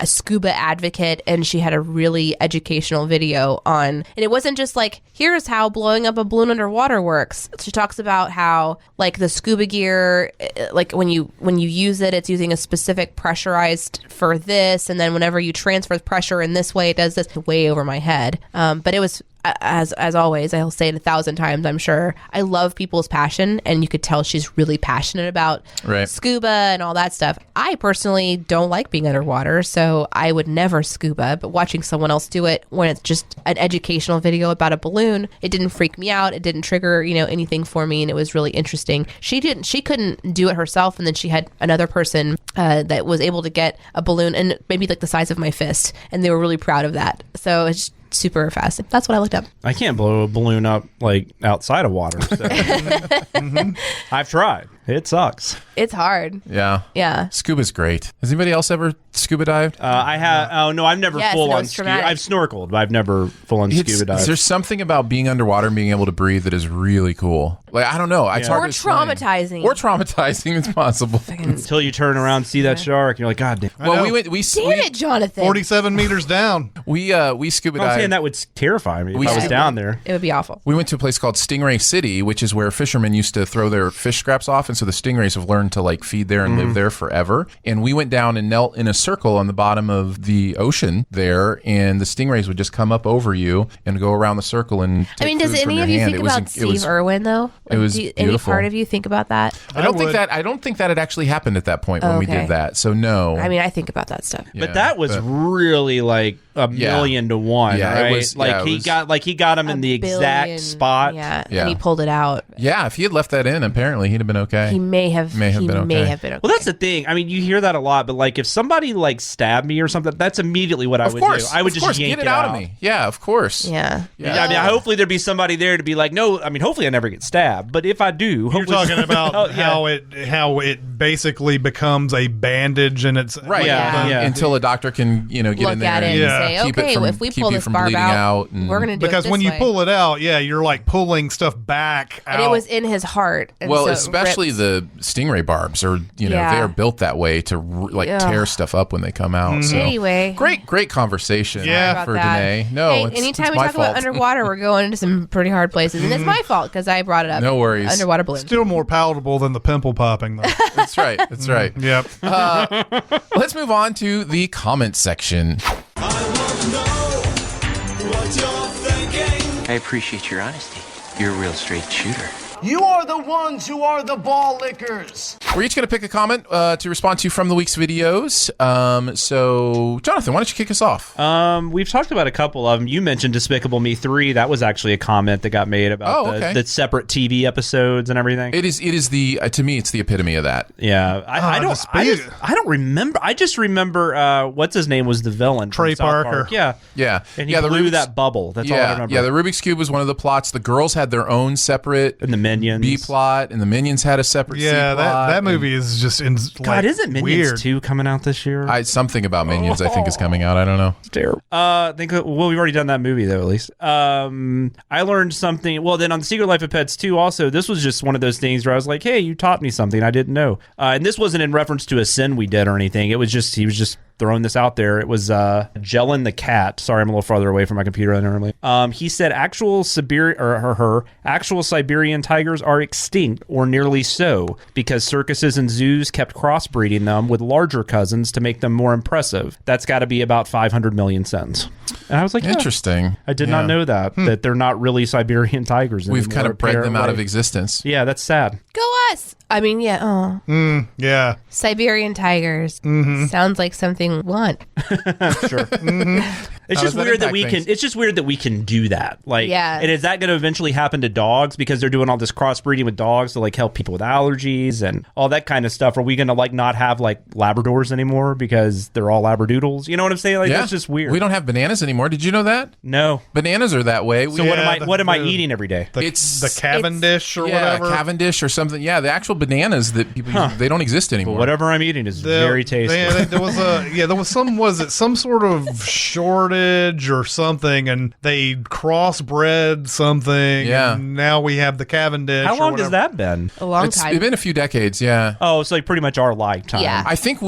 scuba advocate, and she had a really educational video on, and it wasn't just like, here's how blowing up a balloon underwater works. She talks about how like the scuba gear, like when you use it, it's using a specific pressurized for this, and then whenever you transfer pressure in this way, it does this. Way over my head. But it was, as always, I'll say it 1,000 times, I'm sure, I love people's passion, and you could tell she's really passionate about scuba and all that stuff. I personally don't like being underwater, so I would never scuba, but watching someone else do it when it's just an educational video about a balloon, it didn't freak me out. It didn't trigger, anything for me, and it was really interesting. She couldn't do it herself, and then she had another person that was able to get a balloon and maybe like the size of my fist, and they were really proud of that. So it's super fast. That's what I looked up. I can't blow a balloon up like outside of water. So. I've tried. It sucks. It's hard. Yeah. Scuba's great. Has anybody else ever scuba dived? I have. Oh no, I've never full on scuba. I've snorkeled, but I've never full on scuba dived. There's something about being underwater and being able to breathe that is really cool. Like, I don't know. It's hard to explain. Or traumatizing. It's possible. Until you turn around and see that shark, and you're like, God damn. Well, we damn it, Jonathan. 47 meters down. We scuba dived. I'm saying that would terrify me if I was down there. It would be awful. We went to a place called Stingray City, which is where fishermen used to throw their fish scraps off, and so the stingrays have learned to like feed there and live there forever. And we went down and knelt in a circle on the bottom of the ocean there, and the stingrays would just come up over you and go around the circle and take does food from any your of you hand. think about Steve Irwin though? It was beautiful. Any part of you think about that? I don't think that had actually happened at that point when we did that. So no. I mean, I think about that stuff. But that was really like a million to one, right? It was, he got him in the exact spot. Yeah, and he pulled it out. Yeah, if he had left that in, apparently he'd have been okay. He may have been okay. Well, that's the thing. I mean, you hear that a lot, but like if somebody like stabbed me or something, that's immediately what I would do. I would just yank it out of me. Yeah, of course. Yeah. I mean, hopefully there'd be somebody there to be like, no. I mean, hopefully I never get stabbed, but if I do, you're talking about how it basically becomes a bandage and it's right. Until a doctor can get look in there at it and say, okay, if we pull this barb out, we're gonna do it because when you pull it out, you're like pulling stuff back out. And it was in his heart. And well, especially the stingray barbs are they are built that way to tear stuff up when they come out. Mm-hmm. So anyway, great conversation for Danae. No, hey, anytime we talk about underwater, we're going into some pretty hard places, and it's my fault because I brought it up. No worries. Underwater balloons. Still more palatable than the pimple popping, though. That's right. That's right. Yep. Let's move on to the comment section. I appreciate your honesty. You're a real straight shooter. You are the ones who are the ball lickers. We're each going to pick a comment to respond to from the week's videos. So, Jonathan, why don't you kick us off? We've talked about a couple of them. You mentioned Despicable Me 3. That was actually a comment that got made about the separate TV episodes and everything. It is the to me, it's the epitome of that. Yeah, I don't remember. I just remember what's his name was the villain. Trey from South Parker. Park. Yeah. And he blew that bubble. That's all I remember. Yeah, the Rubik's Cube was one of the plots. The girls had their own separate and the Minions B plot, and the Minions had a separate C plot. That movie is just God, isn't Minions weird. 2 coming out this year? Something about Minions I think is coming out. I don't know. It's terrible. We've already done that movie though, at least. I learned something. Well, then on The Secret Life of Pets 2 also, this was just one of those things where I was like, hey, you taught me something I didn't know. And this wasn't in reference to a sin we did or anything. It was just, he was just throwing this out there. It was Jellin the cat. Sorry, I'm a little farther away from my computer than normally. He said actual Siberian tigers are extinct or nearly so because circuses and zoos kept crossbreeding them with larger cousins to make them more impressive. That's got to be about 500 million cents. And I was like, interesting. I did not know that they're not really Siberian tigers anymore. We've kind of bred them out of existence. Yeah, that's sad. Go us. I mean, yeah. Oh. Yeah. Siberian tigers. Sounds like something we want. Sure. It's just weird that we can. It's just weird that we can do that. Like, and is that going to eventually happen to dogs because they're doing all this crossbreeding with dogs to like help people with allergies and all that kind of stuff? Are we going to like not have like Labradors anymore because they're all Labradoodles? You know what I'm saying? Like that's just weird. We don't have bananas anymore. Did you know that? No, bananas are that way. So what am I eating every day? It's the Cavendish or whatever. Cavendish or something. Yeah, the actual bananas that people use, they don't exist anymore. But whatever I'm eating is very tasty. There was some sort of shortage or something, and they crossbred something. Yeah. And now we have the Cavendish. How long has that been? A long time. It's been a few decades. Yeah. Oh, it's like pretty much our lifetime. Yeah. I think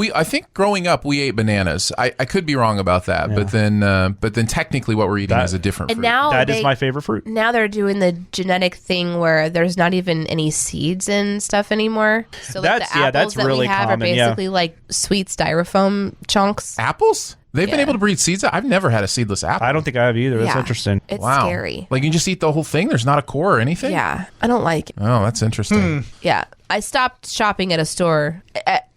growing up we ate bananas. I could be wrong about that, but then technically what we're eating is a different fruit. And now that is my favorite fruit. Now they're doing the genetic thing where there's not even any seeds and stuff anymore. So like the apples that really we have common, are basically like sweet styrofoam chunks. Apples? They've been able to breed seeds. I've never had a seedless apple. I don't think I have either. That's interesting. It's scary. Like you can just eat the whole thing? There's not a core or anything? Yeah. I don't like it. Oh, that's interesting. Yeah. I stopped shopping at a store.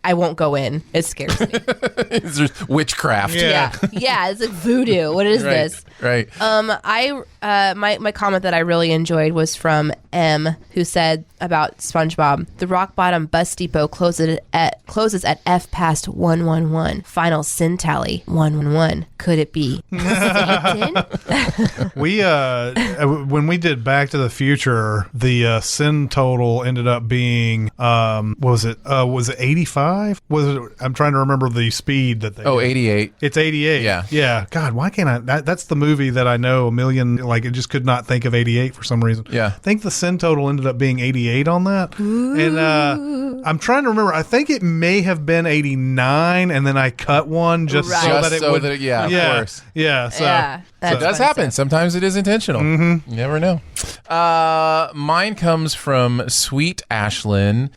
I won't go in. It scares me. It's just witchcraft. Yeah. It's like voodoo. What is this? Right. My comment that I really enjoyed was from M, who said about SpongeBob: the rock bottom bus depot closes at F past 111. Final sin tally 111. Could it be? We when we did Back to the Future, the sin total ended up being was it 85? Was it? I'm trying to remember the speed that they. 88. It's 88. Yeah. God, why can't I? That's the movie that I know a million. Like, it just could not think of 88 for some reason. Yeah. I think the sin total ended up being 88 on that. Ooh. And I'm trying to remember. I think it may have been 89, and then I cut one just so that it would. Of course. Yeah. So. Yeah. It does happen. Sometimes it is intentional. You never know. Mine comes from Sweet Ashlyn.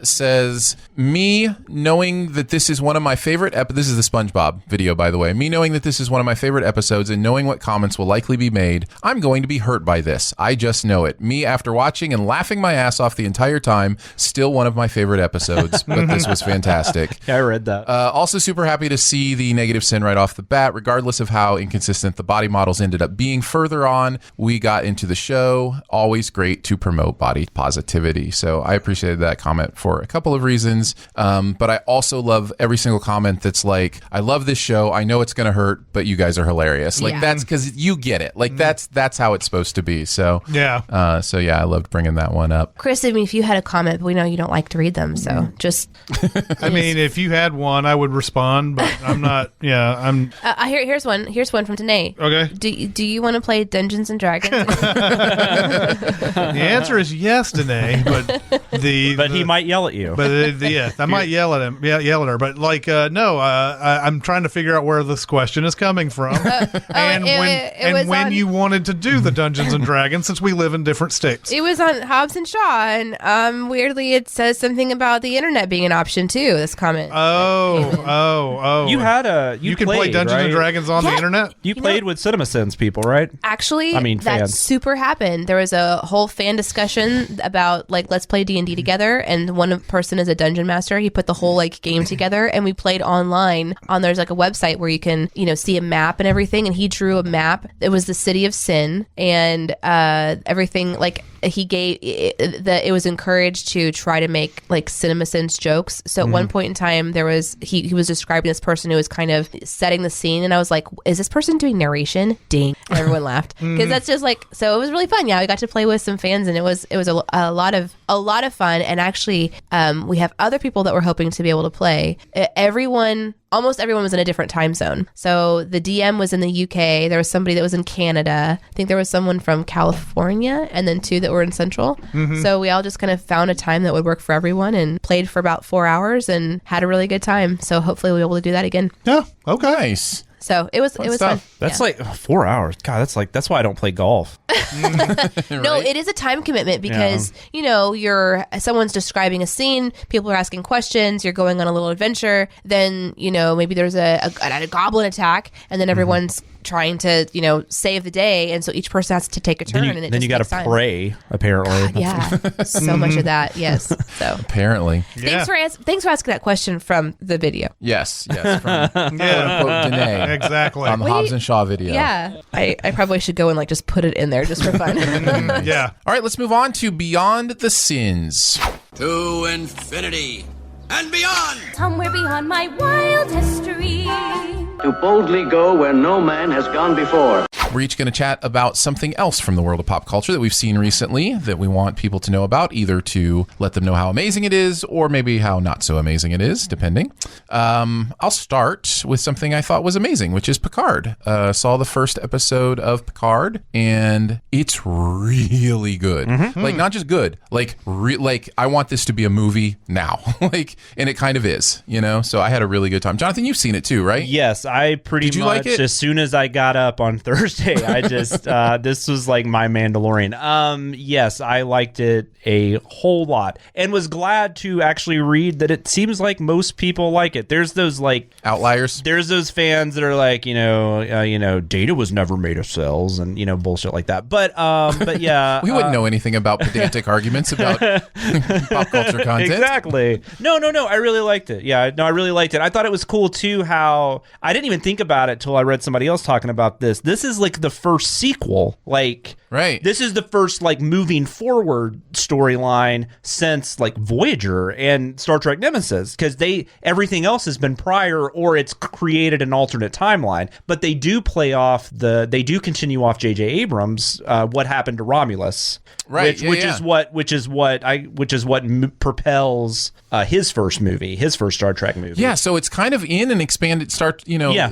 Says, me knowing that this is one of my favorite this is the SpongeBob video, by the way. Me knowing that this is one of my favorite episodes and knowing what comments will likely be made, I'm going to be hurt by this. I just know it. Me, after watching and laughing my ass off the entire time, still one of my favorite episodes, but this was fantastic. Yeah, I read that. Also super happy to see the negative sin right off the bat, regardless of how inconsistent the body models ended up being. Further on, we got into the show. Always great to promote body positivity. So I appreciated that comment for a couple of reasons. But I also love every single comment that's like, I love this show. I know it's going to hurt, but you guys are hilarious. Like that's because you get it. Like that's how it's supposed to be. So yeah. I loved bringing that one up. Chris, I mean, if you had a comment, but we know you don't like to read them, so just. I mean, if you had one, I would respond, but I'm not. Yeah, I'm. Here's one. Here's one from Danae. Okay. Do you want to play Dungeons and Dragons? The answer is yes, Danae, but he might yell at you. But I might yell at him. Yeah, yell at her. But like, no, I'm trying to figure out where this question is coming from, when you wanted to do the Dungeons and Dragons, since we live in different states. It was on Hobbes and Shaw, and weirdly, it says something about the internet being an option too. This comment. Oh! You had a. You can play Dungeons and Dragons on the internet. You played played with CinemaSins people, right? Actually, that fans. super happened. There was a whole fan discussion about like let's play D&D together, and one person is a dungeon master. He put the whole like game together, and we played online. There's like a website where you can see a map and everything, and he drew a map. It was the city of Sin, and everything like he gave it was encouraged to try to make like CinemaSins jokes. So at one point in time, there was he was describing this person who was kind of setting the scene, and I was like, is this person doing narration? Ding. And everyone laughed because that's just like, so it was really fun. Yeah, we got to play with some fans, and it was a lot of fun. And actually we have other people that we're hoping to be able to play. Almost everyone was in a different time zone. So the DM was in the UK. There was somebody that was in Canada. I think there was someone from California, and then 2 that were in Central. So we all just kind of found a time that would work for everyone and played for about 4 hours and had a really good time. So hopefully we'll be able to do that again. Yeah. Okay. Nice. So it was fun. That's like 4 hours. God, that's why I don't play golf. No, it is a time commitment because someone's describing a scene, people are asking questions, you're going on a little adventure, then maybe there's a goblin attack, and then everyone's trying to save the day, and so each person has to take a turn. Then you got to pray. Apparently, God, yeah, so much of that. Yes, so apparently. Thanks for asking that question from the video. Yes, from quote-unquote Danae. Exactly. On the Hobbes and Shaw video. Yeah, I probably should go and like just put it in there just for fun. Yeah. All right, let's move on to Beyond the Sins. To infinity and beyond. Somewhere beyond my wild history. To boldly go where no man has gone before. We're each going to chat about something else from the world of pop culture that we've seen recently that we want people to know about, either to let them know how amazing it is or maybe how not so amazing it is, depending. I'll start with something I thought was amazing, which is Picard. Saw the first episode of Picard, and it's really good. Like, not just good, like I want this to be a movie now. And it kind of is, so I had a really good time. Jonathan, you've seen it too, right? Yes, I pretty much, like as soon as I got up on Thursday, I just this was like my Mandalorian. Yes, I liked it a whole lot and was glad to actually read that it seems like most people like it. There's those like outliers. There's those fans that are like, Data was never made of cells and bullshit like that. But yeah, we wouldn't know anything about pedantic arguments about pop culture content. Exactly. No, I really liked it. Yeah, no, I really liked it. I thought it was cool too how I didn't even think about it till I read somebody else talking about this. This is like the first sequel. Like, right. This is the first like moving forward storyline since like Voyager and Star Trek Nemesis, because everything else has been prior or it's created an alternate timeline. But they do continue off J.J. Abrams what happened to Romulus, right? Which is what propels his first movie, his first Star Trek movie. Yeah, so it's kind of in an expanded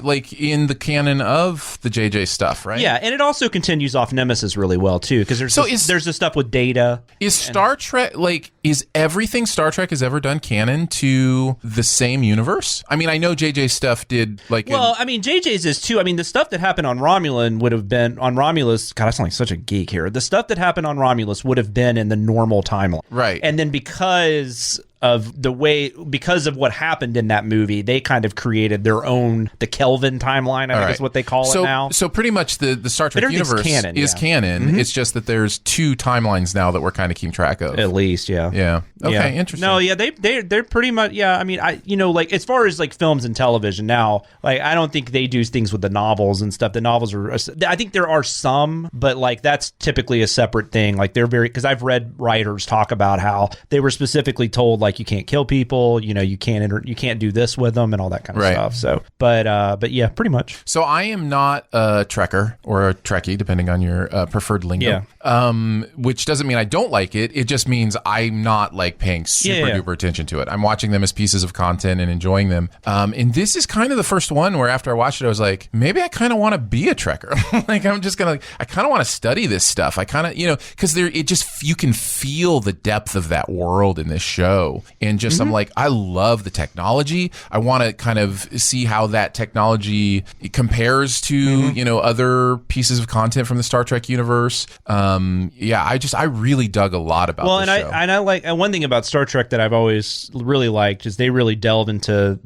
like in the canon of the JJ stuff, right? Yeah, and it also continues off Nemesis really well too, because there's the stuff with Data. Is Star Trek is everything Star Trek has ever done canon to the same universe? I mean, I know JJ stuff did JJ's is too. I mean, the stuff that happened on Romulan would have been on Romulus. God, I sound like such a geek here. The stuff that happened on Romulus would have been in the normal timeline, right? And then because of what happened in that movie, they kind of created their own, the Kelvin timeline, I think is what they call it now. So pretty much the Star Trek universe is canon. It's just that there's 2 timelines now that we're kind of keeping track of. At least, yeah. Yeah. Okay, yeah. interesting. No, yeah, they're pretty much, yeah, I mean, like, as far as, like, films and television now, like, I don't think they do things with the novels and stuff. The novels are, I think there are some, but, like, that's typically a separate thing. Like, they're very, because I've read writers talk about how they were specifically told, like, you can't kill people, you can't do this with them and all that kind of stuff. So, but yeah, pretty much. So I am not a Trekker or a Trekkie, depending on your preferred lingo. Yeah. Which doesn't mean I don't like it. It just means I'm not like paying super duper attention to it. I'm watching them as pieces of content and enjoying them. And this is kind of the first one where after I watched it, I was like, maybe I kind of want to be a Trekker. Like I kind of want to study this stuff. I kind of, because you can feel the depth of that world in this show. show. And just, I'm like, I love the technology. I want to kind of see how that technology compares to, you know, other pieces of content from the Star Trek universe. I really dug a lot about this show. I like, and one thing about Star Trek that I've always really liked is they really delve into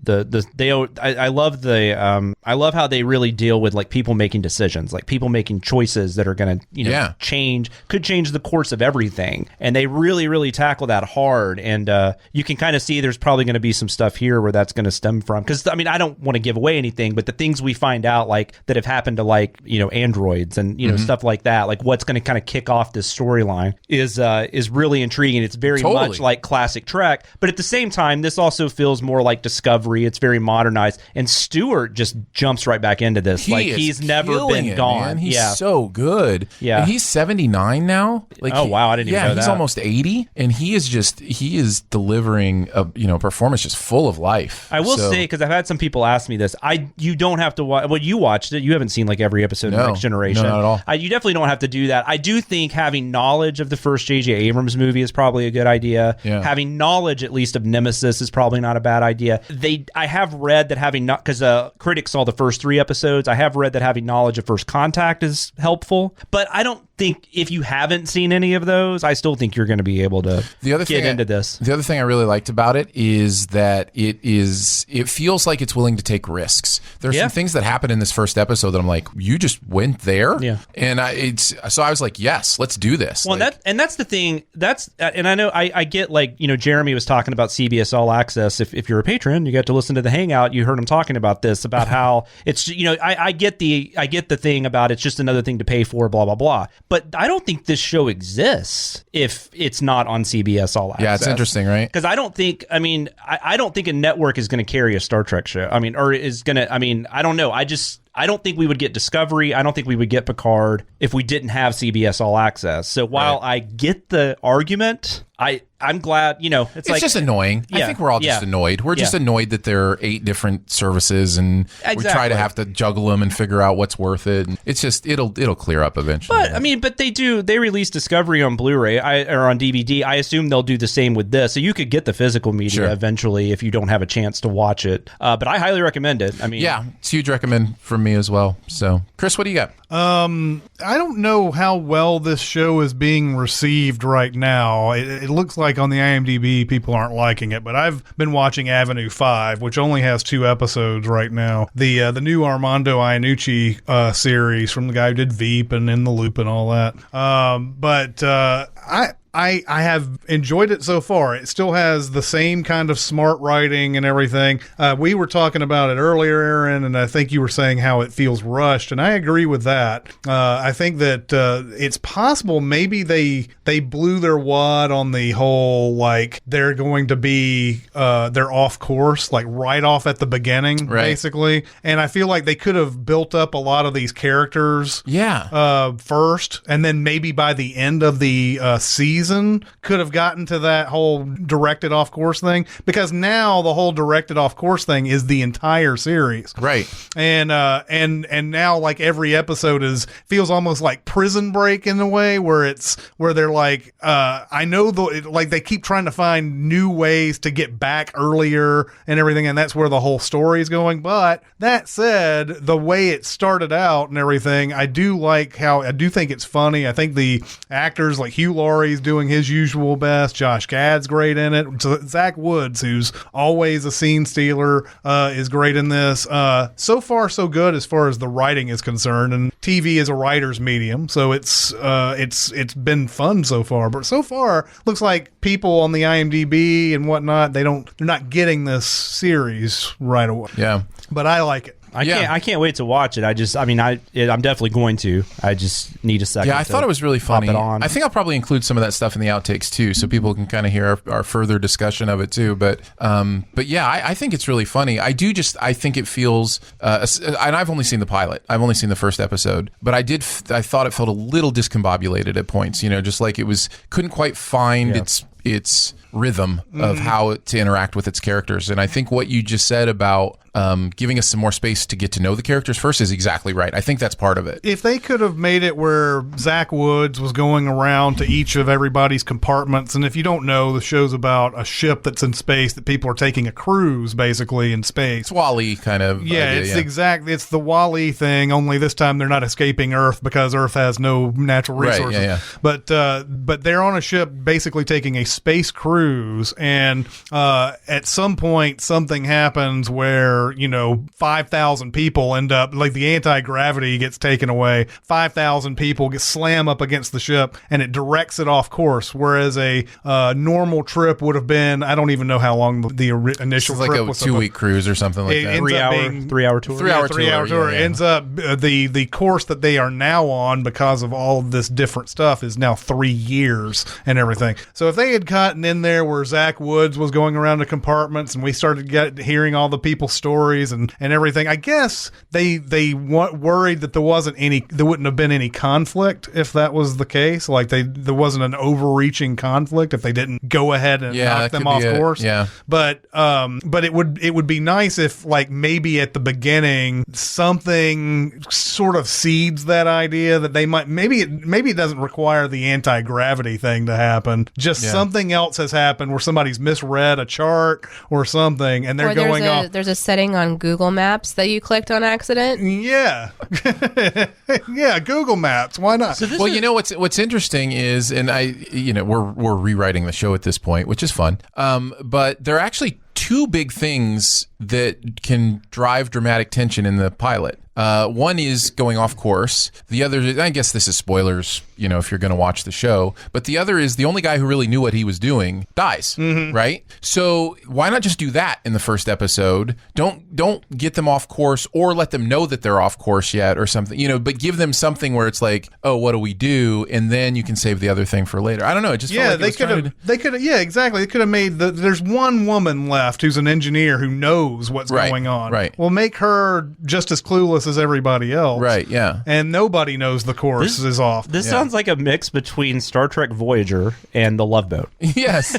I love how they really deal with like people making decisions, like people making choices that are going to, could change the course of everything. And they really tackle that hard. And you can kind of see there's probably going to be some stuff here where that's going to stem from. Because, I mean, I don't want to give away anything, but the things we find out, like, that have happened to, like, you know, androids and, you know, stuff like that, like what's going to kind of kick off this storyline is really intriguing. It's very much like classic Trek. But at the same time, this also feels more like Discovery. It's very modernized. And Stewart just jumps right back into this. He's never been gone. Man. He's so good. Yeah. And he's 79 now. Like, oh, wow. I didn't even know that. He's almost 80. And he is delivering a, you know, performance just full of life. I will say, because I've had some people ask me this, you don't have to watch, well, you watched it. You haven't seen like every episode of Next Generation. No, not at all. You definitely don't have to do that. I do think having knowledge of the first J.J. Abrams movie is probably a good idea. Yeah. Having knowledge at least of Nemesis is probably not a bad idea. I have read that having not, because critics saw the first 3 episodes, I have read that having knowledge of First Contact is helpful, but I don't think if you haven't seen any of those, I still think you're going to be able to get into this. The other thing I really liked about it is that it feels like it's willing to take risks. There's some things that happen in this first episode that I'm like, you just went there? Yeah. And so I was like, yes, let's do this. Well, that's the thing. And I know I get, like, you know, Jeremy was talking about CBS All Access. If you're a patron, you get to listen to the Hangout. You heard him talking about this, about how it's, you know, I get the thing about it's just another thing to pay for, blah, blah, blah. But I don't think this show exists if it's not on CBS All Access. Yeah, it's interesting, right? Because I don't think a network is going to carry a Star Trek show. I mean, or is going to, I mean, I don't know. I don't think we would get Discovery. I don't think we would get Picard if we didn't have CBS All Access. So while I get the argument, I'm glad, you know, it's like, just annoying. I think we're all just annoyed. We're just annoyed that there are 8 different services and we try to have to juggle them and figure out what's worth it. And it's just, it'll clear up eventually. But I mean, they release Discovery on Blu-ray or on DVD. I assume they'll do the same with this. So you could get the physical media eventually if you don't have a chance to watch it. But I highly recommend it. I mean, it's a huge recommend from me as well. So Chris, what do you got? I don't know how well this show is being received right now. It looks like on the IMDb people aren't liking it, but I've been watching Avenue 5, which only has 2 episodes right now. The new Armando Iannucci series from the guy who did Veep and In the Loop and all that. I have enjoyed it so far. It still has the same kind of smart writing and everything. We were talking about it earlier, Aaron, and I think you were saying how it feels rushed, and I agree with that. I think that it's possible maybe they blew their wad on the whole, like, they're going to be, they're off course, like right off at the beginning, basically. And I feel like they could have built up a lot of these characters first, and then maybe by the end of the season, could have gotten to that whole directed off course thing, because now the whole directed off course thing is the entire series, right? And now, like, every episode feels almost like Prison Break in a way, where they're like, I know like they keep trying to find new ways to get back earlier and everything, and that's where the whole story is going. But that said, the way it started out and everything, I do think it's funny. I think the actors, like Hugh Laurie's doing his usual best. Josh Gad's great in it. Zach Woods, who's always a scene stealer, is great in this. So far, so good as far as the writing is concerned. And TV is a writer's medium, so it's been fun so far. But so far, looks like people on the IMDb and whatnot, they're not getting this series right away. Yeah, but I like it. I can't wait to watch it. I'm definitely going to. I just need a second. Yeah, I thought it was really funny. I think I'll probably include some of that stuff in the outtakes too, so people can kind of hear our further discussion of it too. But yeah, I think it's really funny. I think it feels, and I've only seen the pilot. I've only seen the first episode, but I thought it felt a little discombobulated at points. You know, just like it couldn't quite find its rhythm of how to interact with its characters. And I think what you just said about giving us some more space to get to know the characters first is exactly right. I think that's part of it. If they could have made it where Zach Woods was going around to each of everybody's compartments, and if you don't know, the show's about a ship that's in space that people are taking a cruise basically in space. It's WALL-E kind of idea, it's the WALL-E thing, only this time they're not escaping Earth because Earth has no natural resources. Right, But they're on a ship basically taking a space cruise, and at some point something happens where 5,000 people end up, like, the anti-gravity gets taken away, 5,000 people get slam up against the ship and it directs it off course, whereas a normal trip would have been, I don't even know how long the initial trip was. Like a 2-week cruise or something like that. 3-hour tour. 3-hour tour. Ends up the course that they are now on, because of all of this different stuff, is now 3 years and everything. So if they had gotten in there where Zach Woods was going around the compartments and we started hearing all the people's stories and everything, I guess they worried that there wouldn't have been any conflict if that was the case. Like there wasn't an overreaching conflict if they didn't go ahead and knock them off course. Yeah. But it would be nice if, like, maybe at the beginning something sort of seeds that idea that they might, maybe it doesn't require the anti-gravity thing to happen. Just something else has happened where somebody's misread a chart or something, and they're going off. There's a setting on Google Maps that you clicked on accident. Yeah. Yeah, Google Maps. Why not? So what's interesting is, and we're rewriting the show at this point, which is fun. But there are actually two big things that can drive dramatic tension in the pilot. One is going off course. The other, I guess this is spoilers, if you're going to watch the show. But the other is the only guy who really knew what he was doing dies, right? So why not just do that in the first episode? Don't get them off course or let them know that they're off course yet or something, but give them something where it's like, oh, what do we do? And then you can save the other thing for later. I don't know. It just felt like they could have, exactly. They could have made there's one woman left who's an engineer who knows what's going on. Right. Well, make her just as clueless as everybody else. Right, yeah. And nobody knows the course is off. This sounds like a mix between Star Trek Voyager and The Love Boat. Yes.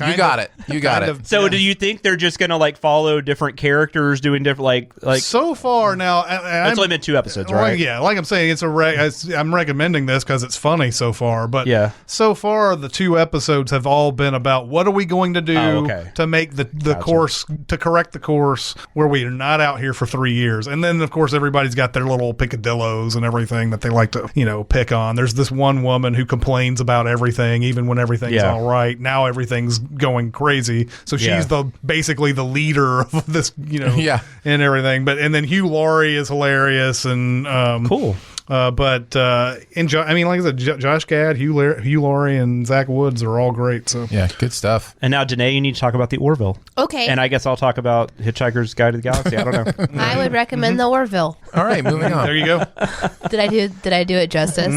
You got it. So do you think they're just going to follow different characters doing different so far now? That's only been 2 episodes, right? Yeah, like I'm saying, I'm recommending this because it's funny so far. But so far the 2 episodes have all been about what are we going to do to make the course, to correct the course where we are not out here for 3 years. And then of course everybody's got their little picadillos and everything that they like to pick on. There's this one woman who complains about everything, even when everything's all right. Now everything's going crazy, so she's basically the leader of this, and everything. And then Hugh Laurie is hilarious and cool. Like I said, Josh Gad, Hugh Laurie, and Zach Woods are all great. So yeah, good stuff. And now, Danae, you need to talk about the Orville. Okay. And I guess I'll talk about Hitchhiker's Guide to the Galaxy. I don't know. I would recommend the Orville. All right, moving on. There you go. Did I do it justice?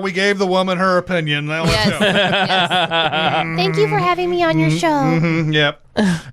We gave the woman her opinion. Now let's go. Yes. Thank you for having me on your show. Yep.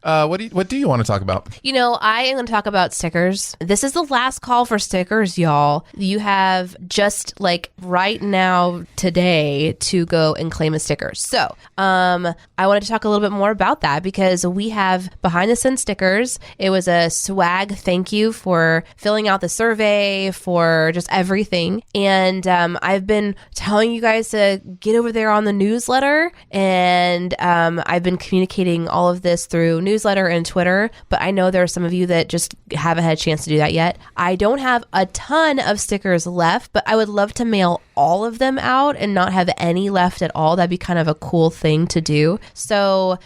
What do you want to talk about? I am going to talk about stickers. This is the last call for stickers, y'all. You have just right now today to go and claim a sticker. So I wanted to talk a little bit more about that because we have behind the scenes stickers. It was a swag thank you for filling out the survey, for just everything. And I've been telling you guys to get over there on the newsletter, and I've been communicating all of this through newsletter and Twitter, but I know there are some of you that just haven't had a chance to do that yet. I don't have a ton of stickers left, but I would love to mail all of them out and not have any left at all. That'd be kind of a cool thing to do. So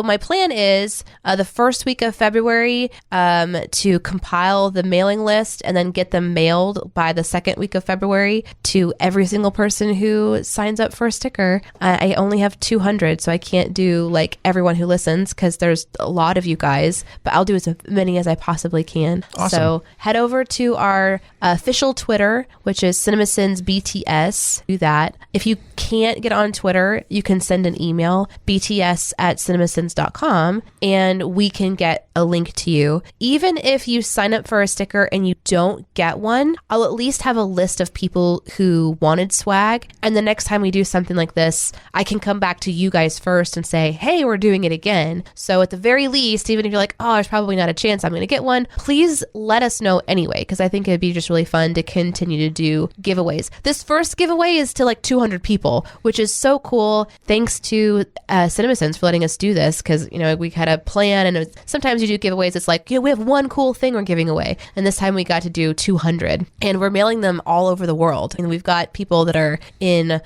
my plan is the first week of February to compile the mailing list and then get them mailed by the second week of February to every single person who signs up for a sticker. I only have 200, so I can't do everyone who listens because there's a lot of you guys, but I'll do as many as I possibly can. Awesome. So head over to our official Twitter, which is CinemaSins BTS. Do that. If you can't get on Twitter, you can send an email, bts@cinemasins.com, and we can get a link to you. Even if you sign up for a sticker and you don't get one, I'll at least have a list of people who wanted swag. And the next time we do something like this, I can come back to you guys first and say, hey, we're doing it again. So at the very least, even if you're like, oh, there's probably not a chance I'm going to get one, please let us know anyway, because I think it'd be just really fun to continue to do giveaways. This first giveaway is to like 200 people, which is so cool. Thanks to CinemaSins for letting us do this, because, you know, we had a plan, and sometimes you do giveaways, it's like, you know, we have one cool thing we're giving away. And this time we got to do 200, and we're mailing them all over the world. And we've got people that are in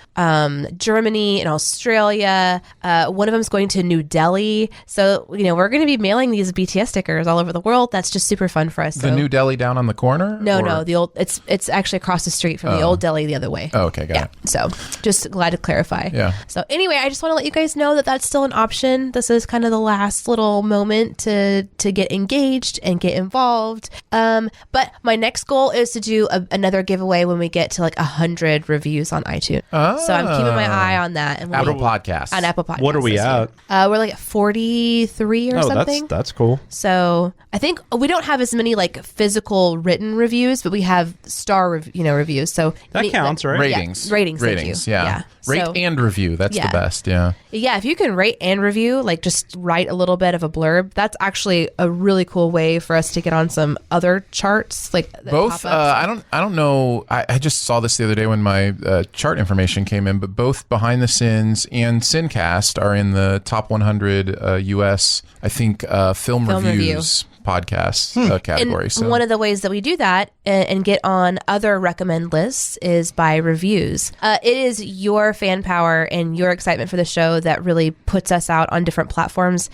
Germany and Australia. One of them's going to New Delhi. So, you know, we're going to be mailing these BTS stickers all over the world. That's just super fun for us. The New Delhi down on the corner? No, the old. It's actually across the street from the old Delhi the other way. Oh, okay, got it. So just glad to clarify. Yeah. So anyway, I just want to let you guys know that that's still an option. This is kind of the last little moment to get engaged and get involved. But my next goal is to do another giveaway when we get to like 100 reviews on iTunes. So I'm keeping my eye on that. And Apple Podcasts. On Apple Podcasts. What are we at? We're like at 43 or something. That's cool. So I think we don't have as many like physical written reviews, but we have star reviews. So that counts, right? Ratings. Yeah, ratings. Yeah. Rate and review. That's the best. Yeah. Yeah. If you can rate and review, like just write a little bit of a blurb, that's actually a really cool way for us to get on some other charts. Like both. I don't know. I just saw this the other day when my chart information came in, but both Behind the Sins and Sincast are in the top 100 US, I think, film reviews podcast category. And so one of the ways that we do that and get on other recommend lists is by reviews. It is your fan power and your excitement for the show that really puts us out on different platforms.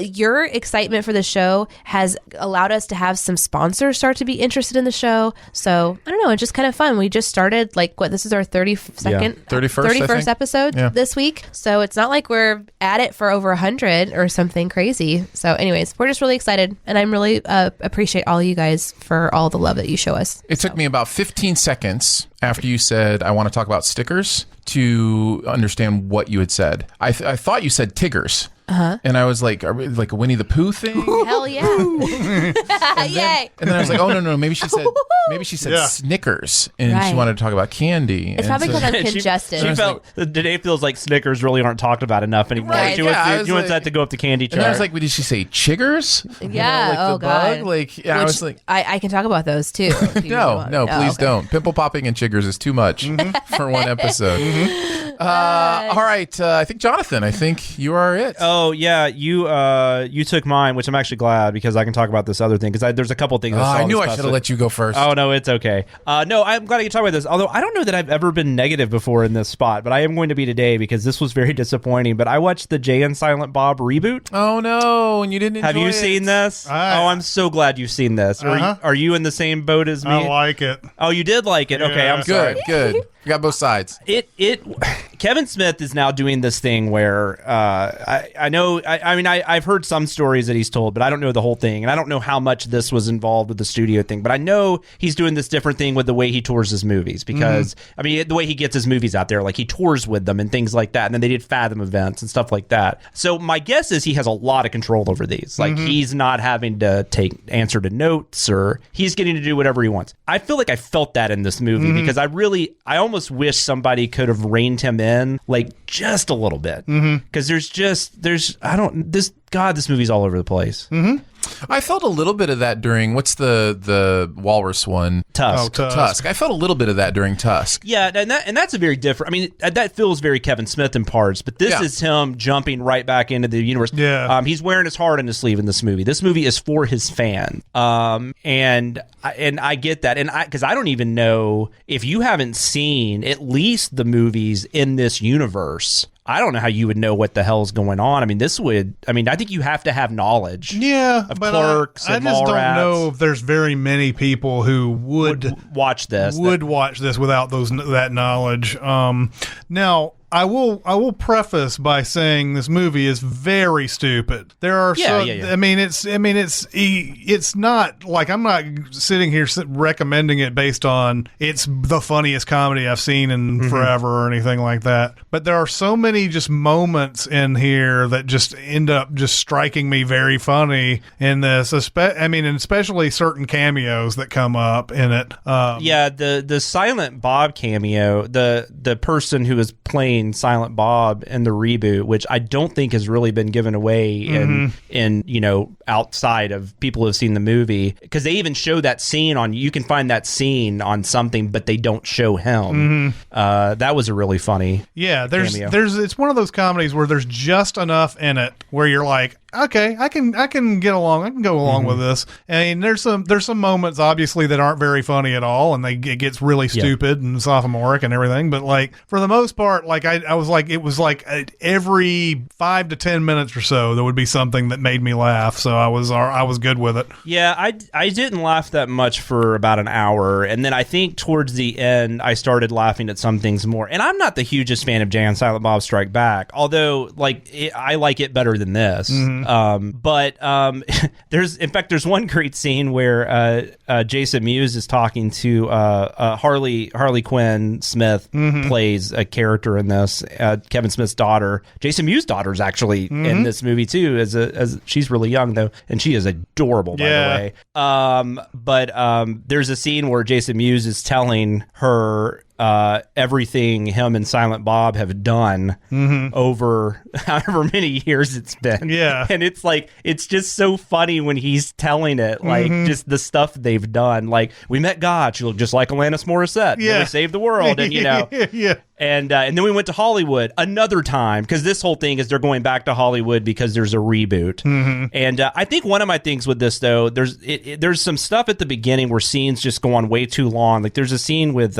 Your excitement for the show has allowed us to have some sponsors start to be interested in the show. So I don't know, it's just kind of fun. We just started this is our 31st episode this week. So it's not like we're at it for over 100 or something crazy. So anyways, we're just really excited, and I'm really appreciate all you guys for all the love that you show us. It took me about 15 seconds after you said, I want to talk about stickers, to understand what you had said. I thought you said Tiggers. And I was like, are we like a Winnie the Pooh thing? Hell yeah. Yay. And then I was like, oh, no, maybe she said Snickers, and she wanted to talk about candy. It's probably because I'm congested. She felt today feels like Snickers really aren't talked about enough anymore. Right. She wants that to go up the candy chart. And I was like, did she say Chiggers? Yeah. The bug? God. Like, I was like, I can talk about those too. No, please don't. Pimple popping and Chiggers is too much for one episode. All right. I think Jonathan, you are it. Oh yeah, you took mine, which I'm actually glad, because I can talk about this other thing, because there's a couple things. I knew I should have let you go first. Oh no, it's okay. No, I'm glad I can talk about this. Although I don't know that I've ever been negative before in this spot, but I am going to be today because this was very disappointing. But I watched the Jay and Silent Bob reboot. Oh no, and you didn't enjoy it. Have you seen this? I'm so glad you've seen this. Are you in the same boat as me? I like it. Oh, you did like it. Okay, I'm sorry. Good. You got both sides. Kevin Smith is now doing this thing where I've heard some stories that he's told, but I don't know the whole thing, and I don't know how much this was involved with the studio thing. But I know he's doing this different thing with the way he tours his movies, because the way he gets his movies out there, like he tours with them and things like that. And then they did Fathom events and stuff like that. So my guess is he has a lot of control over these. Like he's not having to take answer to notes, or he's getting to do whatever he wants. I feel like I felt that in this movie because I almost wish somebody could have reined him in like just a little bit, because this movie's all over the place. I felt a little bit of that during, what's the walrus one? Tusk. Tusk. I felt a little bit of that during Tusk. Yeah, and that's a very different, that feels very Kevin Smith in parts, but this is him jumping right back into the universe. Yeah. He's wearing his heart on his sleeve in this movie. This movie is for his fan. And I get that. And because I don't even know, if you haven't seen at least the movies in this universe, I don't know how you would know what the hell's going on. I think you have to have knowledge. Yeah, of but Clerks I and just don't Mallrats. know if there's very many people who would watch this. Watch this without that knowledge. Now, I will preface by saying this movie is very stupid. There are I mean it's not like I'm not sitting here recommending it based on it's the funniest comedy I've seen in forever or anything like that. But there are so many just moments in here that just end up just striking me very funny in this. Especially certain cameos that come up in it. The Silent Bob cameo, the person who is playing Silent Bob in the reboot, which I don't think has really been given away in outside of people who have seen the movie, because they even show that scene you can find that scene on something, but they don't show him. That was a really funny cameo. It's one of those comedies where there's just enough in it where you're like, okay, I can get along. I can go along with this. And there's some moments obviously that aren't very funny at all, and it gets really stupid and sophomoric and everything. But like for the most part, like I was like, it was like every 5 to 10 minutes or so there would be something that made me laugh. So I was good with it. Yeah, I didn't laugh that much for about an hour, and then I think towards the end I started laughing at some things more. And I'm not the hugest fan of Jay and Silent Bob Strike Back, although I like it better than this. There's one great scene where Jason Mewes is talking to Harley Quinn Smith, plays a character in this, Kevin Smith's daughter. Jason Mewes' daughter is actually in this movie too, as she's really young though, and she is adorable by the way. There's a scene where Jason Mewes is telling her everything him and Silent Bob have done over however many years it's been. Yeah. And it's just so funny when he's telling it, like just the stuff they've done. Like, we met God, she looked just like Alanis Morissette. Yeah. We saved the world, and yeah. And then we went to Hollywood another time, because this whole thing is they're going back to Hollywood because there's a reboot. And I think one of my things with this, though, there's some stuff at the beginning where scenes just go on way too long. Like there's a scene with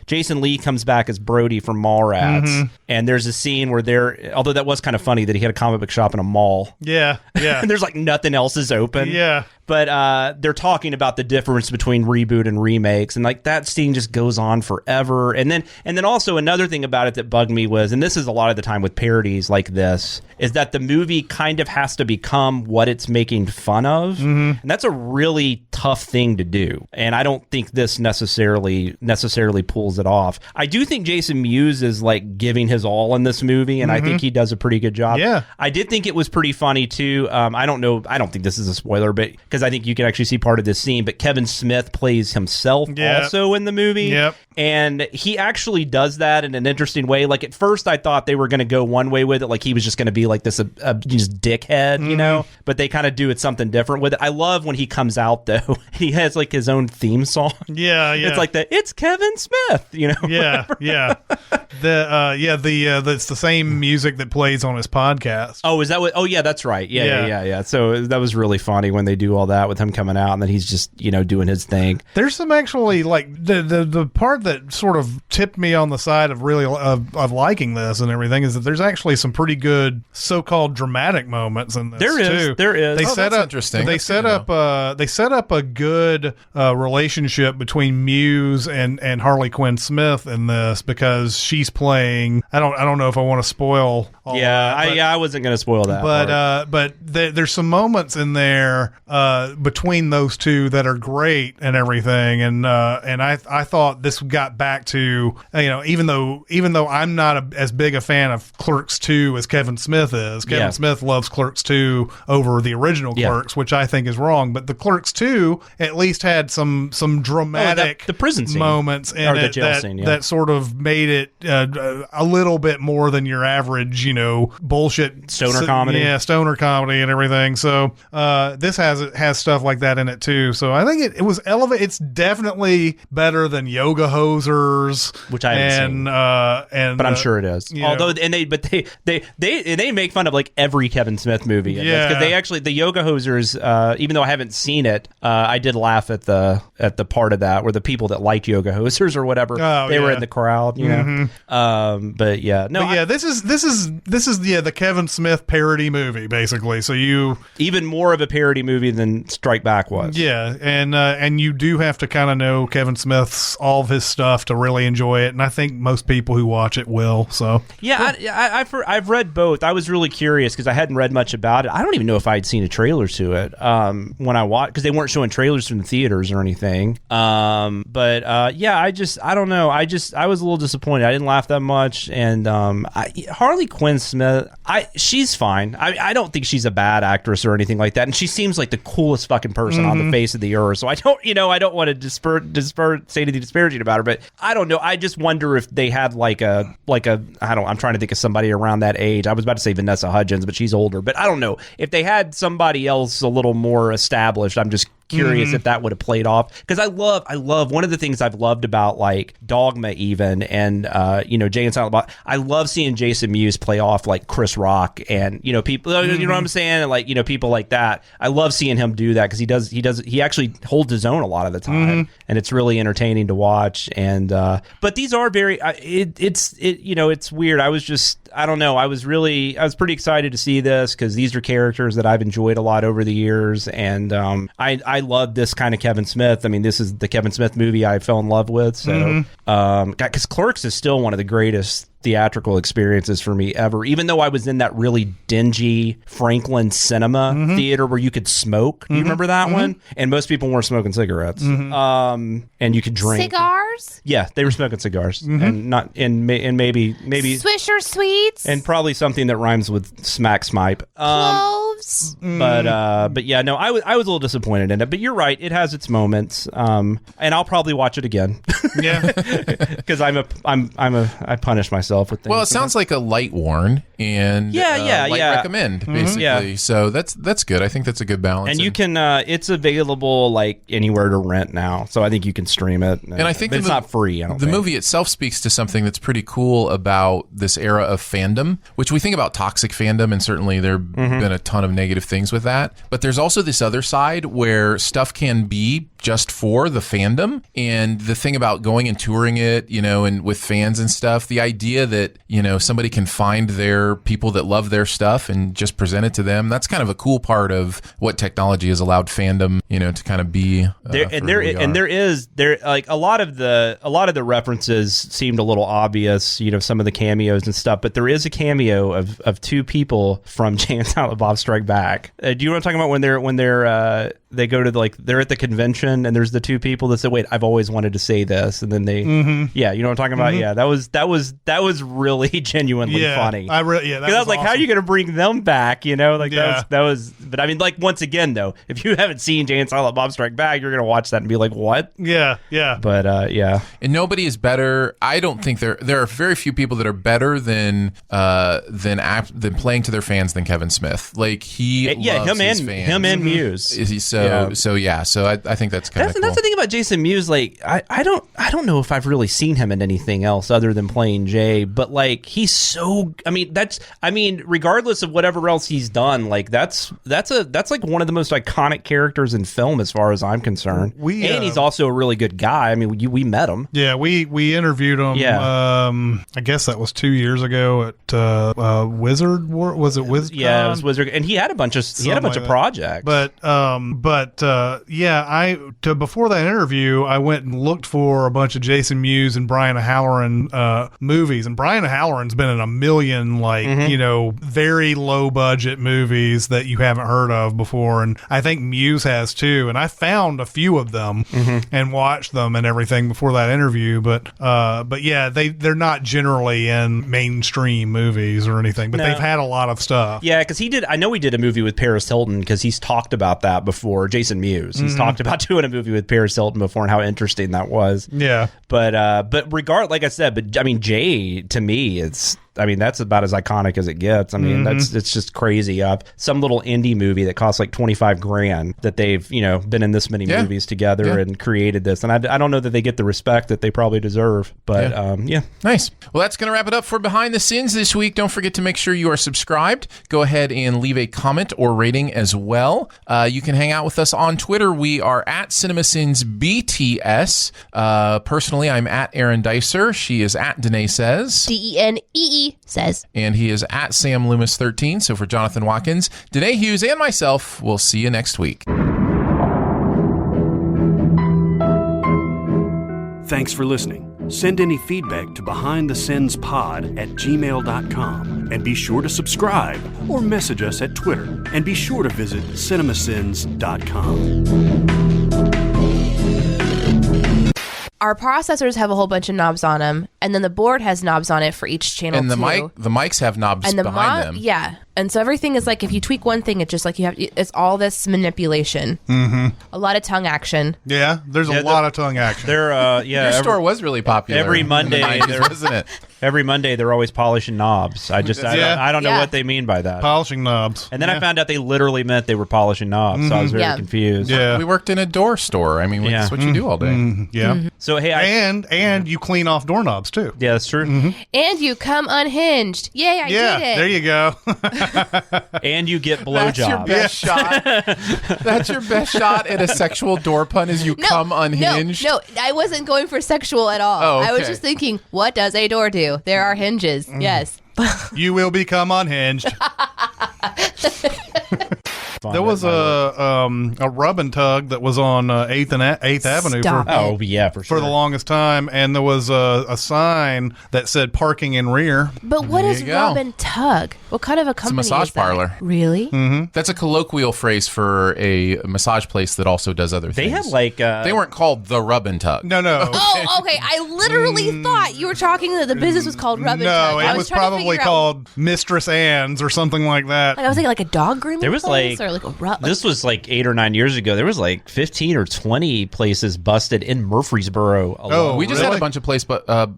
Jason Lee comes back as Brody from Mallrats, and there's a scene where although that was kind of funny that he had a comic book shop in a mall. Yeah. And there's like nothing else is open. Yeah. But they're talking about the difference between reboot and remakes, and like that scene just goes on forever. And then also another thing about it that bugged me was, and this is a lot of the time with parodies like this, is that the movie kind of has to become what it's making fun of, and that's a really tough thing to do. And I don't think this necessarily pulls it off. I do think Jason Mewes is like giving his all in this movie, and I think he does a pretty good job. Yeah, I did think it was pretty funny too. I don't think this is a spoiler, but because I think you can actually see part of this scene, but Kevin Smith plays himself also in the movie. And he actually does that in an interesting way. Like at first I thought they were going to go one way with it, like he was just going to be like this just dickhead, you know, but they kind of do it something different with it. I love when he comes out though, he has like his own theme song. It's like it's Kevin Smith, you know. It's the same music that plays on his podcast. Oh, is that what? Oh yeah, that's right. Yeah. So that was really funny when they do all that with him coming out, and then he's just doing his thing. There's some actually like the part that sort of tipped me on the side of really of liking this and everything is that there's actually some pretty good so-called dramatic moments in this. There is. They set up interesting. They set up a good relationship between Mewes and Harley Quinn Smith in this, because she's playing. I don't know if I want to spoil. All that, I wasn't going to spoil that. But there's some moments in there between those two that are great and everything, and I thought this got back to even though I'm not as big a fan of Clerks 2 as Kevin Smith is. Kevin Smith loves Clerks 2 over the original Clerks, which I think is wrong. But the Clerks 2 at least had some dramatic the prison scene moments in it that sort of made it a little bit more than your average bullshit stoner comedy. Yeah, stoner comedy and everything. So this has stuff like that in it too. So I think it was elevated. It's definitely better than Yoga Hosers, which I haven't seen. But I'm sure it is. Although they make fun of like every Kevin Smith movie. Because they actually, the Yoga Hosers, even though I haven't seen it, I did laugh at the part of that where the people that liked Yoga Hosers or whatever, they were in the crowd, but yeah, no. But this is the Kevin Smith parody movie basically. So even more of a parody movie than Strike Back was. Yeah, and you do have to kind of know Kevin Smith's all of his stuff to really enjoy it, and I think most people who watch it will. So yeah, I've read both. I was really curious because I hadn't read much about it. I don't even know if I'd seen a trailer to it when I watched, because they weren't showing trailers from the theaters or anything. But I don't know. I was a little disappointed. I didn't laugh that much, and Harley Quinn Smith, she's fine. I don't think she's a bad actress or anything like that, and she seems like the coolest fucking person on the face of the earth. So I don't want to say anything disparaging about her, but I don't know. I just wonder if they had I'm trying to think of somebody around that age. I was about to say Vanessa Hudgens, but she's older. But I don't know if they had somebody else a little more established. I'm just curious if that would have played off, because I love one of the things I've loved about like Dogma even, and Jay and Silent Bob. I love seeing Jason Mewes play off like Chris Rock and people, you know what I'm saying, and like people like that. I love seeing him do that because he actually holds his own a lot of the time, and it's really entertaining to watch. And but these are very it's weird. I don't know. I was pretty excited to see this because these are characters that I've enjoyed a lot over the years, and I love this kind of Kevin Smith. I mean, this is the Kevin Smith movie I fell in love with. So, because Clerks is still one of the greatest theatrical experiences for me ever, even though I was in that really dingy Franklin Cinema theater where you could smoke. Do you remember that one? And most people weren't smoking cigarettes. And you could drink cigars. Yeah, they were smoking cigars, and maybe Swisher Sweets, and probably something that rhymes with smack smipe. Cloves. But yeah, no, I was a little disappointed in it. But you're right, it has its moments. And I'll probably watch it again. Yeah, because I punish myself with things. Well, it sounds like a light warn and light recommend basically. Yeah. So that's good. I think that's a good balance. And you can it's available like anywhere to rent now, so I think you can stream it. And I think it's not free. The movie itself speaks to something that's pretty cool about this era of fandom, which we think about toxic fandom, and certainly there have been a ton of negative things with that. But there's also this other side where stuff can be just for the fandom, and the thing about going and touring it, and with fans and stuff, the idea that somebody can find their people that love their stuff and just present it to them, that's kind of a cool part of what technology has allowed fandom to kind of be there is like a lot of the references seemed a little obvious, some of the cameos and stuff, but there is a cameo of two people from Jay and Silent Bob Strike Back. Do you know what I'm talking about, when they go to they're at the convention and there's the two people that say, wait, I've always wanted to say this, and then they you know what I'm talking about? Yeah, that was really genuinely funny. That was like, awesome. how are you going to bring them back? That was but I mean, like, once again though, if you haven't seen Jay and Silent Bob Strike Back, you're going to watch that and be like, what? Yeah. But and nobody is better. I don't think there are very few people that are better than playing to their fans than Kevin Smith. Like, he loves his fans. Him and Mewes. So I think that's kind of cool. That's the thing about Jason Mewes. Like, I don't know if I've really seen him in anything else other than playing Jay, but like, he's so, regardless of whatever else he's done, like that's like one of the most iconic characters in film as far as I'm concerned. And he's also a really good guy. I mean, we met him. Yeah, we interviewed him. Yeah. I guess that was 2 years ago at Wizard War. Was it Wizard? Yeah, it was Wizard, and he had a bunch of projects. But before that interview, I went and looked for a bunch of Jason Mewes and Brian O'Halloran movies, and Brian O'Halloran's been in a million very low budget movies that you haven't heard of before, and I think Mewes has too. And I found a few of them and watched them and everything before that interview. But yeah, they're not generally in mainstream movies or anything, but they've had a lot of stuff. Yeah, because I know he did a movie with Paris Hilton, because he's talked about that before. Jason Mewes, he's talked about doing a movie with Paris Hilton before and how interesting that was. Yeah, but like I said, but I mean, Jay, to me, that's about as iconic as it gets. I mean, it's just crazy. Some little indie movie that costs like $25,000 that they've been in this many movies together and created this, and I don't know that they get the respect that they probably deserve. But nice. Well, that's gonna wrap it up for Behind the Sins this week. Don't forget to make sure you are subscribed. Go ahead and leave a comment or rating as well. You can hang out with us on Twitter. We are at CinemaSins BTS. Personally, I'm at Aaron Dicer. She is at Danae Says. DENEE says. And he is at Sam Loomis 13. So for Jonathan Watkins, Danae Hughes, and myself, we'll see you next week. Thanks for listening. Send any feedback to behindthesinspod@gmail.com. And be sure to subscribe or message us at Twitter. And be sure to visit cinemasins.com. Our processors have a whole bunch of knobs on them, and then the board has knobs on it for each channel. And the too. the mics have knobs behind them. Yeah, and so everything is like if you tweak one thing, it's just like it's all this manipulation. Mm-hmm. A lot of tongue action. Yeah, there's a lot of tongue action. Your store was really popular every Monday, in the 90s, wasn't it? Every Monday, they're always polishing knobs. I don't know what they mean by that. Polishing knobs. And then I found out they literally meant they were polishing knobs, so I was very confused. Yeah. We worked in a door store. I mean, that's what you do all day. Yeah. So, hey, and you clean off doorknobs, too. Yeah, that's true. And you come unhinged. Yay, I did it. There you go. And you get blowjobs. That's your best shot. That's your best shot at a sexual door pun is you come unhinged? No, I wasn't going for sexual at all. Oh, okay. I was just thinking, what does a door do? There are hinges. Yes. You will become unhinged. There was a rub and tug that was on 8th Avenue for the longest time, and there was a sign that said parking in rear. But what is rub and tug? What kind of a company It's a massage is that? parlor. Really? Mm-hmm. That's a colloquial phrase for a massage place that also does other things. They had like... they weren't called the rub and tug. No. Oh, okay. I literally thought you were talking that the business was called rub and tug. No, it was probably called Mistress Ann's or something like that. I was thinking like a dog grooming There was place like... or like a rub. This was like 8 or 9 years ago. There was like 15 or 20 places busted in Murfreesboro alone. Oh, we just had a bunch of places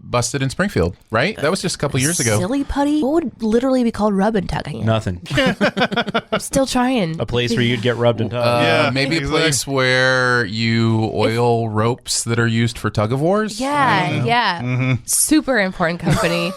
busted in Springfield, right? That was just a couple years ago. Silly putty? What would literally be called rub and tug? Nothing. I'm still trying. A place where you'd get rubbed and tugged. Maybe a place where you oil ropes that are used for tug of wars. Yeah. Super important company.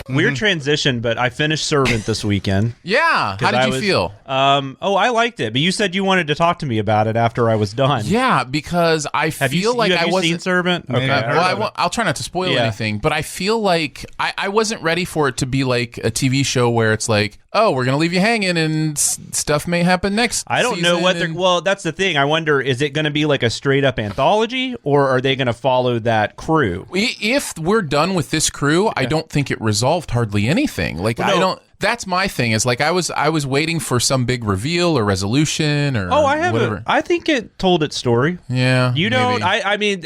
Weird transition, but I finished Servant this weekend. Yeah. How did you feel? I liked it, but you said you wanted to talk to me about it after I was done. Yeah, because I feel like I wasn't seen Servant? Okay. Well, I'll try not to spoil anything, but I feel like I wasn't ready for it to be like a TV show where it's like, oh, we're going to leave you hanging and stuff may happen next I don't know what they're... Well, that's the thing. I wonder, is it going to be like a straight-up anthology, or are they going to follow that crew? If we're done with this crew, I don't think it resolved hardly anything. Like, I don't... That's my thing. Is like I was waiting for some big reveal or resolution or whatever. I think it told its story. Yeah, you don't. I mean,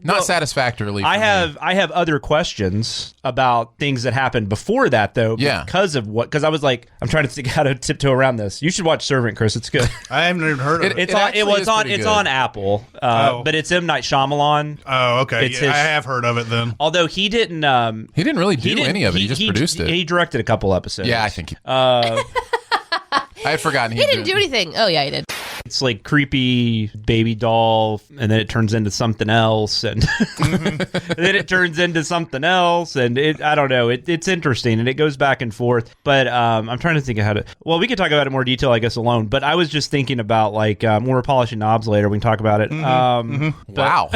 not satisfactorily. I have other questions about things that happened before that though. Yeah, because I was like, I'm trying to think how to tiptoe around this. You should watch Servant, Chris. It's good. I haven't even heard of it. It's on Apple, but it's M. Night Shyamalan. Oh, okay. I have heard of it then. Although he didn't really do any of it. He just produced it. He directed a couple episodes. Yeah, I think. I had forgotten he didn't do anything. Oh yeah, he did. It's like creepy baby doll, and then it turns into something else, and then it turns into something else, and I don't know. It's interesting, and it goes back and forth. But I'm trying to think of how to. Well, we could talk about it in more detail, I guess, alone. But I was just thinking about like when we're polishing knobs later, we can talk about it. Wow.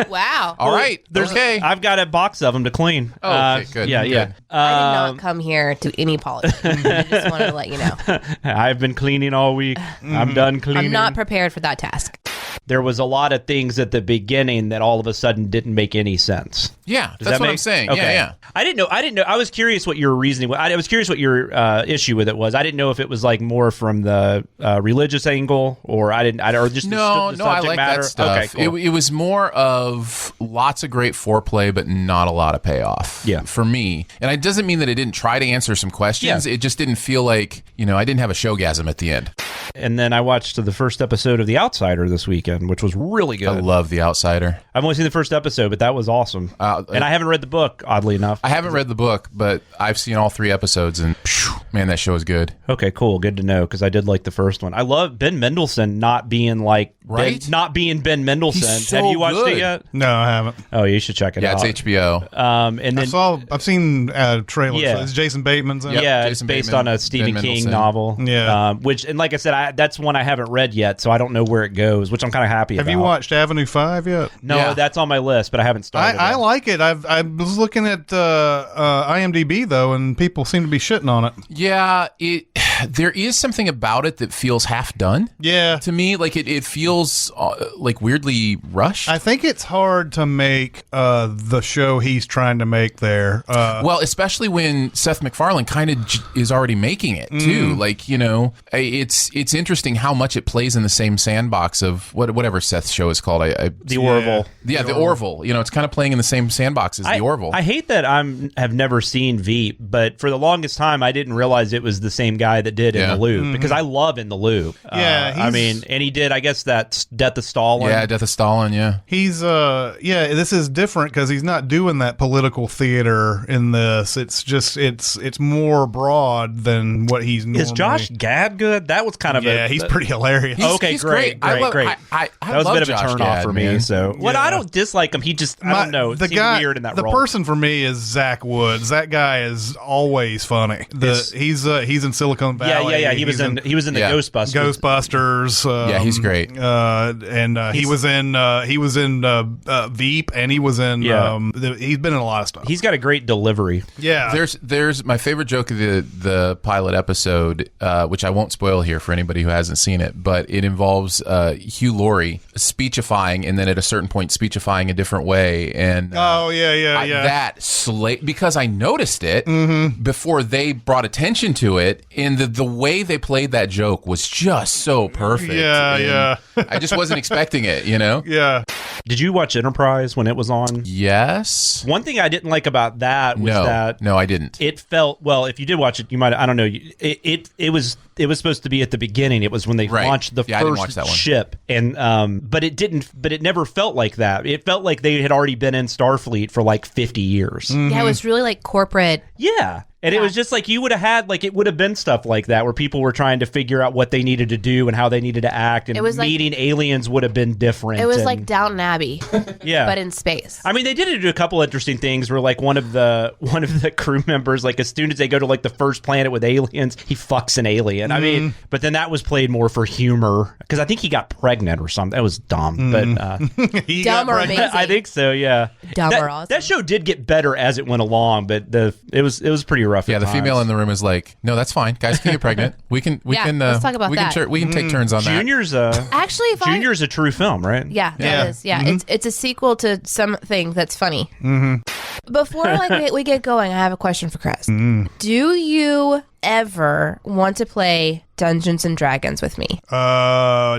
Wow. All right. Okay. I've got a box of them to clean. Oh, okay, good. Yeah. I did not come here to any polishing. I just wanted to let you know. I've been cleaning all week. I'm done cleaning. I'm not prepared for that task. There was a lot of things at the beginning that all of a sudden didn't make any sense. Yeah, that's what I'm saying. Okay. Yeah. I didn't know. I was curious what your reasoning was. I was curious what your issue with it was. I didn't know if it was like more from the religious angle, or or just the subject I like matter. that stuff. Okay, cool. It was more of lots of great foreplay, but not a lot of payoff. Yeah, for me, and it doesn't mean that it didn't try to answer some questions. Yeah. It just didn't feel like I didn't have a showgasm at the end. And then I watched the first episode of The Outsider this weekend, which was really good. I love The Outsider. I've only seen the first episode, but that was awesome. And I haven't read the book, oddly enough. I haven't read the book, but I've seen all 3 episodes, and man, that show is good. Okay, cool. Good to know, because I did like the first one. I love Ben Mendelsohn not being like not being Ben Mendelsohn. He's so Have you watched good. it yet? No, I haven't. Oh, you should check it out. Yeah, it's HBO. And then I've seen trailers. Yeah. It's Jason Bateman's in it. Yeah, Jason it's based Bateman, on a Stephen Ben King Mendelsohn. novel. Yeah. Which, and like I said, that's one I haven't read yet, so I don't know where it goes, which I'm kind of happy about. Have you watched Avenue 5 yet? No, Yeah. that's on my list, but I haven't started. I like it. I was looking at IMDb though, and people seem to be shitting on it. Yeah, there is something about it that feels half done. Yeah. To me, like it feels like weirdly rushed. I think it's hard to make the show he's trying to make there. Well, especially when Seth MacFarlane kind of is already making it too. Like, you know, it's interesting how much it plays in the same sandbox of whatever Seth's show is called. The Orville. Yeah, the Orville. You know, it's kind of playing in the same sandbox as the Orville. I hate that have never seen Veep, but for the longest time, I didn't realize it was the same guy that did In the Loop, because I love In the Loop. Yeah, I mean, and he did, I guess, that Death of Stalin. Yeah, Death of Stalin, yeah. He's, this is different because he's not doing that political theater in this. It's just, it's more broad than what he's normally. Is Josh Gad good? That was kind of he's pretty hilarious. He's great. I love that was a bit of a Josh turn Gad, off for me. man. So, I don't dislike him. He just, I don't know, seemed weird in that role. The person for me is Zach Woods. That guy is always funny. He's in Silicon Valley. Yeah. He was in the Ghostbusters. Ghostbusters. He's great. He was in Veep, and he was in. He's been in a lot of stuff. He's got a great delivery. Yeah. There's my favorite joke of the pilot episode, which I won't spoil here for anybody who hasn't seen it, but it involves Hugh Laurie speechifying, and then at a certain point speechifying a different way. And because I noticed it before they brought attention to it, and the way they played that joke was just so perfect. Yeah. I just wasn't expecting it, you know? Yeah. Did you watch Enterprise when it was on? Yes. One thing I didn't like about that was that no, I didn't. It felt, well, if you did watch it, you might, I don't know. It was supposed to be at the beginning. It was when they launched the first ship, and but it never felt like that. It felt like they had already been in Starfleet for like 50 years. Yeah, it was really like corporate. Yeah. And it was just like you would have had, like, it would have been stuff like that where people were trying to figure out what they needed to do and how they needed to act, and it was meeting aliens would have been different. It was like Downton Abbey, yeah, but in space. I mean, they did do a couple interesting things where, like, one of the crew members, like, as soon as they go to like the first planet with aliens, he fucks an alien. I mean, but then that was played more for humor because I think he got pregnant or something. That was dumb, but dumb or amazing. I think so. Yeah, dumb or awesome. That show did get better as it went along, but it was pretty rough. Yeah, the female in the room is like, no, that's fine. Guys can get pregnant. We can. Let's talk about that. We can take turns on Junior's that. Actually, Junior's a true film, right? Yeah, it is. Yeah, it's a sequel to something that's funny. Before we get going, I have a question for Chris. Do you ever want to play Dungeons and Dragons with me?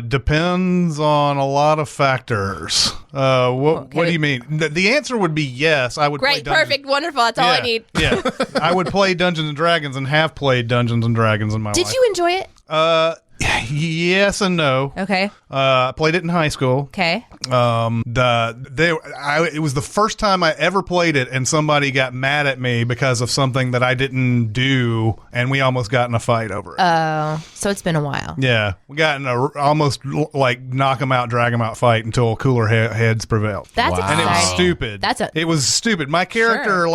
Depends on a lot of factors. What do you mean? The answer would be yes. I would. Great, perfect, wonderful. That's all I need. Yeah, I would play Dungeons and Dragons and have played Dungeons and Dragons in my life. Did you enjoy it? Yes and no. Okay. I played it in high school. Okay. It was the first time I ever played it, and somebody got mad at me because of something that I didn't do, and we almost got in a fight over it. Oh, so it's been a while. Yeah, we got in a almost like knock 'em out, drag 'em out fight until cooler heads prevailed. That's exciting. And it was stupid. It was stupid. My character,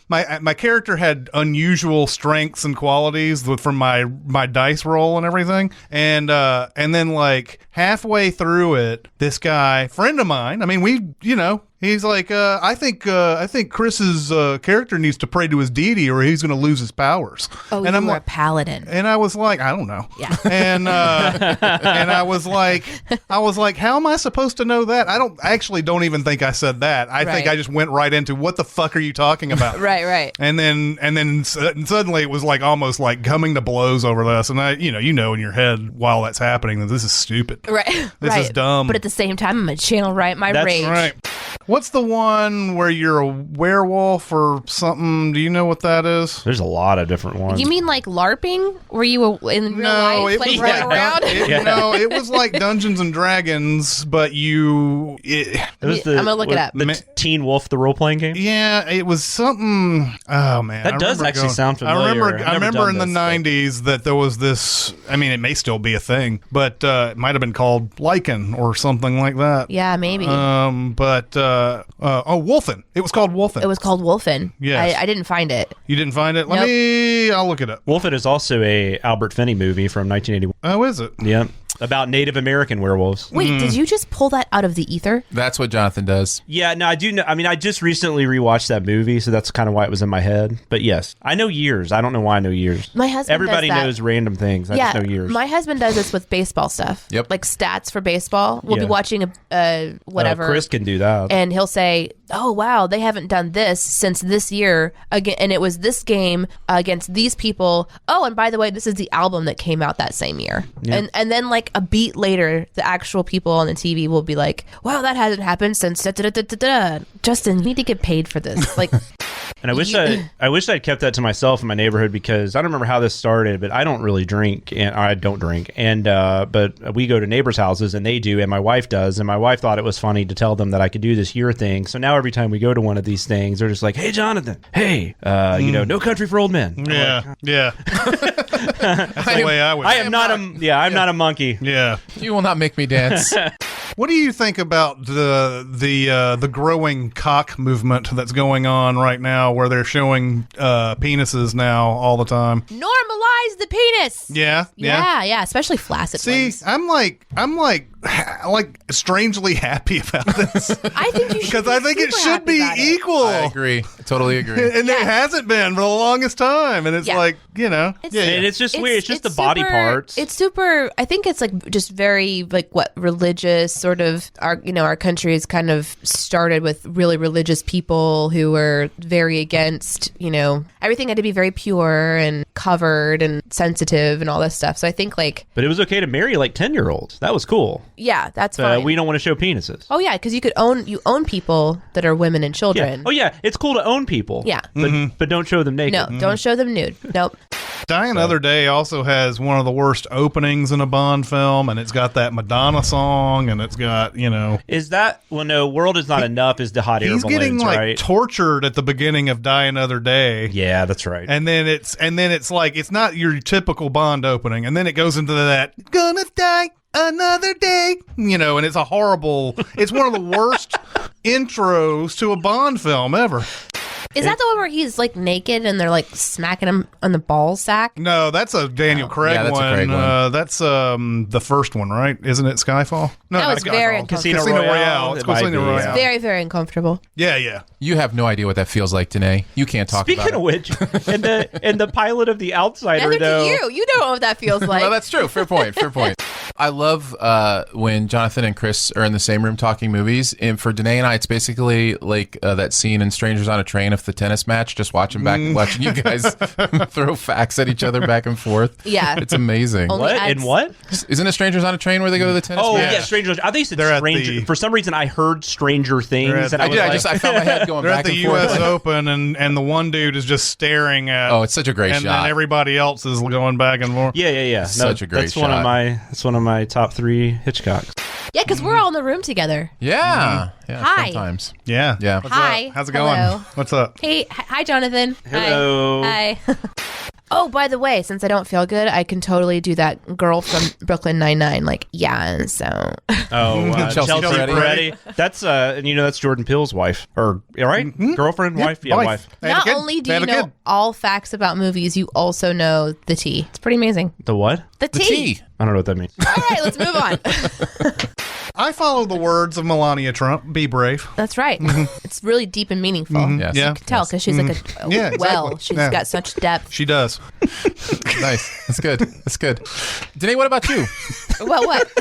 my character had unusual strengths and qualities from my dice roll and everything, and then like halfway through it, this guy, friend of mine, I mean, he's like, I think Chris's character needs to pray to his deity or he's going to lose his powers. Oh, and I'm a paladin. And I was like, I don't know. Yeah. And I was like, how am I supposed to know that? I actually don't even think I said that. I think I just went right into what the fuck are you talking about? Right. And then suddenly it was like almost like coming to blows over this. And you know in your head while that's happening that this is stupid. Right. This is dumb. But at the same time, I'm going to channel my rage. Right. What's the one where you're a werewolf or something? Do you know what that is? There's a lot of different ones. You mean like LARPing? Were you in real life like running around? No, it was like Dungeons and Dragons, but I'm going to look it up. The Teen Wolf, the role-playing game? Yeah, it was something. Oh, man. That does actually sound familiar. I remember in the 90s that there was this. I mean, it may still be a thing, but it might have been called Lycan or something like that. Yeah, maybe. Wolfen. It was called Wolfen. It was called Wolfen. Yes. I didn't find it. You didn't find it? Nope. I'll look it up. Wolfen is also a Albert Finney movie from 1981. Oh, is it? Yeah. about Native American werewolves. Wait, did you just pull that out of the ether? That's what Jonathan does. Yeah, no, I do know. I mean, I just recently rewatched that movie, so that's kind of why it was in my head. But yes, I know years. I don't know why I know years. My husband Everybody does that. knows random things. I just know years. My husband does this with baseball stuff. Yep. Like stats for baseball. We'll be watching a whatever. Chris can do that. And he'll say, oh, wow, they haven't done this since this year. Again, and it was this game against these people. Oh, and by the way, this is the album that came out that same year. Yeah. And then like a beat later, the actual people on the TV will be like, wow, that hasn't happened since da-da-da-da-da-da. Justin, you need to get paid for this. Like, and I wish I'd kept that to myself in my neighborhood, because I don't remember how this started, but I don't really drink, and I don't drink. And but we go to neighbors' houses, and they do, and my wife does. And my wife thought it was funny to tell them that I could do this year thing. So now every time we go to one of these things, they're just like, "Hey, Jonathan, hey, No Country for Old Men." Yeah, yeah. That's the way I would. I'm not a monkey. Yeah, you will not make me dance. What do you think about the growing cock movement that's going on right now, where they're showing penises now all the time? normalize the penis. Yeah, especially flaccid ones. I'm like strangely happy about this. I think you should because I think it should be equal. I agree. I totally agree. And it hasn't been for the longest time. And it's like, And it's just weird. It's just the body parts. It's super. I think it's like just very like what religious sort of our country is kind of started with really religious people who were very against everything had to be very pure and covered and sensitive and all this stuff. So I think but it was okay to marry like 10-year-olds. That was cool. Yeah, that's fine. We don't want to show penises. Oh yeah, because you own people that are women and children. Yeah. Oh yeah, it's cool to own people. Yeah, but don't show them naked. No, don't show them nude. Nope. Die Another Day also has one of the worst openings in a Bond film, and it's got that Madonna song, and it's got Is that no? World Is Not Enough is the hot air balloons, he's getting right? tortured at the beginning of Die Another Day. Yeah, that's right. And then it's like it's not your typical Bond opening, and then it goes into that gonna die another day, and it's a horrible. It's one of the worst intros to a Bond film ever. Is that the one where he's like naked and they're like smacking him on the ball sack? No, that's a Daniel Craig that's one. a Craig one. That's the first one, right? Isn't it Skyfall? No, that not was very Skyfall. uncomfortable. Casino Royale. It's Casino Royale. It's very, very uncomfortable. Yeah. You have no idea what that feels like, Danae. You can't talk about it. Speaking of which, and the pilot of The Outsider, Neither though. do you. You don't know what that feels like. Well, that's true. Fair point. I love when Jonathan and Chris are in the same room talking movies. And for Danae and I, it's basically like that scene in Strangers on a Train of the tennis match, just watching you guys throw facts at each other back and forth. Yeah. It's amazing. What? Isn't it Strangers on a Train where they go to the tennis match? Yeah, Stranger. I think you said Stranger. For some reason, I heard Stranger Things. And I found my head going back and forth. They're at the U.S. Open, and the one dude is just staring at. Oh, it's such a great shot. And everybody else is going back and forth. Yeah. Such a great shot. That's one of my top 3 Hitchcocks. Yeah, because we're all in the room together. Yeah. Yeah. Hi. Sometimes. Yeah. Hi. How's it going? Hello. What's up? Hey. Hi, Jonathan. Hello. Hi. Oh, by the way, since I don't feel good, I can totally do that girl from Brooklyn Nine-Nine. So. Oh, Chelsea Peretti. That's that's Jordan Peele's wife, or right? Girlfriend, wife, wife. Not only do you know all facts about movies, you also know the tea. It's pretty amazing. The what? The tea. I don't know what that means. All right, let's move on. I follow the words of Melania Trump. Be brave. That's right. It's really deep and meaningful. Yes. Yeah. You can tell because she's like exactly. She's got such depth. She does. Nice. That's good. Danae, what about you? Well, what?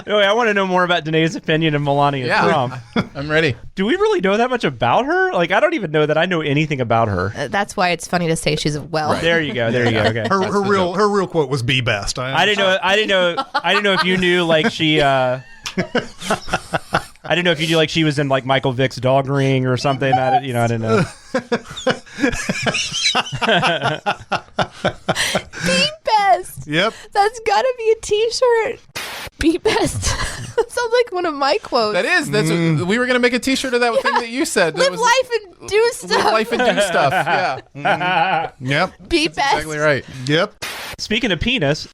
Anyway, I want to know more about Danae's opinion of Melania Trump. I'm ready. Do we really know that much about her? I don't even know that I know anything about her. That's why it's funny to say she's well. Right. There you go. Okay. Her real quote was "Be best." I didn't know if you knew she. I didn't know if you knew she was in Michael Vick's Dog Ring or something. I didn't know. Be best. Yep. That's gotta be a T-shirt. Be best. That sounds like one of my quotes. That is. That's we were gonna make a T-shirt of that thing that you said. Live life and do stuff. Live life and do stuff. Yeah. Yep. Be best. Exactly right. Yep. Speaking of penis,